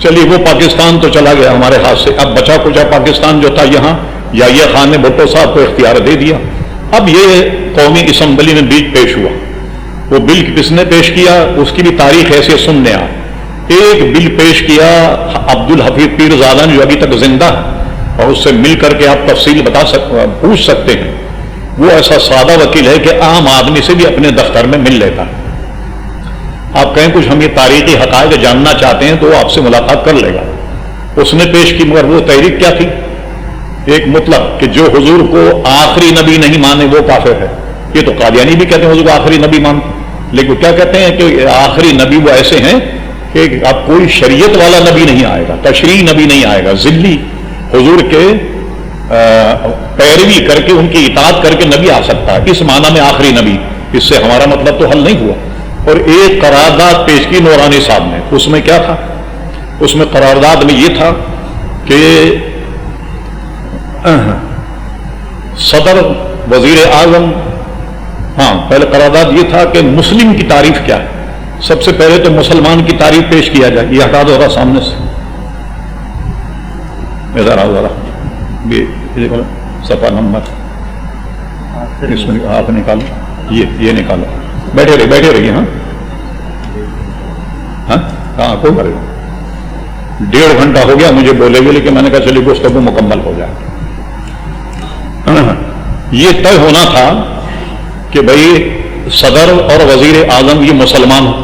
چلیے وہ پاکستان تو چلا گیا ہمارے ہاتھ سے. اب بچا کچا پاکستان جو تھا یہاں یحییٰ خان نے بھٹو صاحب کو اختیار دے دیا. اب یہ قومی اسمبلی میں بل پیش ہوا. وہ بل کس نے پیش کیا؟ اس کی بھی تاریخ ایسے سننے آ. ایک بل پیش کیا عبدالحفیظ پیرزادہ نے، جو ابھی تک زندہ ہے، اور اس سے مل کر کے آپ تفصیل پوچھ سکتے ہیں. وہ ایسا سادہ وکیل ہے کہ عام آدمی سے بھی اپنے دفتر میں مل لیتا ہے. آپ کہیں کچھ ہم یہ تاریخی حقائق جاننا چاہتے ہیں تو وہ آپ سے ملاقات کر لے گا. اس نے پیش کی، مگر وہ تحریک کیا تھی؟ ایک مطلب کہ جو حضور کو آخری نبی نہیں مانے وہ کافر ہے. یہ تو قادیانی بھی کہتے ہیں حضور کو آخری نبی مانتے، لیکن کیا کہتے ہیں کہ آخری نبی وہ ایسے ہیں کہ اب کوئی شریعت والا نبی نہیں آئے گا، تشریعی نبی نہیں آئے گا، ذلی حضور کے پیروی کر کے ان کی اطاعت کر کے نبی آ سکتا ہے، اس معنی میں آخری نبی. اس سے ہمارا مطلب تو حل نہیں ہوا. اور ایک قرارداد پیش کی نورانی صاحب نے. اس میں کیا تھا؟ اس میں قرارداد میں یہ تھا کہ صدر، وزیر اعظم، پہلے قرارداد یہ تھا کہ مسلم کی تعریف کیا ہے. سب سے پہلے تو مسلمان کی تعریف پیش کیا جائے. یہ ہٹا دو ذرا سامنے سے، ذرا صفحہ نمبر اس میں آپ نکالو، یہ نکالو. بیٹھے رہیے. ہاں کوئی کرے. 1.5 گھنٹہ ہو گیا مجھے بولے گے، لیکن میں نے کہا چلیے گفتگو مکمل ہو جائے. یہ طے ہونا تھا کہ بھائی صدر اور وزیر اعظم یہ مسلمان ہوں.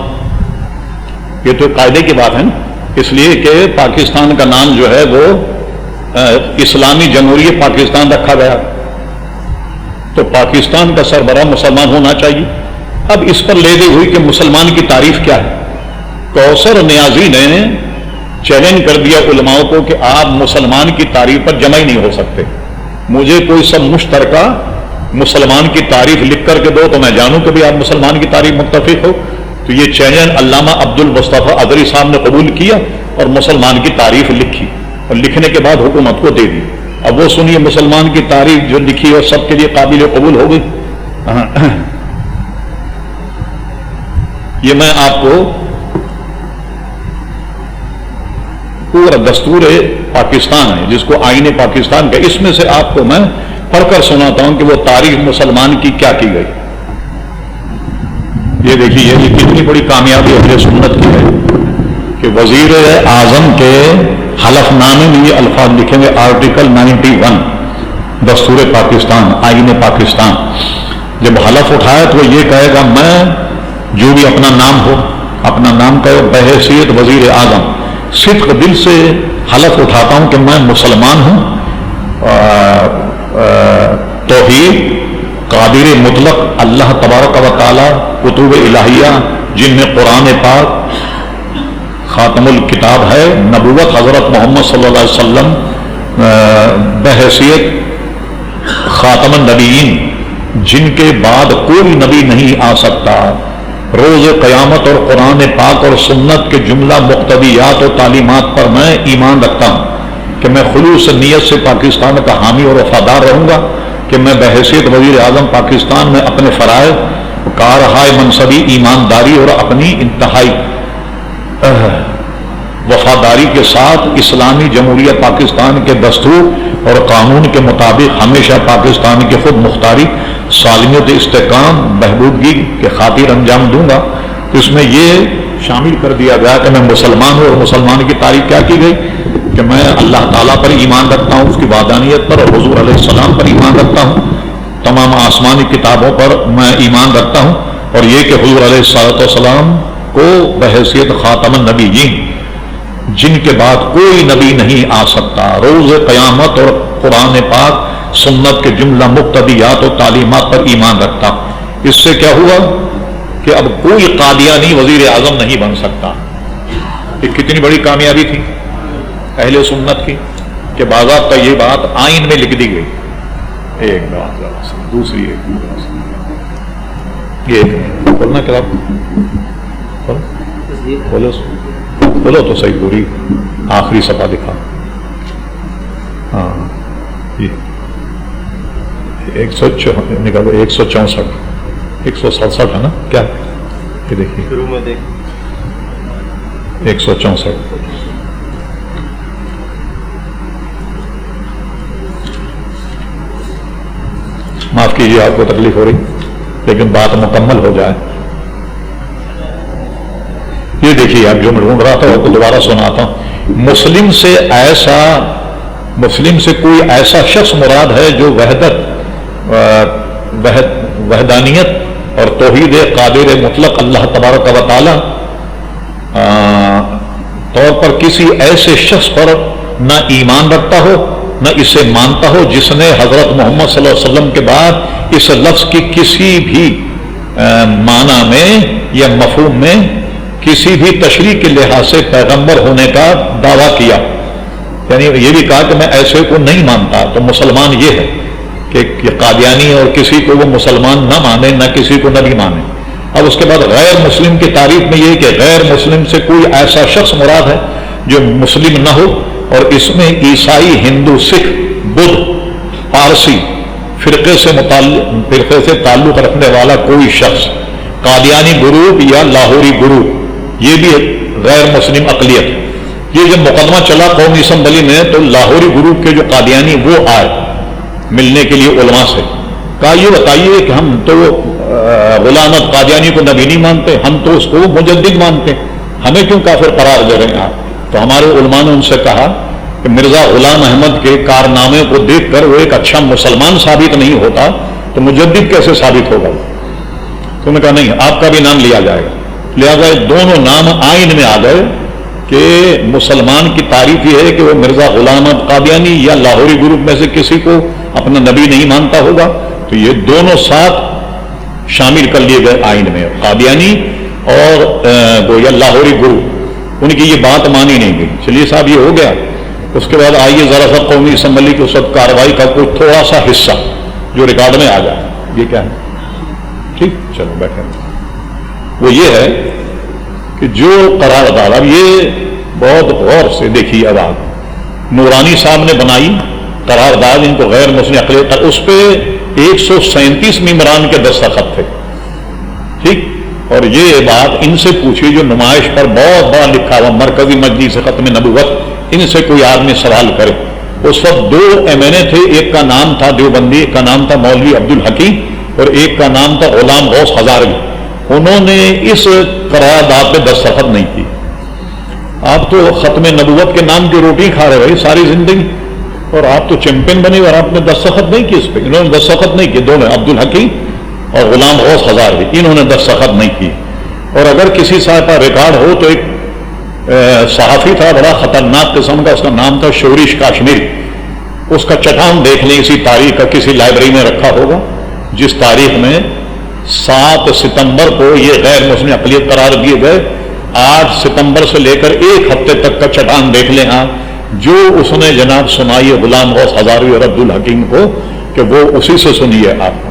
یہ تو قاعدے کی بات ہے نا، اس لیے کہ پاکستان کا نام جو ہے وہ اسلامی جمہوریہ پاکستان رکھا گیا، تو پاکستان کا سربراہ مسلمان ہونا چاہیے. اب اس پر لے گئی ہوئی کہ مسلمان کی تعریف کیا ہے. کوثر نیازی نے چیلنج کر دیا علماء کو کہ آپ مسلمان کی تعریف پر جمع ہی نہیں ہو سکتے. مجھے کوئی سب مشترکہ مسلمان کی تعریف لکھ کر کے دو تو میں جانوں کہ بھی آپ مسلمان کی تعریف متفق ہو. تو یہ چیلنج علامہ عبد المصطفیٰ ادری صاحب نے قبول کیا اور مسلمان کی تعریف لکھی اور لکھنے کے بعد حکومت کو دے دی. اب وہ سنیے مسلمان کی تعریف جو لکھی اور سب کے لیے قابل قبول ہو گئی. یہ میں آپ کو پورا دستور پاکستان ہے جس کو آئین پاکستان کا، اس میں سے آپ کو میں پڑھ کر سناتا ہوں کہ وہ تاریخ مسلمان کی کیا کی گئی. یہ دیکھیے یہ کتنی بڑی کامیابی اہل سنت کی ہے کہ وزیر اعظم کے حلف نامے میں یہ الفاظ لکھیں گے آرٹیکل 91 دستور پاکستان آئین پاکستان. جب حلف اٹھائے تو وہ یہ کہے گا میں جو بھی اپنا نام ہو اپنا نام کہے بحیثیت وزیر اعظم صدق دل سے حلف اٹھاتا ہوں کہ میں مسلمان ہوں، توحید قادر مطلق اللہ تبارک و تعالی کتب الہیہ جن میں قرآن پاک خاتم الکتاب ہے، نبوت حضرت محمد صلی اللہ علیہ وسلم بحیثیت خاتم النبیین جن کے بعد کوئی نبی نہیں آ سکتا، روز قیامت اور قرآن پاک اور سنت کے جملہ مقتضیات اور تعلیمات پر میں ایمان رکھتا ہوں کہ میں خلوص نیت سے پاکستان کا حامی اور وفادار رہوں گا، کہ میں بحیثیت وزیر اعظم پاکستان میں اپنے فرائض کارہائے منصبی ایمانداری اور اپنی انتہائی وفاداری کے ساتھ اسلامی جمہوریہ پاکستان کے دستور اور قانون کے مطابق ہمیشہ پاکستان کی خود مختاری سالمیت استحکام بہبودگی کے خاطر انجام دوں گا. تو اس میں یہ شامل کر دیا گیا کہ میں مسلمان ہوں، اور مسلمان کی تعریف کیا کی گئی کہ میں اللہ تعالیٰ پر ایمان رکھتا ہوں، اس کی وحدانیت پر، اور حضور علیہ السلام پر ایمان رکھتا ہوں، تمام آسمانی کتابوں پر میں ایمان رکھتا ہوں، اور یہ کہ حضور علیہ السلام کو بحیثیت خاتم النبیین جن کے بعد کوئی نبی نہیں آ سکتا، روز قیامت اور قرآن پاک سنت کے جملہ مقتضیات اور تعلیمات پر ایمان رکھتا. اس سے کیا ہوا کہ اب کوئی قادیانی وزیر اعظم نہیں بن سکتا. یہ کتنی بڑی کامیابی تھی اہل سنت کی کہ باضابطہ یہ بات آئین میں لکھ دی گئی. ایک بات دوسری ایک بولنا کیا بولو تو صحیح پوری آخری صفحہ دکھا. ہاں یہ 164 167 ہے نا کیا یہ دیکھیے 164 معاف کیجیے آپ کو تکلیف ہو رہی لیکن بات مکمل ہو جائے. یہ دیکھیے آپ جو میں ڈھونڈ رہا تھا آپ کو دوبارہ سناتا ہوں. مسلم سے کوئی ایسا شخص مراد ہے جو وحدانیت اور توحید قادر مطلق اللہ تبارک و تعالی طور پر کسی ایسے شخص پر نہ ایمان رکھتا ہو نہ اسے مانتا ہو جس نے حضرت محمد صلی اللہ علیہ وسلم کے بعد اس لفظ کی کسی بھی معنی میں یا مفہوم میں کسی بھی تشریح کے لحاظ سے پیغمبر ہونے کا دعویٰ کیا. یعنی یہ بھی کہا کہ میں ایسے کو نہیں مانتا. تو مسلمان یہ ہے کہ قادیانی اور کسی کو وہ مسلمان نہ مانے نہ کسی کو نبی مانے. اب اس کے بعد غیر مسلم کی تعریف میں یہ کہ غیر مسلم سے کوئی ایسا شخص مراد ہے جو مسلم نہ ہو اور اس میں عیسائی ہندو سکھ بدھ پارسی فرقے سے تعلق رکھنے والا کوئی شخص قادیانی گروپ یا لاہوری گروپ یہ بھی غیر مسلم اقلیت. یہ جب مقدمہ چلا قومی اسمبلی میں تو لاہوری گروپ کے جو قادیانی وہ آئے ملنے کے لیے علماء سے کہا یہ بتائیے کہ ہم تو غلام احمد قادیانی کو نبی نہیں مانتے، ہم تو اس کو مجدد مانتے، ہمیں کیوں کافر قرار دے رہے ہیں آپ؟ تو ہمارے علماء نے ان سے کہا کہ مرزا غلام احمد کے کارنامے کو دیکھ کر وہ ایک اچھا مسلمان ثابت نہیں ہوتا تو مجدد کیسے ثابت ہوگا؟ تو انہوں نے کہا نہیں آپ کا بھی نام لیا جائے گا. لہذا دونوں نام آئین میں آ گئے کہ مسلمان کی تعریف یہ ہے کہ وہ مرزا غلام احمد قادیانی یا لاہوری گروپ میں سے کسی کو اپنا نبی نہیں مانتا ہوگا. تو یہ دونوں ساتھ شامل کر لیے گئے آئین میں، قادیانی اور یا لاہوری گروپ. ان کی یہ بات مانی نہیں گئی. چلیے صاحب یہ ہو گیا. اس کے بعد آئیے ذرا سا قومی اسمبلی کی اس وقت کارروائی کا کوئی تھوڑا سا حصہ جو ریکارڈ میں آ جائے. یہ کیا ہے؟ ٹھیک، چلو بیٹھے. وہ یہ ہے کہ جو قرارداد، اب یہ بہت غور سے دیکھیے، اب آپ نورانی صاحب نے بنائی قرارداد، ان کو غیر مسلم اقلیت، اس پہ 137 ممبران کے دستخط تھے. ٹھیک، اور یہ بات ان سے پوچھی جو نمائش پر بہت بڑا لکھا ہوا مرکزی مجلس ختم نبوت، ان سے کوئی آدمی سوال کرے. اس وقت 2 MNA تھے، ایک کا نام تھا دیوبندی، ایک کا نام تھا مولوی عبدالحکیم، اور ایک کا نام تھا غلام غوث ہزاروی. انہوں نے اس قرارداد پہ دستخط نہیں کی. آپ تو ختم نبوت کے نام کی روٹی کھا رہے بھائی ساری زندگی، اور آپ تو چیمپئن بنے اور آپ نے دستخط نہیں کی اس پہ. انہوں نے دستخط نہیں کی، دونوں عبدالحکیم اور غلام غوث ہزاروی، انہوں نے دستخط نہیں کی. اور اگر کسی صاحب کا ریکارڈ ہو تو ایک صحافی تھا بڑا خطرناک قسم کا، اس کا نام تھا شوریش کاشمیری. اس کا چٹان دیکھ لیں، اسی تاریخ کا کسی لائبریری میں رکھا ہوگا، جس تاریخ میں 7 ستمبر کو یہ غیر مسلم اقلیت قرار دیے گئے. 8 ستمبر سے لے کر 1 ہفتے تک کا چٹان دیکھ لیں. ہاں، جو اس نے جناب سنائی ہے غلام غوث ہزاروی اور عبدالحکیم کو، کہ وہ اسی سے سنی ہے آپ کو،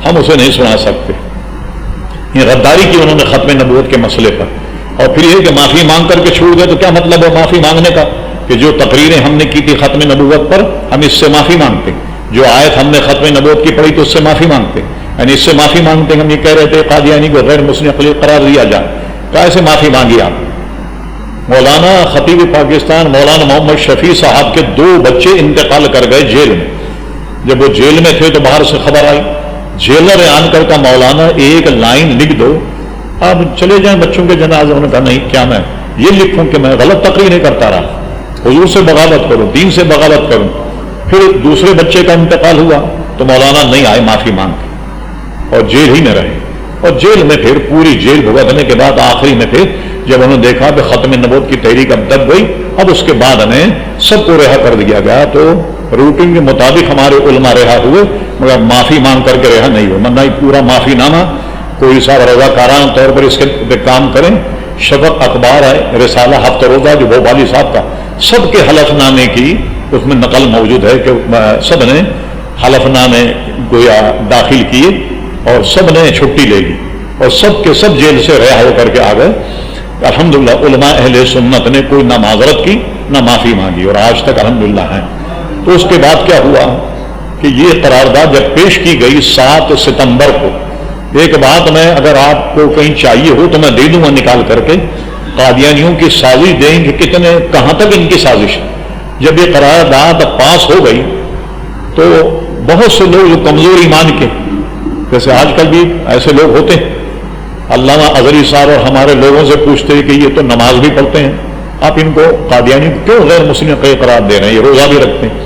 ہم اسے نہیں سنا سکتے. یہ غداری کی انہوں نے ختم نبوت کے مسئلے پر. اور پھر یہ کہ معافی مانگ کر کے چھوڑ گئے، تو کیا مطلب ہے معافی مانگنے کا؟ کہ جو تقریریں ہم نے کی تھی ختم نبوت پر، ہم اس سے معافی مانگتے. جو آیت ہم نے ختم نبوت کی پڑھی تو اس سے معافی مانگتے، یعنی اس سے معافی مانگتے. ہم یہ کہہ رہے تھے قادیانی کو غیر مسلم اقلیت قرار دیا جائے، کیسے معافی مانگی آپ؟ مولانا خطیب پاکستان مولانا محمد شفیع صاحب کے 2 بچے انتقال کر گئے جیل میں. جب وہ جیل میں تھے تو باہر سے خبر آئی، جیلر آن کر کا مولانا ایک لائن لکھ دو، آپ چلے جائیں بچوں کے جنازے. انہوں نے کہا نہیں، کیا میں یہ لکھوں کہ میں غلط تقریر نہیں کرتا رہا، حضور سے بغاوت کروں، دین سے بغاوت کروں. پھر دوسرے بچے کا انتقال ہوا تو مولانا نہیں آئے معافی مانگ کے، اور جیل ہی میں رہے. اور جیل میں پھر پوری جیل بھگتنے کے بعد آخری میں پھر جب انہوں نے دیکھا کہ ختم نبوت کی تحریک اب دب گئی، اب اس کے بعد ہمیں سب کو رہا کر دیا گیا. تو روٹین کے مطابق ہمارے علماء رہا ہوئے، مگر معافی مانگ کر کے رہا نہیں ہوئے. ورنہ پورا معافی نامہ کوئی صاحب رضاکارانہ طور پر اس کے کام کریں. شفق اخبار ہے، رسالہ ہفتہ روزہ جو بھوپالی صاحب کا، سب کے حلف نامے کی اس میں نقل موجود ہے کہ سب نے حلف نامے گویا داخل کیے اور سب نے چھٹی لے لی اور سب کے سب جیل سے رہا ہو کر کے آ گئے. الحمدللہ علماء اہل سنت نے کوئی نہ معذرت کی نہ معافی مانگی، اور آج تک الحمدللہ ہیں. تو اس کے بعد کیا ہوا کہ یہ قرارداد جب پیش کی گئی 7 ستمبر کو، ایک بات میں اگر آپ کو کہیں چاہیے ہو تو میں دے دوں گا نکال کر کے، قادیانیوں کی سازش دیں کہ کتنے کہاں تک ان کی سازش. جب یہ قرارداد پاس ہو گئی تو بہت سے لوگ جو کمزور ایمان کے، جیسے آج کل بھی ایسے لوگ ہوتے ہیں، علامہ اظہری صاحب اور ہمارے لوگوں سے پوچھتے ہیں کہ یہ تو نماز بھی پڑھتے ہیں، آپ ان کو قادیانی کیوں غیر مسلم قرار دے رہے ہیں؟ یہ روزہ بھی رکھتے ہیں.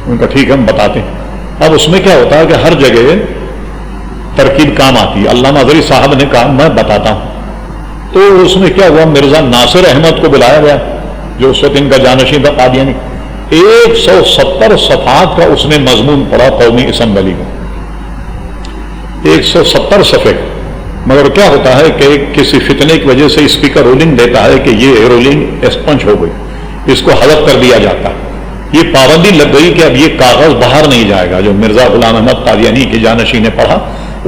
ان کا ٹھیک ہے ہم بتاتے ہیں. اب اس میں کیا ہوتا ہے کہ ہر جگہ ترکیب کام آتی ہے. علامہ اظہری صاحب نے کہا میں بتاتا ہوں. تو اس میں کیا ہوا، مرزا ناصر احمد کو بلایا گیا جو اس وقت ان کا جانشین تھا قادیانی. 170 صفحات کا اس نے مضمون پڑھا قومی اسمبلی میں، 170 صفحے کا. مگر کیا ہوتا ہے کہ کسی فتنے کی وجہ سے اسپیکر رولنگ دیتا ہے کہ یہ رولنگ ایکسپنج ہو گئی، اس کو حذف کر دیا جاتا ہے. یہ پابندی لگ گئی کہ اب یہ کاغذ باہر نہیں جائے گا. جو مرزا غلام احمد قادیانی کی جانشین نے پڑھا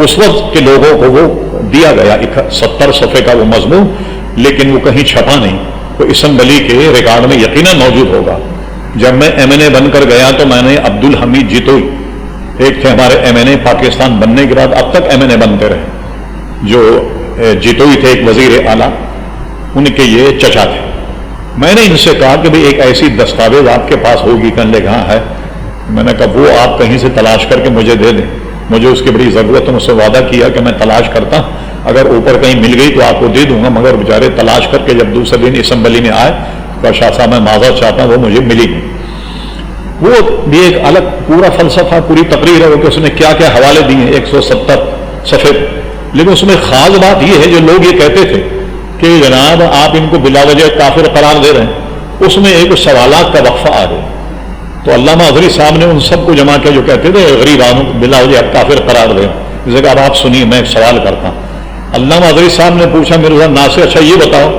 اس وقت کے لوگوں کو وہ دیا گیا 70 صفحے کا وہ مضمون، لیکن وہ کہیں چھپا نہیں. تو اسمبلی کے ریکارڈ میں یقیناً موجود ہوگا. جب میں MNA بن کر گیا تو میں نے عبدالحمید جیتوئی، ایک تھے ہمارے MNA پاکستان بننے کے بعد اب تک MNA بنتے رہے، جو جیتوئی تھے ایک وزیر اعلیٰ، ان کے یہ چچا تھے. میں نے ان سے کہا کہ بھئی ایک ایسی دستاویز آپ کے پاس ہوگی؟ کہنے لگے ہاں ہے. میں نے کہا وہ آپ کہیں سے تلاش کر کے مجھے دے دیں، مجھے اس کی بڑی ضرورت ہے. مجھ سے وعدہ کیا کہ میں تلاش کرتا، اگر اوپر کہیں مل گئی تو آپ کو دے دوں گا. مگر بیچارے تلاش کر کے جب دوسرے دن اسمبلی میں آئے تو شاہ صاحب میں معذرت چاہتا ہوں وہ مجھے ملی نہیں. وہ بھی ایک الگ پورا فلسفہ، پوری تقریر ہے وہ کہ اس نے کیا کیا حوالے دیے 170 صفحے. لیکن اس میں خاص بات یہ ہے جو لوگ یہ کہتے تھے کہ جناب آپ ان کو بلا وجہ کافر قرار دے رہے ہیں، اس میں ایک سوالات کا وقفہ آ گیا. تو علامہ اظہری صاحب نے ان سب کو جمع کیا جو کہتے تھے غریبانوں کو بلا وجہ کافر قرار دیں. جیسے کہ اب آپ سنیے میں ایک سوال کرتا ہوں. علامہ اظہری صاحب نے پوچھا مرزا ناصر اچھا یہ بتاؤ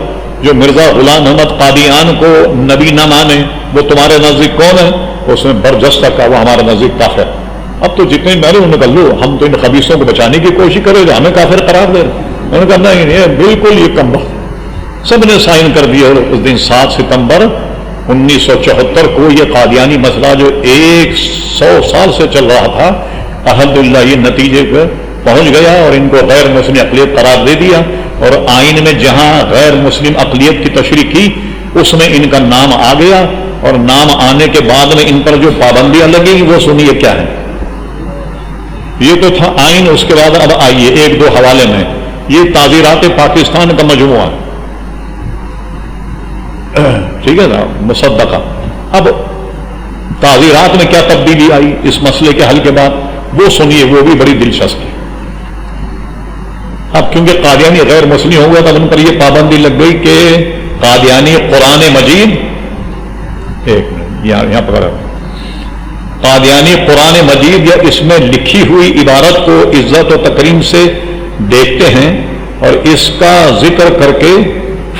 جو مرزا غلام احمد قادیان کو نبی نہ مانے وہ تمہارے نزدیک کون ہے؟ اس نے برجستہ کہا وہ ہمارے نزدیک کافر۔ اب تو جتنے میرے انہوں نے کہا لو ہم تو ان خبیثوں کو بچانے کی کوشش کرے جو ہمیں کافر قرار دے رہے۔ انہوں نے کہا نہیں بالکل یہ کم وقت، سب نے سائن کر دیا۔ اور اس دن 7 ستمبر 1974 کو یہ قادیانی مسئلہ جو 100 سال سے چل رہا تھا الحمدللہ یہ نتیجے پہ پہنچ گیا اور ان کو غیر مسلم اقلیت قرار دے دیا۔ اور آئین میں جہاں غیر مسلم اقلیت کی تشریح کی اس میں ان کا نام آ گیا، اور نام آنے کے بعد میں ان پر جو پابندیاں لگیں وہ سنیے کیا ہے۔ یہ تو تھا آئین، اس کے بعد اب آئیے 1-2 حوالے میں۔ یہ تعزیرات پاکستان کا مجموعہ ٹھیک ہے نا مصدقہ۔ اب تعزیرات میں کیا تبدیلی آئی اس مسئلے کے حل کے بعد وہ سنیے، وہ بھی بڑی دلچسپ ہے۔ اب کیونکہ قادیانی غیر مسلم ہو گیا تب ان پر یہ پابندی لگ گئی کہ قادیانی قرآن مجید، ایک منٹ یہاں پر، قادیانی قرآن مجید یا اس میں لکھی ہوئی عبارت کو عزت و تکریم سے دیکھتے ہیں اور اس کا ذکر کر کے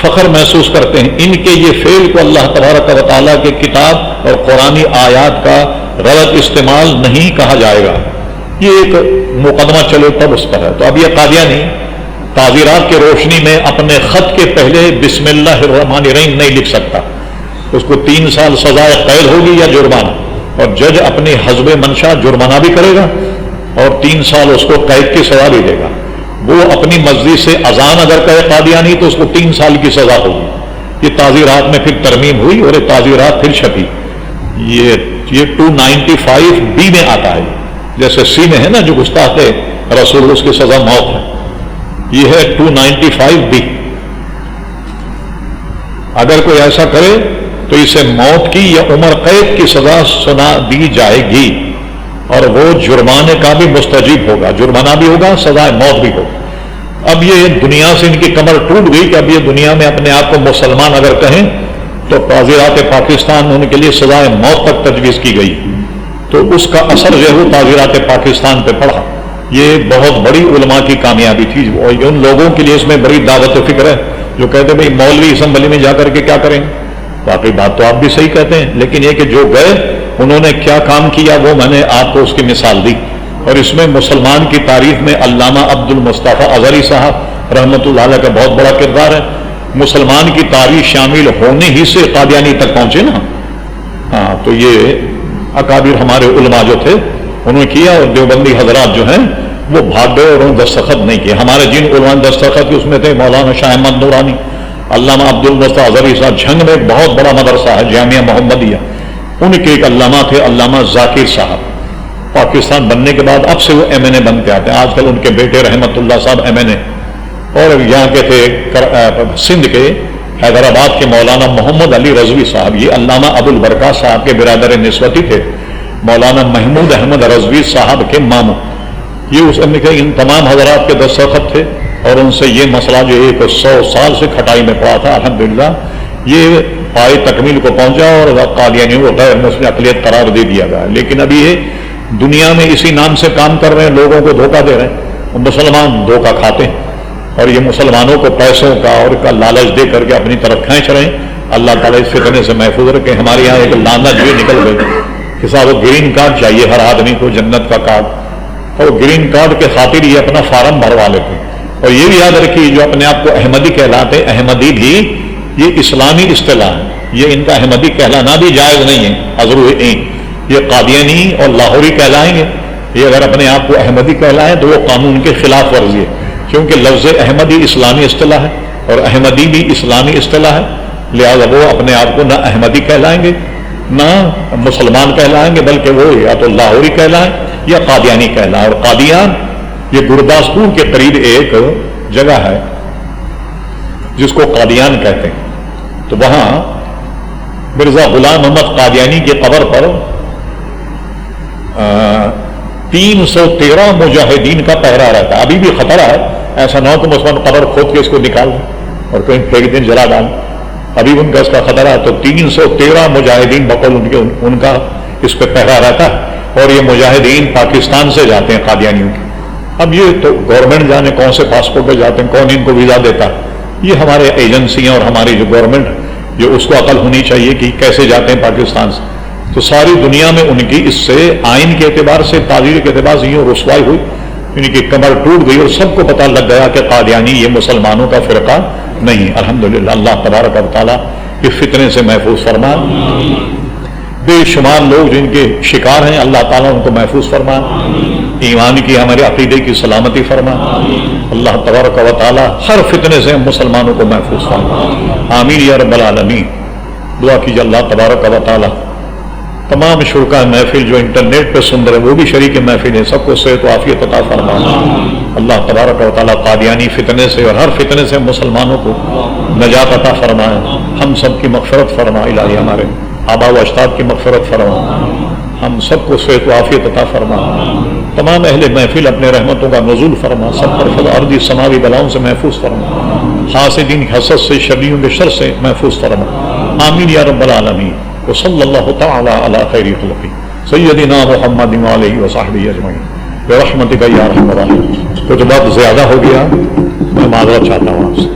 فخر محسوس کرتے ہیں۔ ان کے یہ فعل کو اللہ تبارک و تعالیٰ کے کتاب اور قرآنی آیات کا غلط استعمال نہیں کہا جائے گا۔ یہ ایک مقدمہ چلے تب اس پر ہے۔ تو اب یہ قادیانی تعزیرات کی روشنی میں اپنے خط کے پہلے بسم اللہ الرحمن الرحیم نہیں لکھ سکتا، اس کو 3 سال سزائے قید ہوگی یا جرمانہ، اور جج اپنی حسب منشا جرمانہ بھی کرے گا اور 3 سال اس کو قید کی سزا بھی دے گا۔ وہ اپنی مرضی سے اذان اگر کہے قادیانی تو اس کو 3 سال کی سزا ہوگی۔ یہ تعزیرات میں پھر ترمیم ہوئی اور یہ تعزیرات پھر چھپی۔ یہ 295B میں آتا ہے، جیسے سی میں ہے نا جو گستاخ رسول اس کی سزا موت ہے، یہ ہے 295B۔ اگر کوئی ایسا کرے تو اسے موت کی یا عمر قید کی سزا سنا دی جائے گی، اور وہ جرمانے کا بھی مستجیب ہوگا، جرمانہ بھی ہوگا، سزائے موت بھی ہوگا۔ اب یہ دنیا سے ان کی کمر ٹوٹ گئی کہ اب یہ دنیا میں اپنے آپ کو مسلمان اگر کہیں تو تعزیرات پاکستان ان کے لیے سزائے موت تک تجویز کی گئی، تو اس کا اثر جو ہے وہ تعزیرات پاکستان پہ پڑا۔ یہ بہت بڑی علماء کی کامیابی تھی، اور ان لوگوں کے لیے اس میں بڑی دعوت و فکر ہے جو کہتے ہیں بھائی مولوی اسمبلی میں جا کر کے کیا کریں۔ واقعی بات تو آپ بھی صحیح کہتے ہیں، لیکن یہ کہ جو گئے انہوں نے کیا کام کیا وہ میں نے آپ کو اس کی مثال دی۔ اور اس میں مسلمان کی تاریخ میں علامہ عبد المصطفیٰ اظہری صاحب رحمۃ اللہ علیہ کا بہت بڑا کردار ہے۔ مسلمان کی تاریخ شامل ہونے ہی سے قادیانی تک پہنچے نا۔ ہاں تو یہ اکابر ہمارے علماء جو تھے انہوں نے کیا، اور دیوبندی حضرات جو ہیں وہ بھاگ گئے اور انہوں نے دستخط نہیں کیا۔ ہمارے جن علماء دستخط اس میں تھے مولانا شاہ احمد نورانی، علامہ عبد المصطفیٰ اظہری صاحب، جھنگ میں ایک بہت بڑا مدرسہ ہے جامعہ محمدیہ، ان کے ایک علامہ تھے علامہ ذاکر صاحب۔ پاکستان بننے کے بعد اب سے وہ MNA بنتے آتے ہیں، آج کل ان کے بیٹے رحمت اللہ صاحب MNA، اور یہاں کے تھے سندھ کے حیدرآباد کے مولانا محمد علی رضوی صاحب، یہ علامہ ابو البرکات صاحب کے برادر نسبتی تھے، مولانا محمود احمد رضوی صاحب کے ماموں۔ یہ اس نے کہ ان تمام حضرات کے دستخط تھے، اور ان سے یہ مسئلہ جو 100 سال سے کھٹائی میں پڑا تھا الحمدللہ یہ پائے تکمیل کو پہنچا اور قادیانیوں کو غیر مسلم اقلیت قرار دے دیا گیا۔ لیکن ابھی یہ دنیا میں اسی نام سے کام کر رہے ہیں، لوگوں کو دھوکہ دے رہے ہیں، مسلمان دھوکہ کھاتے ہیں، اور یہ مسلمانوں کو پیسوں کا اور کا لالچ دے کر کے اپنی طرف کھینچ رہے ہیں۔ اللہ تعالیٰ اس فتنے سے محفوظ رکھے۔ ہمارے یہاں ایک لعنت جو نکل گئی کہ صاحب وہ گرین کارڈ چاہیے ہر آدمی کو، جنت کا کارڈ، اور گرین کارڈ کے خاطر یہ اپنا فارم بھروا لیتے ہیں۔ اور یہ بھی یاد رکھیے جو اپنے آپ کو احمدی کہلاتے ہیں، احمدی بھی یہ اسلامی اصطلاح ہے، یہ ان کا احمدی کہلانا بھی جائز نہیں ہے۔ حضرت یہ قادیانی اور لاہوری کہلائیں گے، یہ اگر اپنے آپ کو احمدی کہلائیں تو وہ قانون کے خلاف ورزی ہے، کیونکہ لفظ احمدی اسلامی اصطلاح ہے اور احمدی بھی اسلامی اصطلاح ہے، لہذا وہ اپنے آپ کو نہ احمدی کہلائیں گے نہ مسلمان کہلائیں گے، بلکہ وہ یا تو لاہوری کہلائیں یا قادیانی کہلائیں۔ اور قادیان یہ گرداسپور کے قریب ایک جگہ ہے جس کو قادیان کہتے ہیں، تو وہاں مرزا غلام احمد قادیانی کی قبر پر 313 مجاہدین کا پہرا رہتا ہے۔ ابھی بھی خطرہ ہے، ایسا نہ ہو کہ مسلمان قبر کھود کے اس کو نکال دیں اور کہیں پھینک دیں، جلا ڈال، ابھی ان کا اس کا خطرہ ہے۔ تو 313 مجاہدین بقول ان کا اس پہ پہرا رہتا ہے، اور یہ مجاہدین پاکستان سے جاتے ہیں قادیانیوں کے۔ اب یہ تو گورنمنٹ جانے کون سے پاسپورٹ پہ جاتے ہیں، کون ان کو ویزا دیتا ہے، یہ ہمارے ایجنسیاں اور ہماری جو گورنمنٹ یہ اس کو عقل ہونی چاہیے کہ کیسے جاتے ہیں پاکستان سے. تو ساری دنیا میں ان کی اس سے آئین کے اعتبار سے تعزیر کے اعتبار سے یہ رسوائی ہوئی, ان کی کمر ٹوٹ گئی اور سب کو پتہ لگ گیا کہ قادیانی یہ مسلمانوں کا فرقہ نہیں. الحمدللہ اللہ تبارک و تعالیٰ کہ فتنے سے محفوظ فرما. بے شمار لوگ جن کے شکار ہیں اللہ تعالیٰ ان کو محفوظ فرما, ایمان کی ہمارے عقیدے کی سلامتی فرما. اللہ تبارک و تعالیٰ ہر فتنے سے مسلمانوں کو محفوظ فرما. آمین یا رب العالمین. دعا کیجیے اللہ تبارک و تعالیٰ تمام شرکا محفل جو انٹرنیٹ پہ سن رہے ہیں وہ بھی شریک محفل ہیں, سب کو صحت و عافیت عطا فرما. اللہ تبارک و تعالیٰ قادیانی فتنے سے اور ہر فتنے سے مسلمانوں کو نجات عطا فرمائے. ہم سب کی مغفرت فرما الہی, ہمارے آبا و اجداد کی مغفرت فرما, ہم سب کو صحت و عافیت عطا فرما. تمام اہل محفل اپنے رحمتوں کا نزول فرما, سب پر ارضی سماوی بلاؤں سے محفوظ فرما, حاسدین حسد سے شریوں کے شر سے محفوظ فرما. آمین یا رب العالمین. وصلی اللہ تعالی علی خیر خلقہ سیدنا محمد علیہ وصحبہ اجمعین برحمتک یا ارحم الراحمین. کچھ بات زیادہ ہو گیا, میں معذرت چاہتا ہوں آپ سے.